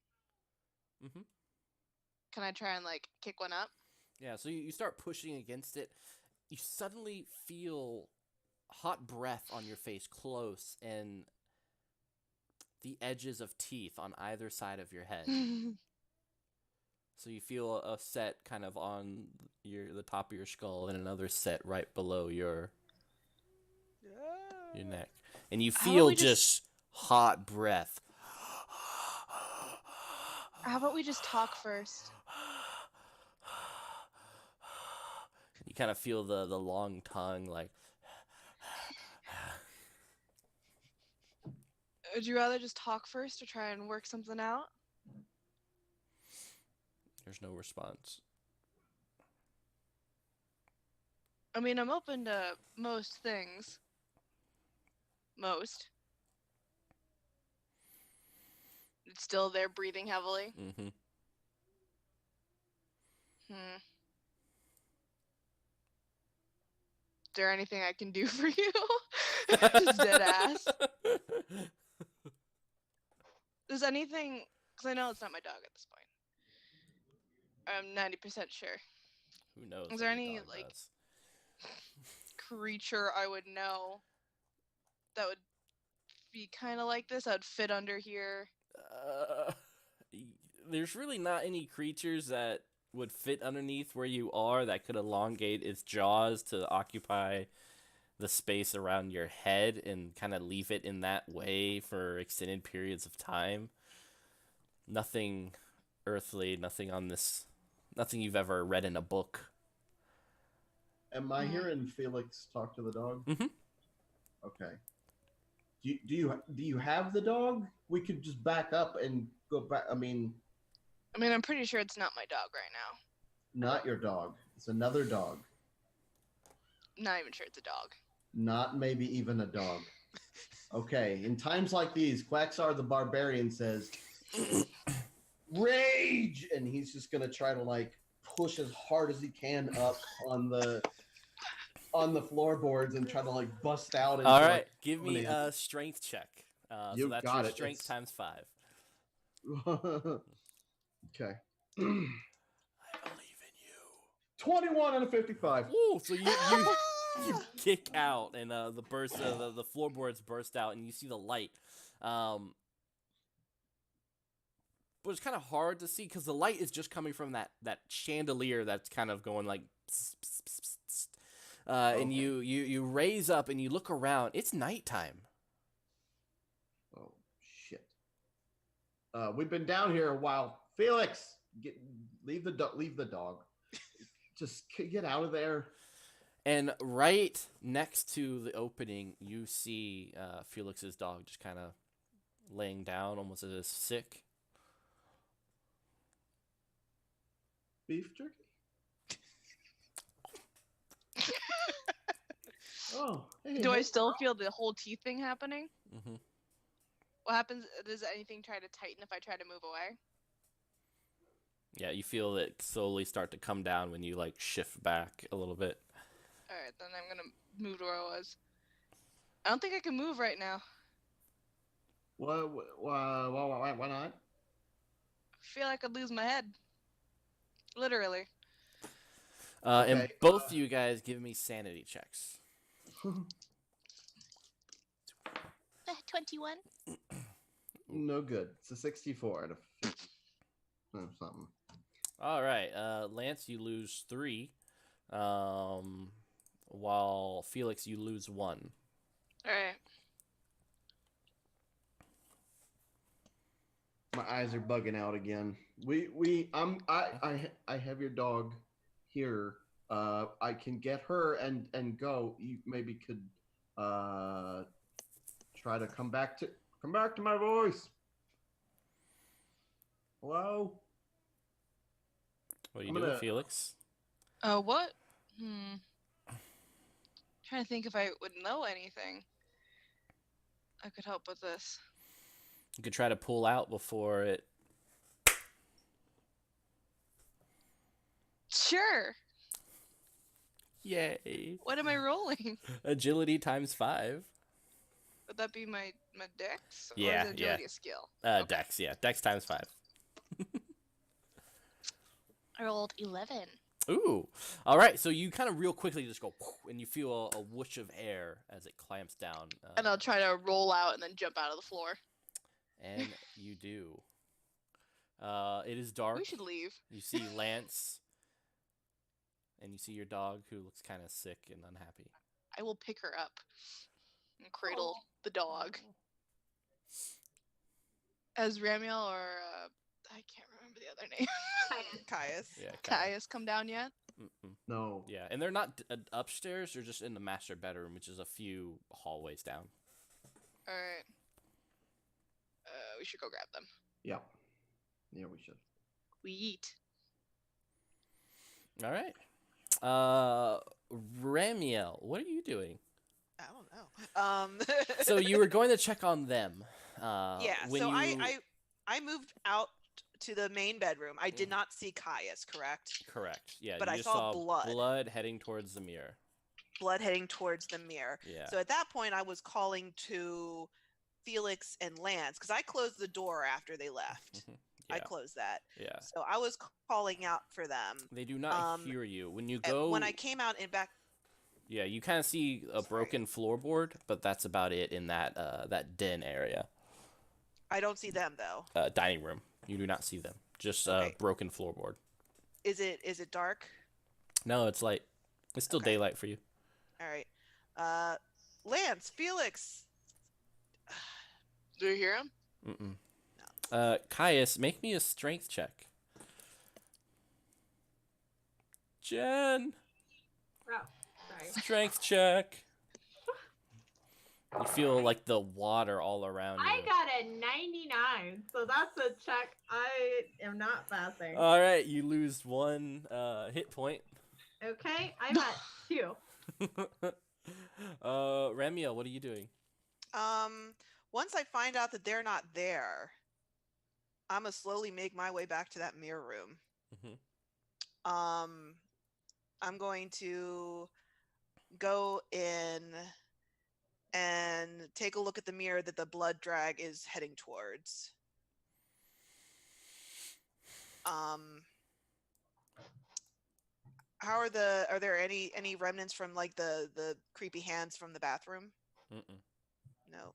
Mhm. Can I try and like kick one up? Yeah, so you start pushing against it. You suddenly feel hot breath on your face close and the edges of teeth on either side of your head. So you feel a set kind of on the top of your skull and another set right below your neck. And you How feel about we just hot breath. How about we just talk first? You kind of feel the long tongue like Would you rather just talk first or try and work something out? there's no response. I mean, I'm open to most things. Most. It's still there breathing heavily. Mm-hmm. Is there anything I can do for you? Just dead ass. Does anything... Because I know it's not my dog at this point. I'm 90% sure. Who knows? Is there what your any, dog like, does. creature I would know that would be kind of like this? That would fit under here? There's really not any creatures that would fit underneath where you are that could elongate its jaws to occupy the space around your head and kind of leave it in that way for extended periods of time. Nothing earthly, nothing on this, nothing you've ever read in a book. Am I hearing Felix talk to the dog? Mm-hmm. Okay. Do you have the dog? We could just back up and go back. I mean, I'm pretty sure it's not my dog right now. not your dog. It's another dog. Not even sure it's a dog. Not maybe even a dog. Okay. In times like these, Quaxar the Barbarian says, "Rage!" And he's just gonna try to like push as hard as he can up on the floorboards and try to like bust out. All right, like, give me a strength check. You so that's got your it. strength It's- times 5. Okay. I believe in you. 21 and a 55. Ooh, so you kick out, and the burst the floorboards burst out, and you see the light. But it's kind of hard to see because the light is just coming from that chandelier that's kind of going like. Pss, pss, pss, pss, pss. And you raise up and you look around. It's nighttime. Oh shit. We've been down here a while. Felix, leave the dog. Just get out of there. And right next to the opening, you see Felix's dog just kind of laying down, almost as if sick. Beef jerky. Oh, hey, Do I still feel the whole teeth thing happening? Mm-hmm. What happens? Does anything try to tighten if I try to move away? Yeah, you feel it slowly start to come down when you like shift back a little bit. Alright, then I'm gonna move to where I was. I don't think I can move right now. Why not? I feel like I'd lose my head. Literally. And Okay, both you guys give me sanity checks. 21. No good. It's a 64 out of 50. Something. All right, Lance, you lose 3, while Felix, you lose 1. Alright. My eyes are bugging out again. I have your dog here. I can get her and go. You maybe could try to come back to my voice. Hello? What are you I'm doing, gonna- Felix? What? Trying to think if I would know anything. I could help with this. You could try to pull out before it. Sure. Yay! What am I rolling? Agility times 5. Would that be my dex? Yeah, or is it yeah. agility a skill? Dex, yeah, Dex times 5. I rolled 11. Ooh. All right, so you kind of real quickly just go, and you feel a whoosh of air as it clamps down. And I'll try to roll out and then jump out of the floor. And you do. It is dark. We should leave. You see Lance, and you see your dog who looks kind of sick and unhappy. I will pick her up and cradle the dog. As Ramiel or I can't remember the other name. Caius. Yeah, Caius come down yet? Mm-mm. No. Yeah, and they're not upstairs. They're just in the master bedroom, which is a few hallways down. All right. We should go grab them. Yeah. Yeah, we should. We eat. All right. Ramiel, what are you doing? I don't know. So you were going to check on them. Yeah. When So you... I moved out to the main bedroom. I did not see Caius, correct? Correct. Yeah. But you I just saw blood. Blood heading towards the mirror. Blood heading towards the mirror. Yeah. So at that point, I was calling to Felix and Lance because I closed the door after they left. Yeah. I closed that. Yeah. So I was calling out for them. They do not hear you when you go. When I came out and back. Yeah, you kind of see a broken floorboard, but that's about it in that that den area. I don't see them though. Dining room. You do not see them. Just Okay. broken floorboard. Is it dark? No, it's light. It's still Okay. daylight for you. All right. Lance, Felix. Do you hear him? Mm-mm. Caius, make me a strength check. Jen, Oh, sorry. strength check. You feel like the water all around you. I got a 99, so that's a check I am not passing. All right, you lose 1 hit point. Okay, I'm at 2. Ramiel, what are you doing? Once I find out that they're not there, I'm gonna slowly make my way back to that mirror room. Mhm. I'm going to go in and take a look at the mirror that the blood drag is heading towards. Are there any remnants from like the creepy hands from the bathroom? Mm-mm. No.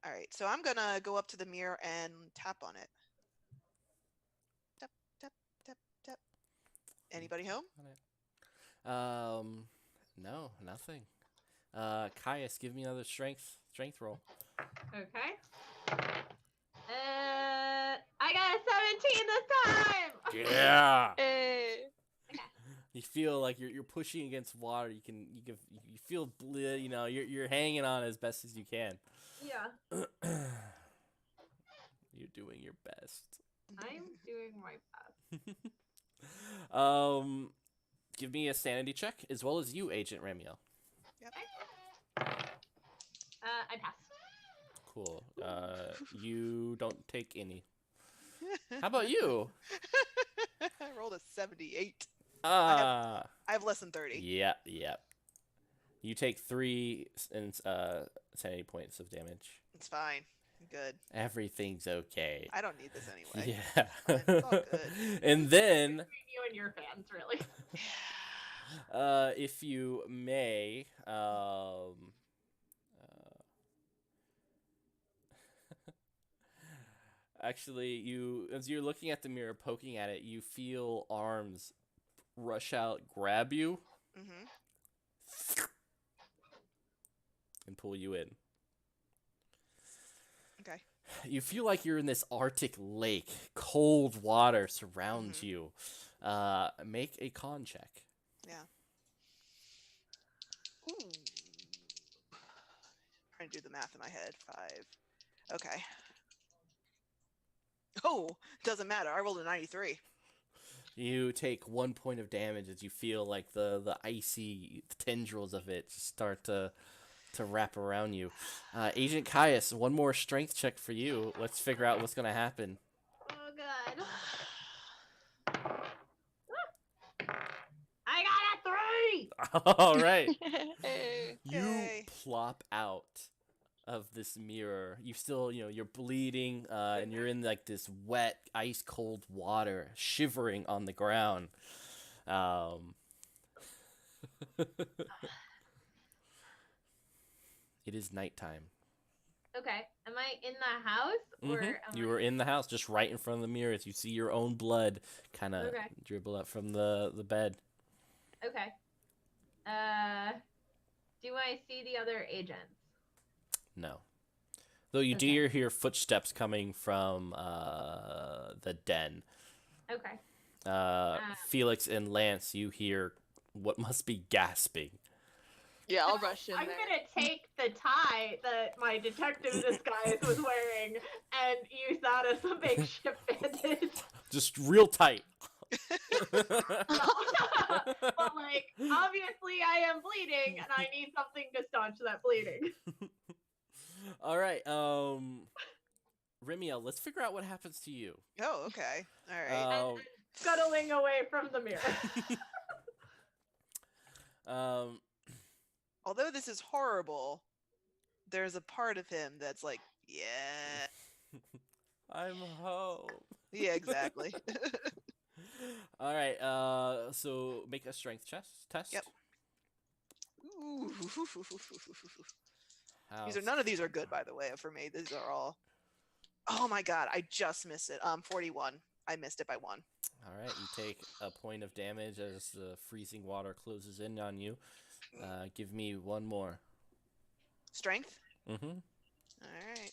All right. So I'm gonna go up to the mirror and tap on it. Tap tap tap tap. Anybody home? No, nothing. Caius, give me another strength roll. Okay. I got a 17 this time. Yeah. Hey. You feel like you're pushing against water. You feel you're hanging on as best as you can. Yeah, You're doing your best. I'm doing my best. Give me a sanity check as well as you, Agent Ramiel. I pass. Cool. You don't take any. How about you? I rolled a 78. Ah. I have less than 30. Yep. You take 3 sanity points of damage. It's fine. I'm good. Everything's okay. I don't need this anyway. Yeah. It's all good. And then, Between you and your fans, really. if you may, actually, as you're looking at the mirror, poking at it, you feel arms rush out, grab you, Mm-hmm. and pull you in. Okay. You feel like you're in this Arctic lake. Cold water surrounds you. Make a con check. Yeah. Ooh. Trying to do the math in my head. 5. Okay. Oh, doesn't matter. I rolled a 93. You take 1 point of damage as you feel like the icy tendrils of it just start to wrap around you. Agent Caius, one more strength check for you. Let's figure out what's gonna happen. Oh god. I got a 3! All right. You Yay. plop out of this mirror. You still, you're bleeding, and you're in like this wet, ice cold water, shivering on the ground. It is nighttime. Okay. Am I in the house? Or am You I... were in the house, just right in front of the mirror, as you see your own blood kind of Okay. dribble up from the bed. Okay. Do I see the other agents? No. Though you Okay. do hear footsteps coming from the den. Okay. Felix and Lance, you hear what must be gasping. Yeah, I'll rush in I'm there. gonna take the tie that my detective disguise was wearing and use that as a makeshift bandage. Just real tight. But like, obviously I am bleeding and I need something to staunch that bleeding. All right, Remiel, let's figure out what happens to you. Oh, okay. All right. Scuttling away from the mirror. Although this is horrible, there's a part of him that's like, yeah. I'm home. Yeah, exactly. All right, so make a strength test. Yep. Ooh. How's- None of these are good, by the way, for me. These are all. Oh my god, I just missed it. 41. I missed it by 1. All right, you take a point of damage as the freezing water closes in on you. Give me one more. Strength? Mm-hmm. Alright.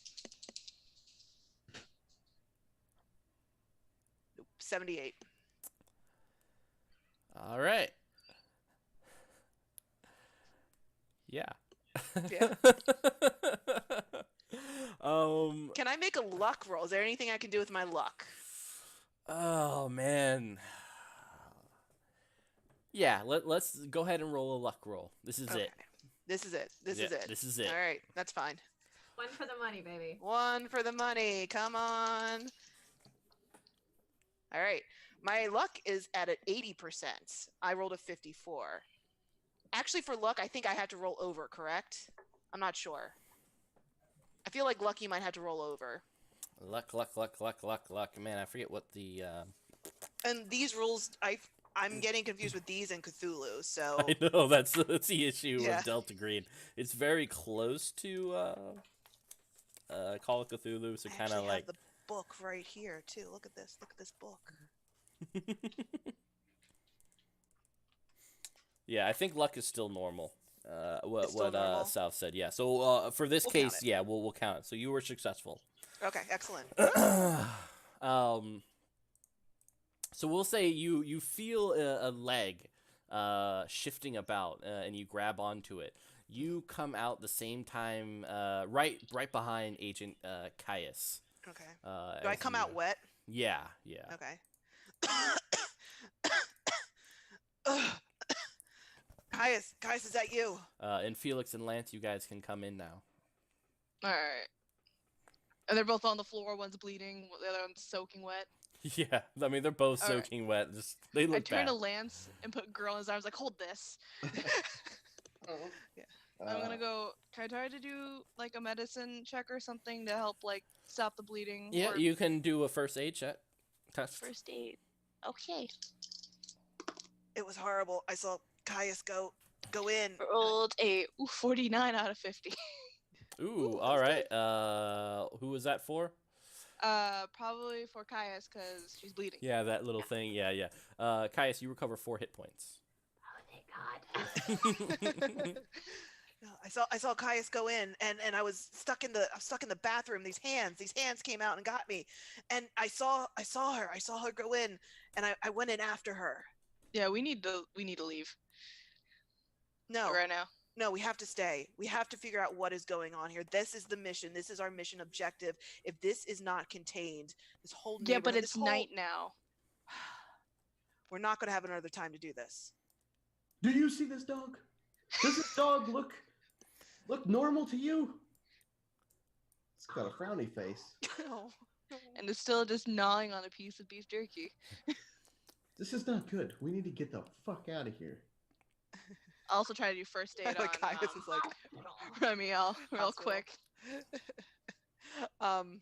Nope, 78. All right. Yeah. Yeah. Um. Can I make a luck roll? Is there anything I can do with my luck? Oh man. Yeah. Let's go ahead and roll a luck roll. This is it. This is it. This is Yeah, it. this is it. Alright, that's fine. One for the money, baby. 1 for the money. Come on. Alright. My luck is at an 80%. I rolled a 54. Actually, for luck, I think I have to roll over, correct? I'm not sure. I feel like luck you might have to roll over. Luck. Man, I forget what the. And these rules, I'm getting confused with these and Cthulhu, so... I know that's the issue Yeah. with Delta Green. It's very close to Call of Cthulhu, so I kind actually of like. have the book right here, too. Look at this. Look at this book. Yeah, I think luck is still normal. It's still normal? South said, yeah. So for this We'll count case, it. yeah, we'll count it. So you were successful. Okay, excellent. So we'll say you feel a leg shifting about, and you grab onto it. You come out the same time, right behind Agent Caius. Okay. Do I come out wet? Yeah. Okay. Caius, is that you? And Felix and Lance, you guys can come in now. Alright. And they're both on the floor. One's bleeding. The other one's soaking wet. Yeah, I mean they're both All right. soaking wet. Just they I look turn bad. to Lance and put girl in his arms. Like, hold this. I'm gonna go. Can I try to do like a medicine check or something to help like stop the bleeding? Yeah, or you can do a first aid check. Test. first aid. Okay. It was horrible. I saw Caius go in. Rolled a 49 out of 50. Ooh, all right. Who was that for? Probably for Caius because she's bleeding. Yeah, that little thing. Yeah. Caius, you recover 4 hit points. Oh, thank God. No, I saw Caius go in, and I was stuck in the bathroom. These hands came out and got me, and I saw her go in, and I went in after her. Yeah, we need to leave No, right now. no, we have to stay. We have to figure out what is going on here. This is the mission. This is our mission objective. If this is not contained, this whole Yeah, but neighborhood- it's this whole- night now. We're not going to have another time to do this. Do you see this dog? Does this dog look normal to you? It's got a frowny face. No. And it's still just gnawing on a piece of beef jerky. This is not good. We need to get the fuck out of here. I also try to do first aid on Caius is like, Remiel real Hospital. quick. Don't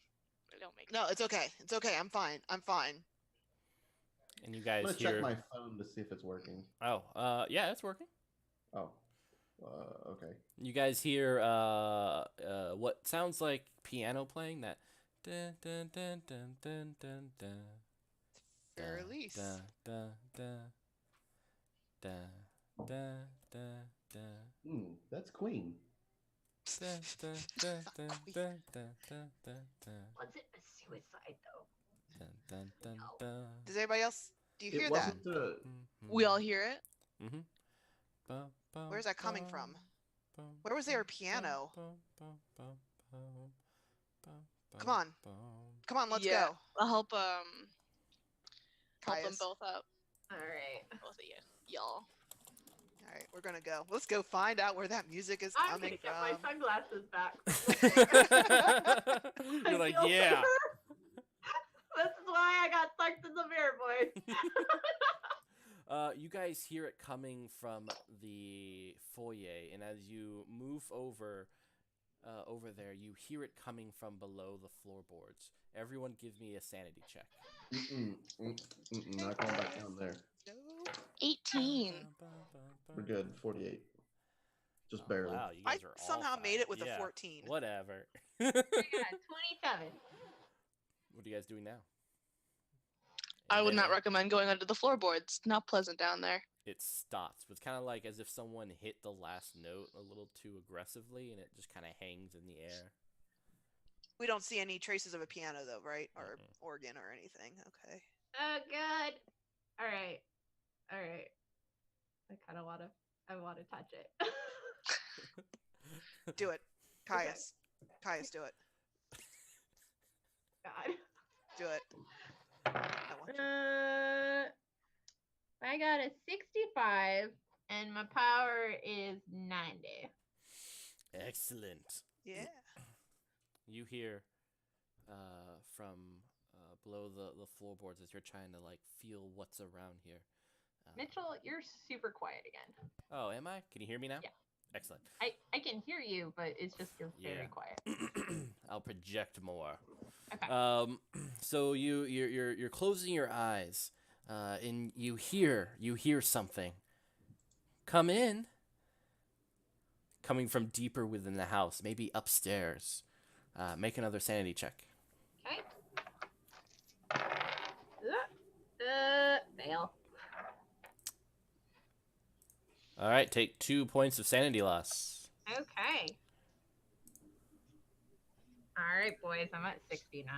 make no, it's okay. It's okay. I'm fine. And you I'm guys gonna hear. check my phone to see if it's working. Oh, yeah, it's working. Oh, okay. You guys hear what sounds like piano playing. That. Dun, dun, dun, dun, dun, dun, dun. Release. Da, da, da, da, da, da, da, That's Queen. da, da, da, da, da, da, da, da, da, Was it a suicide though? dun, dun, dun, dun. Does everybody else? Do you hear It that? wasn't the. We all hear it. Where's that coming from? Where was there a piano? Come on. Come on, let's Yeah. go. I'll help help them Caius. both out. All right. Both of you. Y'all. All right, we're gonna go. Let's go find out where that music is I'm gonna coming get my from. sunglasses back. You're like, I feel yeah. better. This is why I got sucked in the mirror, boys. You guys hear it coming from the foyer, and as you move over there, you hear it coming from below the floorboards. Everyone, give me a sanity check. Not going back down there. No. 18. We're good. 48. Just Oh, barely. wow, you I guys are all somehow made it with yeah, a 14. Whatever. I got 27. What are you guys doing now? I would not Then recommend going under the floorboards. Not pleasant down there. It stops. It's kind of like as if someone hit the last note a little too aggressively, and it just kind of hangs in the air. We don't see any traces of a piano though, right? Or Mm-mm. organ or anything. Okay. Oh god. All right. I want to touch it. Do it. Caius. Caius, do it. God. Do it. I want you. I got a 65 and my power is 90. Excellent. Yeah. You hear from below the floorboards as you're trying to like feel what's around here. Mitchell, you're super quiet again. Oh, am I? Can you hear me now? Yeah. Excellent. I can hear you, but it's just you're very Yeah. quiet. I'll project more. Okay. So you're closing your eyes, and you hear something. Come in. Coming from deeper within the house, maybe upstairs. Make another sanity check. Okay. Fail. All right, take 2 points of sanity loss. Okay. All right, boys, I'm at 69.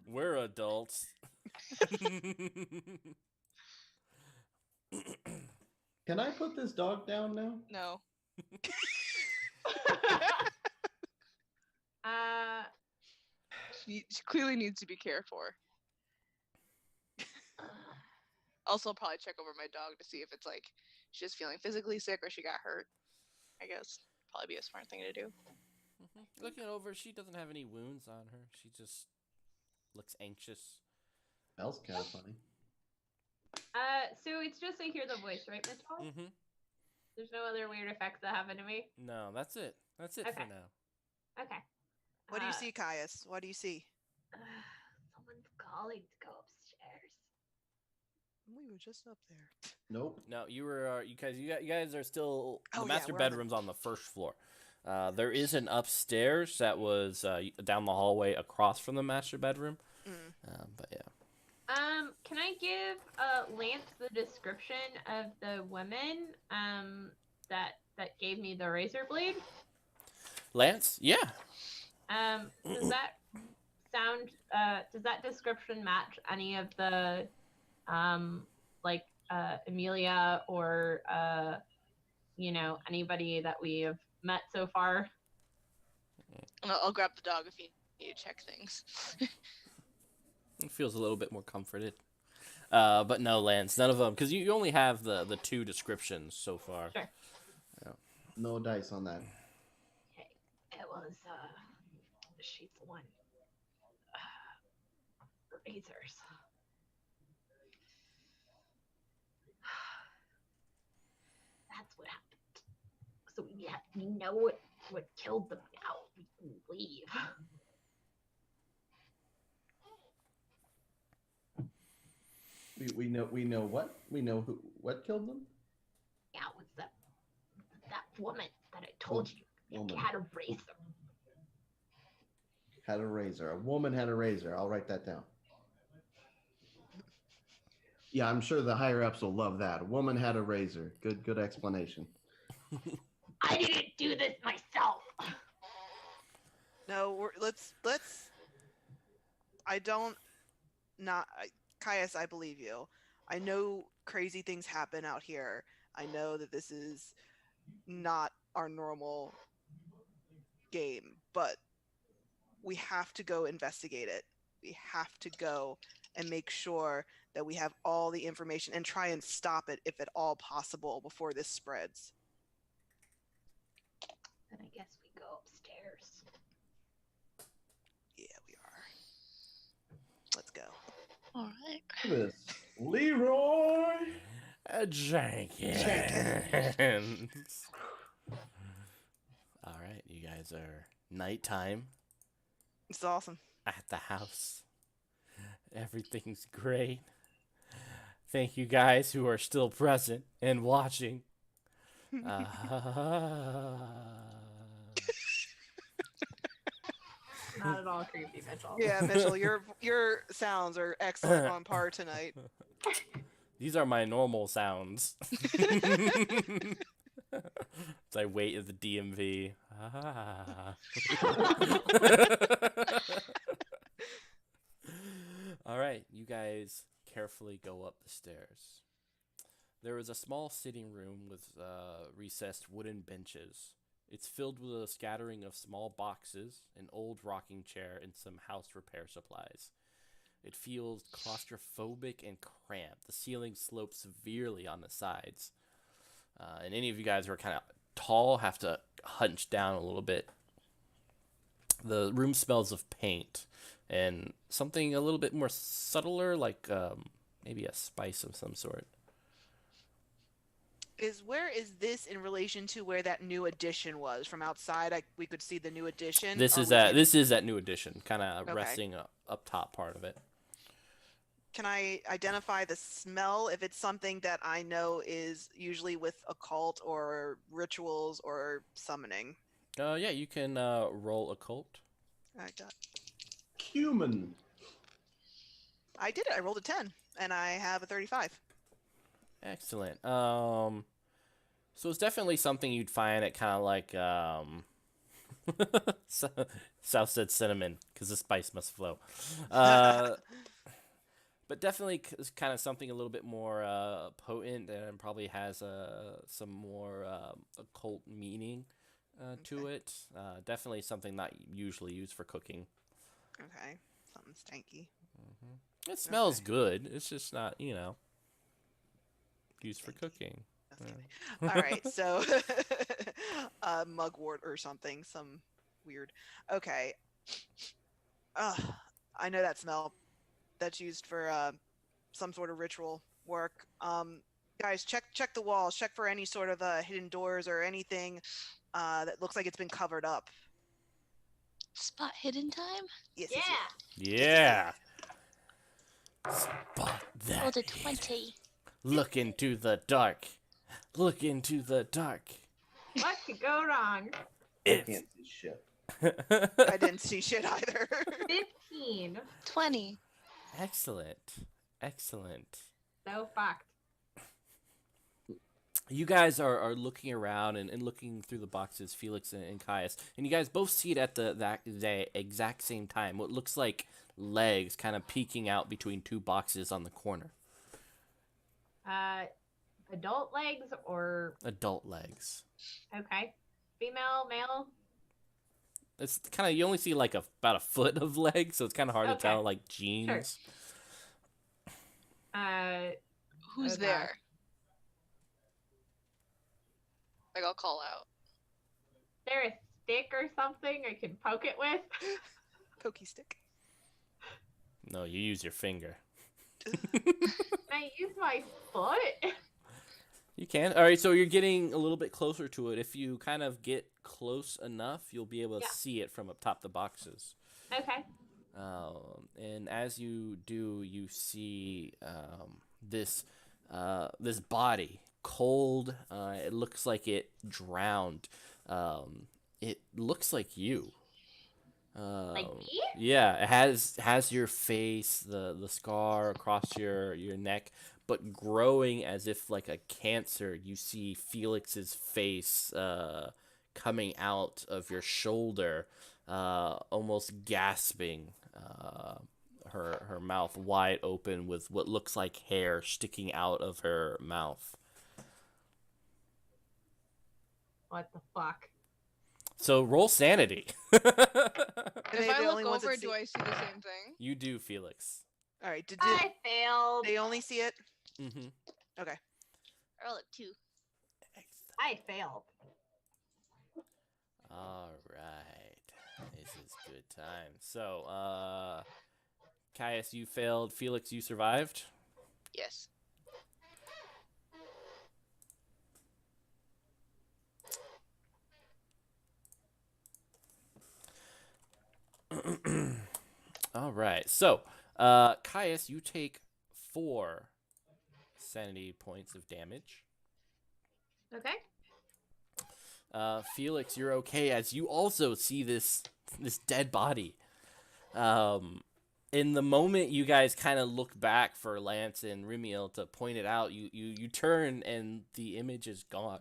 We're adults. Can I put this dog down now? No. She clearly needs to be cared for. Also, I'll probably check over my dog to see if it's like she's just feeling physically sick or she got hurt. I guess probably be a smart thing to do. Looking over, she doesn't have any wounds on her. She just looks anxious. Smells kind of funny. So it's just I hear the voice, right, Mitchell? Mm-hmm. There's no other weird effects that happen to me. No, that's it. That's it for Okay. now. Okay. What do you see, Caius? What do you see? Someone's calling to go upstairs. We were just up there. Nope. No, you guys are still. Oh, The yeah, master we're on the- bedroom's on the first floor. There is an upstairs that was down the hallway across from the master bedroom. But yeah. Can I give Lance the description of the women that gave me the razor blade? Lance, yeah. Does that sound does that description match any of the Amelia or anybody that we have met so far? I'll grab the dog if you need to check things. It feels a little bit more comforted. But no, Lance, none of them, because you only have the two descriptions so far. Sure. No dice on that. Okay. It was she's the one. Razors. That's what happened. So we know what killed them now. We can leave. We know what? We know what killed them? Yeah, it was that woman that I told you Woman. had a razor. Had a razor. A woman had a razor. I'll write that down. Yeah, I'm sure the higher ups will love that. A woman had a razor. Good explanation. I didn't do this myself. No, let's. I don't. Caius, I believe you. I know crazy things happen out here. I know that this is not our normal game, but we have to go investigate it. We have to go and make sure that we have all the information and try and stop it if at all possible before this spreads. Then I guess we go upstairs. Yeah, we are. Let's go. All right. This Leroy. Jenkins. All right, you guys are nighttime It's awesome. at the house. Everything's great. Thank you guys who are still present and watching. Not at all creepy, Mitchell. Yeah, Mitchell, your sounds are excellent on par tonight. These are my normal sounds. As I wait at the DMV. All right, you guys carefully go up the stairs. There is a small sitting room with recessed wooden benches. It's filled with a scattering of small boxes, an old rocking chair, and some house repair supplies. It feels claustrophobic and cramped. The ceiling slopes severely on the sides. And any of you guys who are kind of tall have to hunch down a little bit. The room smells of paint and something a little bit more subtler, like maybe a spice of some sort. Where is this in relation to where that new addition was? From outside, we could see the new addition. This or is we that. can- This is that new addition, kind of Okay. resting up top part of it. Can I identify the smell if it's something that I know is usually with occult or rituals or summoning? Yeah, you can roll occult. I got. Cumin. I did it. I rolled a 10, and I have a 35. Excellent. So it's definitely something you'd find at kind of like Southside cinnamon, because the spice must flow. But definitely it's kind of something a little bit more potent and probably has some more occult meaning to it. Definitely something not usually used for cooking. Okay, something stanky. It smells Okay. good. It's just not, used for cooking. Just Yeah. kidding. All right, so mugwort or something, some weird. Okay. Ugh, I know that smell. That's used for some sort of ritual work. Guys, check the walls. Check for any sort of hidden doors or anything that looks like it's been covered up. Spot hidden time? Yes, Yeah. yes. Yeah. Spot that. Rolled a 20. Look into the dark. Look into the dark. What could go wrong? I can't see shit. I didn't see shit either. 15. 20. Excellent. Excellent. So fucked. You guys are looking around and looking through the boxes, Felix and Caius, and you guys both see it at the exact same time. What looks like legs kind of peeking out between two boxes on the corner. Adult legs or Adult legs. okay. Female, male. It's kind of, you only see like about a foot of legs, so it's kind of hard to Okay. tell, like jeans. Who's Okay. there? Like, I'll call out. Is there a stick or something I can poke it with? Pokey stick. No, you use your finger. Can I use my foot? You can. All right, so you're getting a little bit closer to it. If you kind of get close enough, you'll be able to Yeah. see it from up top the boxes. Okay. And as you do, you see this this body, cold. It looks like it drowned. It looks like you. Like me? Yeah, it has your face, the scar across your neck, but growing as if like a cancer. You see Felix's face coming out of your shoulder, almost gasping, her mouth wide open with what looks like hair sticking out of her mouth. What the fuck? So roll sanity. Are If they I the look only ones that over, see- do I see the same thing? You do, Felix. All right. Did I failed. they only see it? Mm-hmm. Okay. I rolled a 2. I failed. All right. This is good time. So, Caius, you failed. Felix, you survived. Yes. All right. So, Caius, you take 4 sanity points of damage. Okay. Felix, you're okay as you also see this dead body. In the moment you guys kind of look back for Lance and Rimiel to point it out, you turn and the image is gone.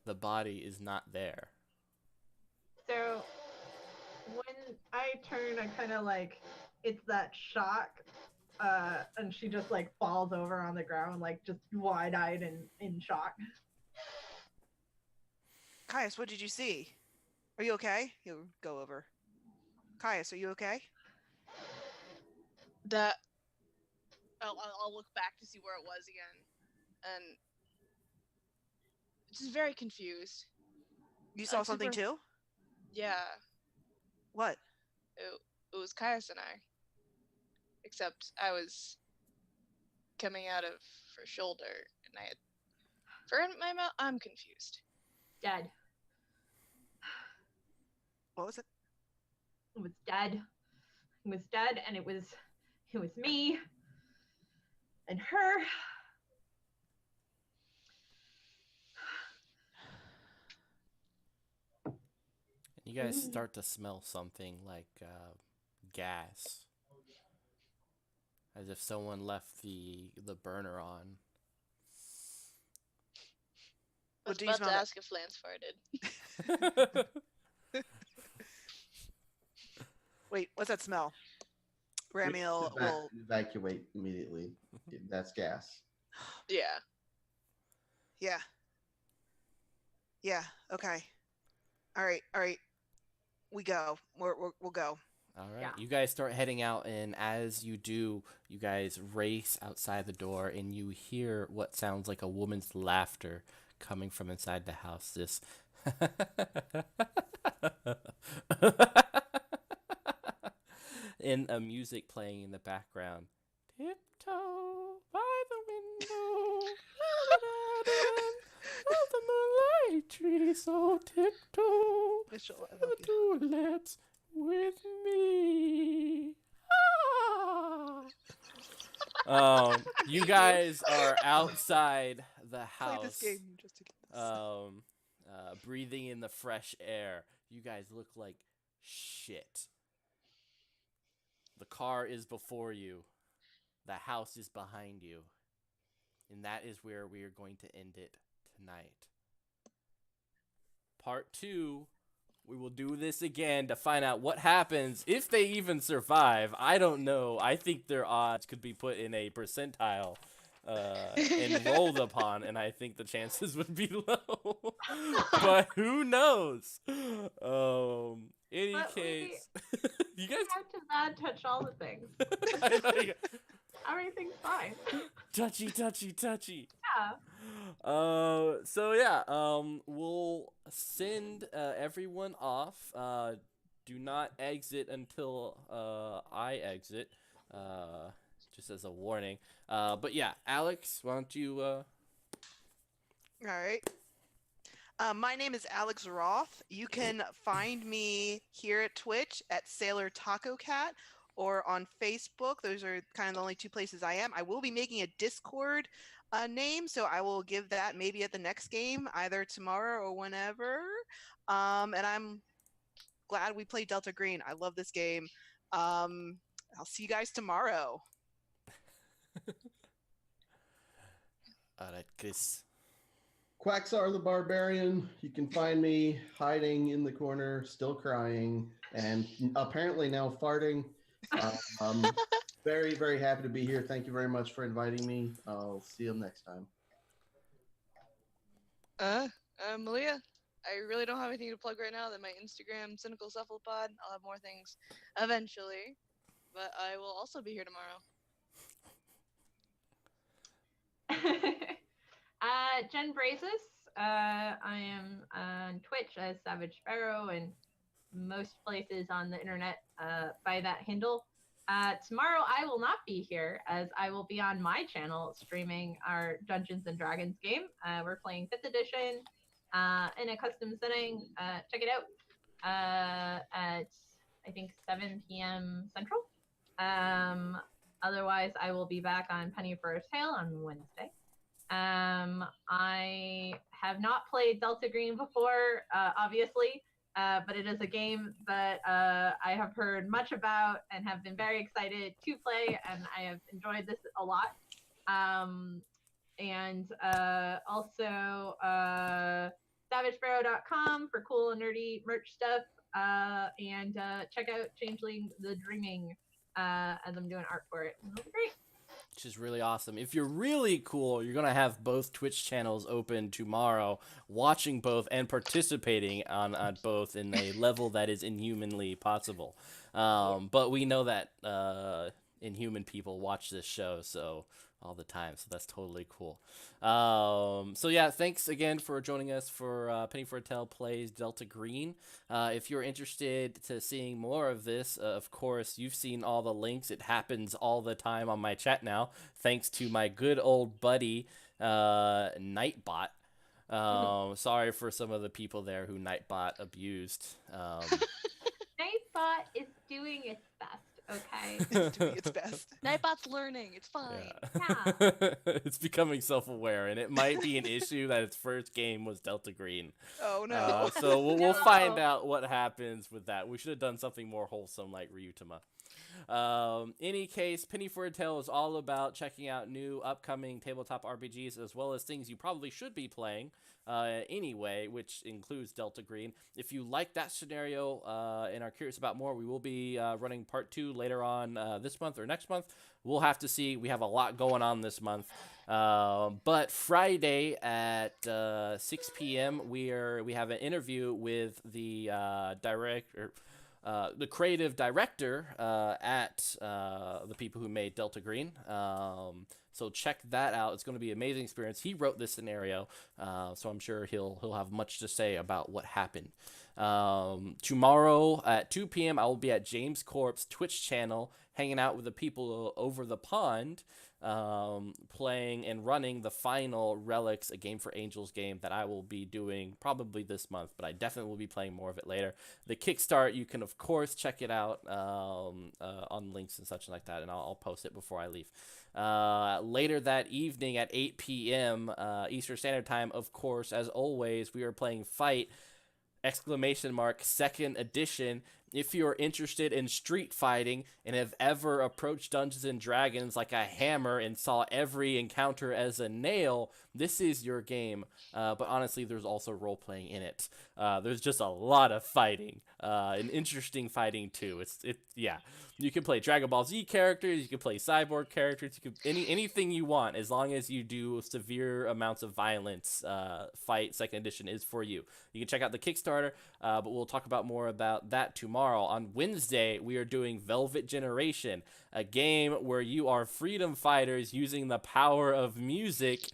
The body is not there. So when I turn, I kind of like it's that shock, and she just like falls over on the ground, like just wide-eyed and in shock. Caius, what did you see? Are you okay? He'll go over. Caius, are you okay? That. I'll look back to see where it was again. And. Just very confused. You saw something super- too? Yeah. What? It was Caius and I. Except I was coming out of her shoulder and I had fur in my mouth. I'm confused. Dead. What was it? It was dead. It was dead, and it was me and her. You guys start to smell something like gas, as if someone left the burner on. I was What do you about to smell that- ask if Lance farted. Wait, what's that smell? Ramiel will. Evacuate immediately. That's gas. Yeah. Yeah. Yeah. Okay. All right. We go. We'll go. All right, Yeah. you guys start heading out, and as you do, you guys race outside the door, and you hear what sounds like a woman's laughter coming from inside the house. This And a music playing in the background. Tiptoe by the window, of the moonlight tree, so tiptoe Mitchell, I love the you. tulips with me. You guys are outside the Play this house, game just to get this. breathing in the fresh air. You guys look like shit. The car is before you. The house is behind you. And that is where we are going to end it tonight. Part 2, we will do this again to find out what happens if they even survive. I don't know. I think their odds could be put in a percentile and rolled upon, and I think the chances would be low. But who knows? Any But case, you guys. How to not touch all the things. I know you- Everything's fine. touchy. Yeah. So yeah, we'll send everyone off. Do not exit until I exit. Just as a warning. But yeah, Alex, why don't you? All right. My name is Alex Roth. You can find me here at Twitch at Sailor Taco Cat or on Facebook. Those are kind of the only two places I am. I will be making a Discord name, so I will give that maybe at the next game, either tomorrow or whenever. And I'm glad we played Delta Green. I love this game. I'll see you guys tomorrow. All right, Chris. Quacksar the Barbarian. You can find me hiding in the corner, still crying, and apparently now farting. Very, very happy to be here. Thank you very much for inviting me. I'll see you next time. Malia, I really don't have anything to plug right now than my Instagram, Cynical Cephalopod. I'll have more things eventually, but I will also be here tomorrow. Jen Brazis. I am on Twitch as Savage Sparrow and most places on the internet by that handle. Tomorrow I will not be here as I will be on my channel streaming our Dungeons and Dragons game. We're playing 5th edition in a custom setting. Check it out at I think 7 p.m. Central. Otherwise, I will be back on Penny for a Tale on Wednesday. I have not played Delta Green before, obviously, but it is a game that I have heard much about and have been very excited to play, and I have enjoyed this a lot. And also SavageSparrow.com for cool and nerdy merch stuff, and check out Changeling the Dreaming as I'm doing art for it. It'll be great. Which is really awesome. If you're really cool, you're going to have both Twitch channels open tomorrow, watching both and participating on both in a level that is inhumanly possible. But we know that inhuman people watch this show so all the time, so that's totally cool. So yeah, thanks again for joining us for Penny for a Tale Plays Delta Green. If you're interested to seeing more of this, of course, you've seen all the links. It happens all the time on my chat now, thanks to my good old buddy, Nightbot. Sorry for some of the people there who Nightbot abused. Nightbot is doing its best. Okay. It's doing its best. Nightbot's learning. It's fine. Yeah. It's becoming self-aware, and it might be an issue that its first game was Delta Green. Oh no. So we'll No. find out what happens with that. We should have done something more wholesome like Ryutama. Any case, Penny for a Tale is all about checking out new upcoming tabletop RPGs as well as things you probably should be playing anyway, which includes Delta Green. If you like that scenario and are curious about more, we will be running part 2 later on this month or next month. We'll have to see. We have a lot going on this month. But Friday at 6 p.m. we have an interview with the the creative director at the people who made Delta Green, So check that out. It's going to be an amazing experience. He wrote this scenario, so I'm sure he'll have much to say about what happened. Tomorrow at 2 p.m. I will be at James Corp's Twitch channel, hanging out with the people over the pond, playing and running the final Relics, a Game for Angels game that I will be doing probably this month, but I definitely will be playing more of it later. The Kickstart, you can of course check it out on links and such like that, and I'll post it before I leave. Later that evening at 8 p.m. Eastern Standard Time, of course, as always, we are playing Fight! Second edition. If you're interested in street fighting and have ever approached Dungeons and Dragons like a hammer and saw every encounter as a nail, this is your game. But honestly, there's also role-playing in it. There's just a lot of fighting, and interesting fighting too. Yeah. You can play Dragon Ball Z characters, you can play Cyborg characters, you can anything you want, as long as you do severe amounts of violence. Fight Second Edition is for you. You can check out the Kickstarter, but we'll talk about more about that tomorrow. On Wednesday, we are doing Velvet Generation, a game where you are freedom fighters using the power of music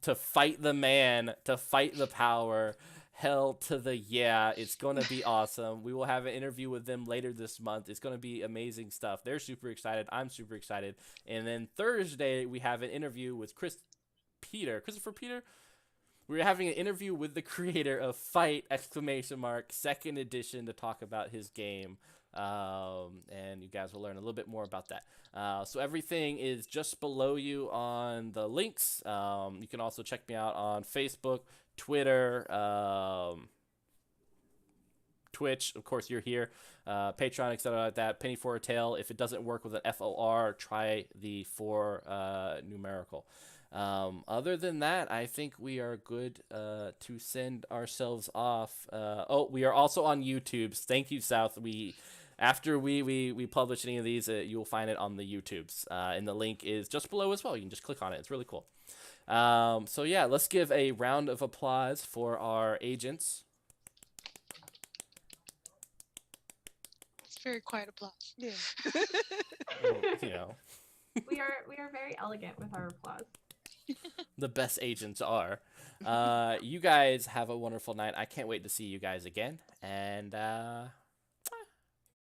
to fight the man, to fight the power. Hell to the yeah. It's going to be awesome. We will have an interview with them later this month. It's going to be amazing stuff. They're super excited. I'm super excited. And then Thursday, we have an interview with Christopher Peter. We're having an interview with the creator of Fight! Second Edition to talk about his game. And you guys will learn a little bit more about that. So everything is just below you on the links. You can also check me out on Facebook, Twitter, Twitch. Of course, you're here. Patreon, etc. like that. Penny for a tail. If it doesn't work with an FOR, try the 4 numerical. Other than that, I think we are good to send ourselves off. We are also on YouTube. Thank you, South. After we publish any of these, you'll find it on the YouTubes. And the link is just below as well. You can just click on it. It's really cool. So yeah, let's give a round of applause for our agents. It's very quiet applause. Yeah. Well, you know, We are very elegant with our applause. the best agents are. You guys have a wonderful night. I can't wait to see you guys again. And